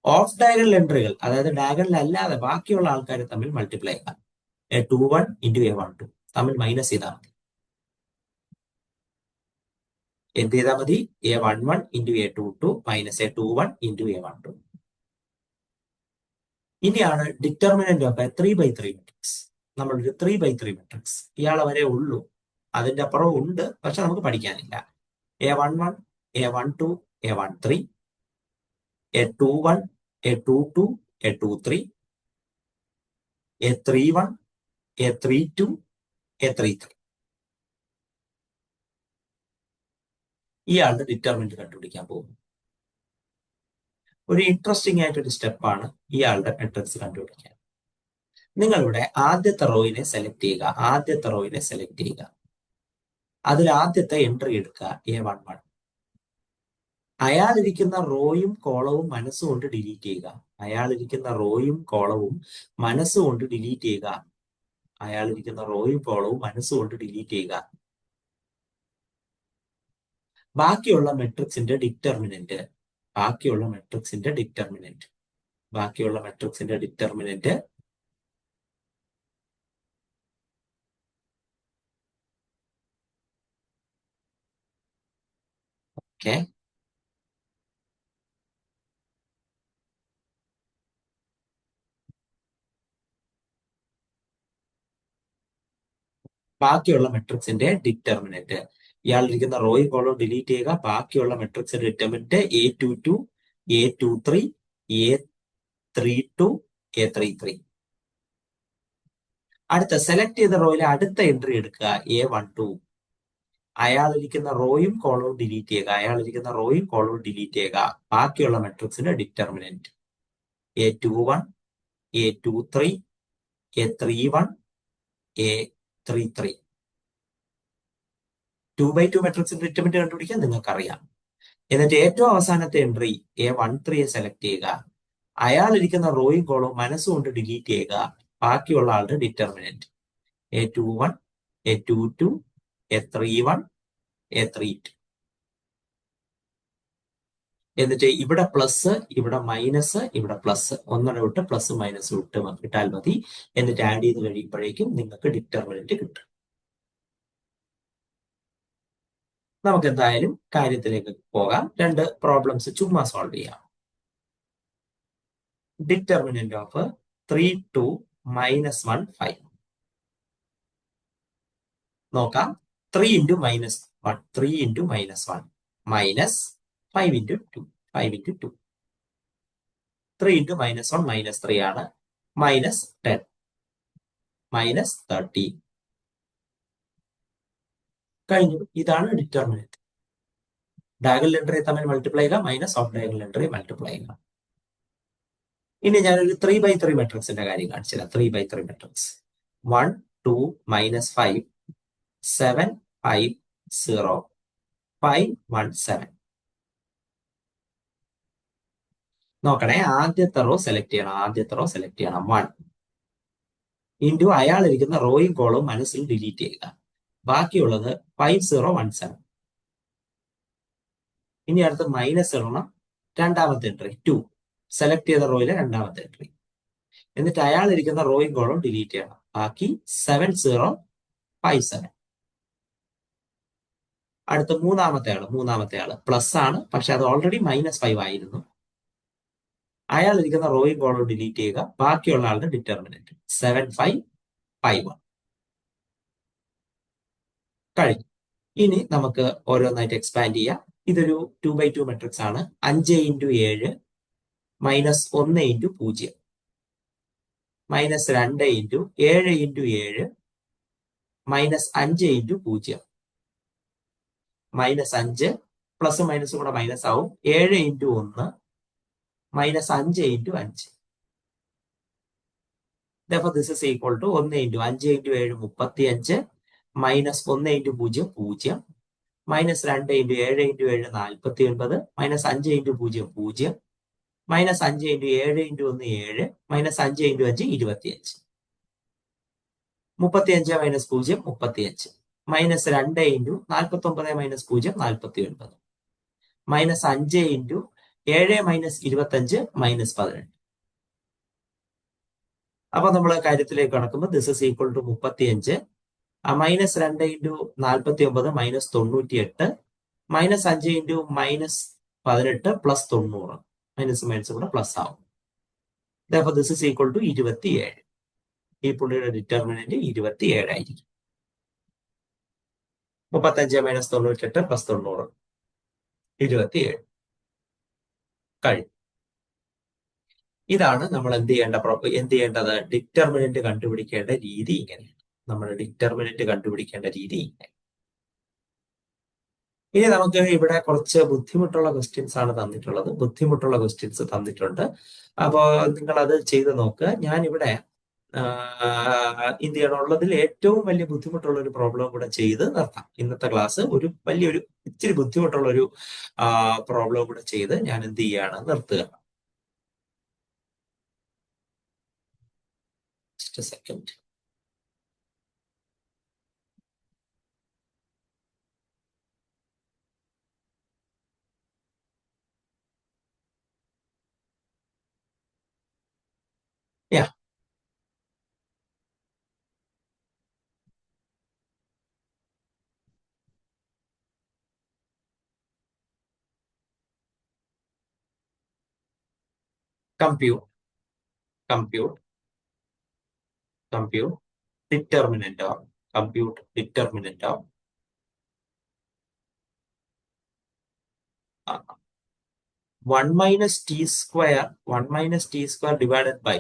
Of diagonal എൻട്രികൾ, അതായത് ഡയഗണൽ അല്ലാതെ ബാക്കിയുള്ള ആൾക്കാർ തമ്മിൽ മൾട്ടിപ്ലൈ ചെയ്യുക. A21 ഇൻറ്റു A12 തമ്മിൽ മൈനസ് ചെയ്താൽ മതി. എന്ത് ചെയ്താൽ മതി? A11 into A22 minus A21 into A12. ഇനിയാണ് ഡിറ്റർമിനന്റ് ഓഫ് എ 3/3 മെട്രിക്സ്. നമ്മളൊരു 3/3 മെട്രിക്സ്, ഇയാളെ വരെ ഉള്ളൂ, അതിന്റെ അപ്പുറം ഉണ്ട്, പക്ഷെ നമുക്ക് പഠിക്കാനില്ല. A11, A12, A13, A21, A22, A23, A31, A32, A33. ഇയാളുടെ ഡിറ്റർമിനന്റ് കണ്ടുപിടിക്കാൻ പോകും. ഒരു ഇൻട്രസ്റ്റിംഗ് ആയിട്ടൊരു സ്റ്റെപ്പാണ് ഇയാളുടെ മെട്രിക്സ് കണ്ടുപിടിക്കാൻ. നിങ്ങളിവിടെ ആദ്യത്തെ റോയിനെ സെലക്ട് ചെയ്യുക. അതിൽ ആദ്യത്തെ എൻട്രി എടുക്കുക, A11. അയാളിരിക്കുന്ന റോയും കോളവും മനസ്സുകൊണ്ട് ഡിലീറ്റ് ചെയ്യുക. ബാക്കിയുള്ള മെട്രിക്സിന്റെ ഡിറ്റർമിനന്റ് ഓക്കെ, ബാക്കിയുള്ള മെട്രിക്സിന്റെ ഡിറ്റർമിനന്റ്, ഇയാളിരിക്കുന്ന റോയും കോളവും ഡിലീറ്റ് ചെയ്യുക. ബാക്കിയുള്ള മെട്രിക്സിന്റെ determinant A22, A23, A32, A33. അടുത്ത സെലക്ട് ചെയ്ത റോയിലെ അടുത്ത എൻട്രി എടുക്കുക, A12. അയാളിരിക്കുന്ന റോയും കോളവും ഡിലീറ്റ് ചെയ്യുക. ബാക്കിയുള്ള മെട്രിക്സിന്റെ determinant A21, A23, A31, A33. 2/2 മെട്രിക്സിന്റെ ഡിറ്റർമിനന്റ് കണ്ടുപിടിക്കാൻ നിങ്ങൾക്കറിയാം. എന്നിട്ട് ഏറ്റവും അവസാനത്തെ എൻട്രി A13 സെലക്ട് ചെയ്യുക. അയാളിരിക്കുന്ന റോയും കോളവും മനസ്സുകൊണ്ട് ഡിലീറ്റ് ചെയ്യുക. ബാക്കിയുള്ള ആളുടെ determinant A21, A22, A31, A32. എന്നിട്ട് ഇവിടെ പ്ലസ്, ഇവിടെ മൈനസ്, ഇവിടെ പ്ലസ്, ഒന്നര വിട്ട് പ്ലസ് മൈനസ് വിട്ട് ഇട്ടാൽ മതി. എന്നിട്ട് ആഡ് ചെയ്ത് കഴിയുമ്പോഴേക്കും നിങ്ങൾക്ക് ഡിറ്റർമിനന്റ് കിട്ടും. നമുക്ക് എന്തായാലും കാര്യത്തിലേക്ക് പോകാം. രണ്ട് പ്രോബ്ലംസ് ചുമ്മാ സോൾവ് ചെയ്യാം. Determinant of 3 2 minus 1 5. നോക്കാം. 3 into minus 1, 3 into minus 1 minus 5 into 2, 5 into 2. 3 into minus 1 minus 3 ആണ്. മൈനസ് 10 മൈനസ് 13 കഴിഞ്ഞു. ഇതാണ് ഡിറ്റർമിനന്റ്. ഡയഗണൽ എൻട്രി തമ്മിൽ മൾട്ടിപ്ലൈ ചെയ്യുക, minus of diagonal entry multiply ചെയ്യുക. ഇനി ഞാനൊരു 3/3 മെട്രിക്സിന്റെ കാര്യം കാണിച്ചുതരാം. 3/3 മെട്രിക്സ് 1 2 മൈനസ് 5 7 5 0 5 1 7. നോക്കണേ, ആദ്യത്തെ റോ സെലക്ട് ചെയ്യണം. ആദ്യത്തെ റോ സെലക്ട് ചെയ്യണം. 1 ഇൻറ്റു അയാൾ ഇരിക്കുന്ന റോയും കോളും മനസ്സിൽ ഡിലീറ്റ് ചെയ്യുക. ബാക്കിയുള്ളത് 5 0 1 7. ഇനി അടുത്ത് മൈനസ് ഇടണം. രണ്ടാമത്തെ എൻട്രി 2, സെലക്ട് ചെയ്ത റോയിലെ രണ്ടാമത്തെ എൻട്രി. എന്നിട്ട് അയാൾ ഇരിക്കുന്ന റോയും കോളും ഡിലീറ്റ് ചെയ്യണം. ബാക്കി 7 0 5 7. അടുത്ത മൂന്നാമത്തെ ആള് പ്ലസ് ആണ്, പക്ഷെ അത് ഓൾറെഡി -5 ആയിരുന്നു. അയാൾ ഇരിക്കുന്ന റോയും കോളും ഡിലീറ്റ് ചെയ്യുക. ബാക്കിയുള്ള ആളുടെ ഡിറ്റർമിനന്റ് 7 5 5 1 കഴിഞ്ഞു. ഇനി നമുക്ക് ഓരോന്നായിട്ട് എക്സ്പാൻഡ് ചെയ്യാം. ഇതൊരു 2/2 മെട്രിക്സ് ആണ്. 5 into 7 minus 1 into 0 minus 2 into 7 into 7 minus 5 into 0 minus 5, plus മൈനസും കൂടെ മൈനസ് ആവും. 7 into 1 minus 5 into 5. Therefore, this is equal to 1 into 5 into 7 35 minus 1 into 0 0 minus 2 into 7 into 7 49 minus 5 into 0 0 minus 5 into 7 into 1 7 minus 5 into 5 25. 35 minus 0 35 minus 2 into 49 minus 0 49 minus 5 into 7 minus 25 minus 18. അപ്പൊ നമ്മൾ കാര്യത്തിലേക്ക് കടക്കുമ്പോൾ this is equal to 35 minus 2 into 49 minus 98 minus 5 into minus 18 plus 90. Minus minus കൂടെ plus ആവും. Therefore, this is equal to 27. ഈ പുള്ളിയുടെ determinant 27 ആയിരിക്കും. 35 minus 98 plus 90 27 കഴിഞ്ഞു. ഇതാണ് നമ്മൾ എന്ത് ചെയ്യേണ്ടത് ഡിറ്റർമിനന്റ് കണ്ടുപിടിക്കേണ്ട രീതി ഇങ്ങനെയാണ്. നമ്മൾ ഡിറ്റർമിനന്റ് കണ്ടുപിടിക്കേണ്ട രീതി ഇങ്ങനെ. ഇനി നമുക്ക് ഇവിടെ കുറച്ച് ബുദ്ധിമുട്ടുള്ള ക്വസ്റ്റ്യൻസ് ആണ് തന്നിട്ടുള്ളത്. ബുദ്ധിമുട്ടുള്ള ക്വസ്റ്റ്യൻസ് തന്നിട്ടുണ്ട്. അപ്പോൾ നിങ്ങൾ അത് ചെയ്ത് നോക്കുക. ഞാനിവിടെ എന്ത് ചെയ്യണമുള്ളതിൽ ഏറ്റവും വലിയ ബുദ്ധിമുട്ടുള്ള ഒരു പ്രോബ്ലം കൂടെ ചെയ്ത് നിർത്താം. ഇന്നത്തെ ക്ലാസ് ഒരു വലിയൊരു ഇച്ചിരി ബുദ്ധിമുട്ടുള്ള ഒരു പ്രോബ്ലം കൂടെ ചെയ്ത് ഞാൻ എന്ത് ചെയ്യാണ് നിർത്തുക. Just a second. Yeah. Compute determinant of 1 minus t square divided by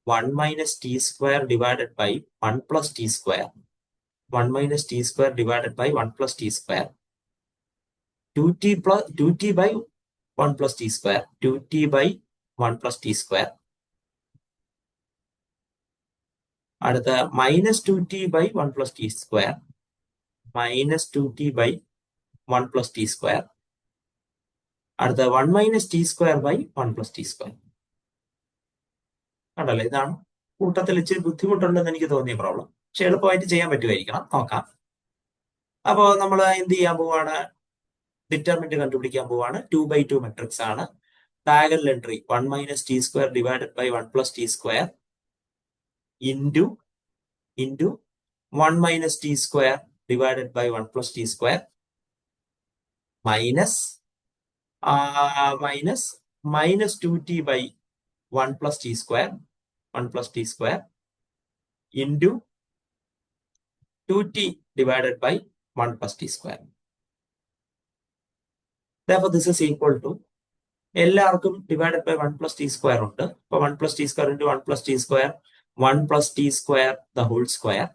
1 minus t square divided by 1 plus t square. 1 minus t square divided by 1 plus t square. 2t by 1 plus t square. 2t by 1 plus t square. അടുത്ത minus 2t by 1 plus t square. Minus 2t by 1 plus t square. അടുത്ത 1 minus t square by 1 plus t square. കണ്ടല്ലോ, ഇതാണ് കൂട്ടത്തിൽ ഇച്ചിരി ബുദ്ധിമുട്ടുണ്ടെന്ന് എനിക്ക് തോന്നിയ problem. പക്ഷെ എളുപ്പമായിട്ട് ചെയ്യാൻ പറ്റുമായിരിക്കണം. നോക്കാം. അപ്പോൾ നമ്മൾ എന്ത് ചെയ്യാൻ പോവാണ്? ഡിറ്റർമിനന്റ് കണ്ടുപിടിക്കാൻ പോവാണ്. 2/2 മെട്രിക്സ് ആണ്. Diagonal entry 1 minus t square divided by 1 plus t square into 1 minus t square divided by 1 plus t square minus minus 2t by 1 plus t square into 2t divided by 1 plus t square. Therefore, this is equal to എല്ലാവർക്കും divided by 1 plus t square ഉണ്ട്. അപ്പോൾ 1 plus t square into 1 plus t square 1 plus t square the whole square.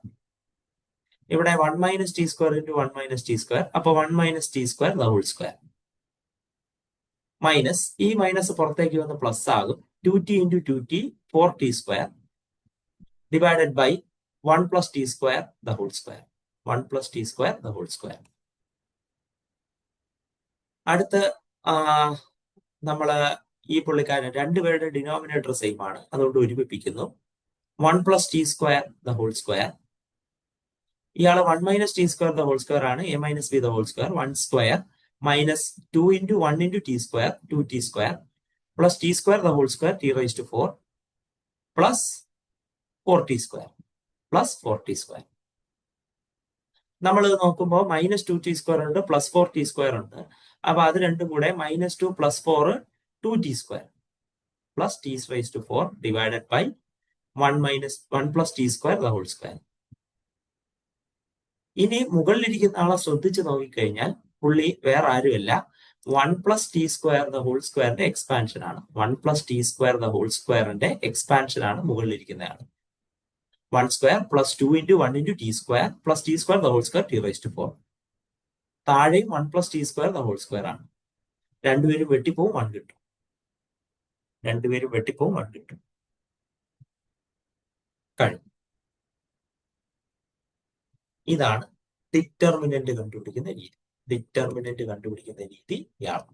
ഇവിടെ 1 minus t square into 1 minus t square. അപ്പോൾ 1 minus t square the whole square. Minus ഈ minus പുറത്തേക്ക് വന്ന് plus ആകും. 2t into 2t 4t square divided by 1 plus t square the whole square. 1 plus t square the whole square. അടുത്ത നമ്മള് ഈ പുള്ളിക്കാരൻ രണ്ടുപേരുടെ ഡിനോമിനേറ്റർ സെയിം ആണ്, അതുകൊണ്ട് ഒരുമിപ്പിക്കുന്നു. 1 plus t square the whole square. ഇയാള് 1 minus t square the whole square ആണ്. a minus b the whole square 1 square minus 2 into 1 into t square 2t square plus t square the whole square t raised to 4 plus 4t square plus 4t square. നമ്മൾ നോക്കുമ്പോൾ minus 2t square ഉണ്ട്, plus 4t square ഉണ്ട്. അപ്പൊ അത് രണ്ടും കൂടെ minus 2 plus 4 2t square plus t raised to 4 divided by 1 plus t square the whole square. ഇനി മുകളിലിരിക്കുന്ന ആളെ ശ്രദ്ധിച്ച് നോക്കിക്കഴിഞ്ഞാൽ പുള്ളി വേറെ ആരുമല്ല, 1 plus t square the whole സ്ക്വയറിന്റെ എക്സ്പാൻഷൻ ആണ്. 1 plus t square the whole സ്ക്വയറിന്റെ എക്സ്പാൻഷൻ ആണ് മുകളിലിരിക്കുന്ന ആൾ. 1 square plus 2 into 1 into t square plus t square the whole square t raised to 4. താഴെയും 1 plus t square the whole square ആണ്. രണ്ടുപേരും വെട്ടിപ്പോവും 1 കിട്ടും. കഴിഞ്ഞു. ഇതാണ് ഡിറ്റർമിനന്റ് കണ്ടുപിടിക്കുന്ന രീതി. ഇതാണ്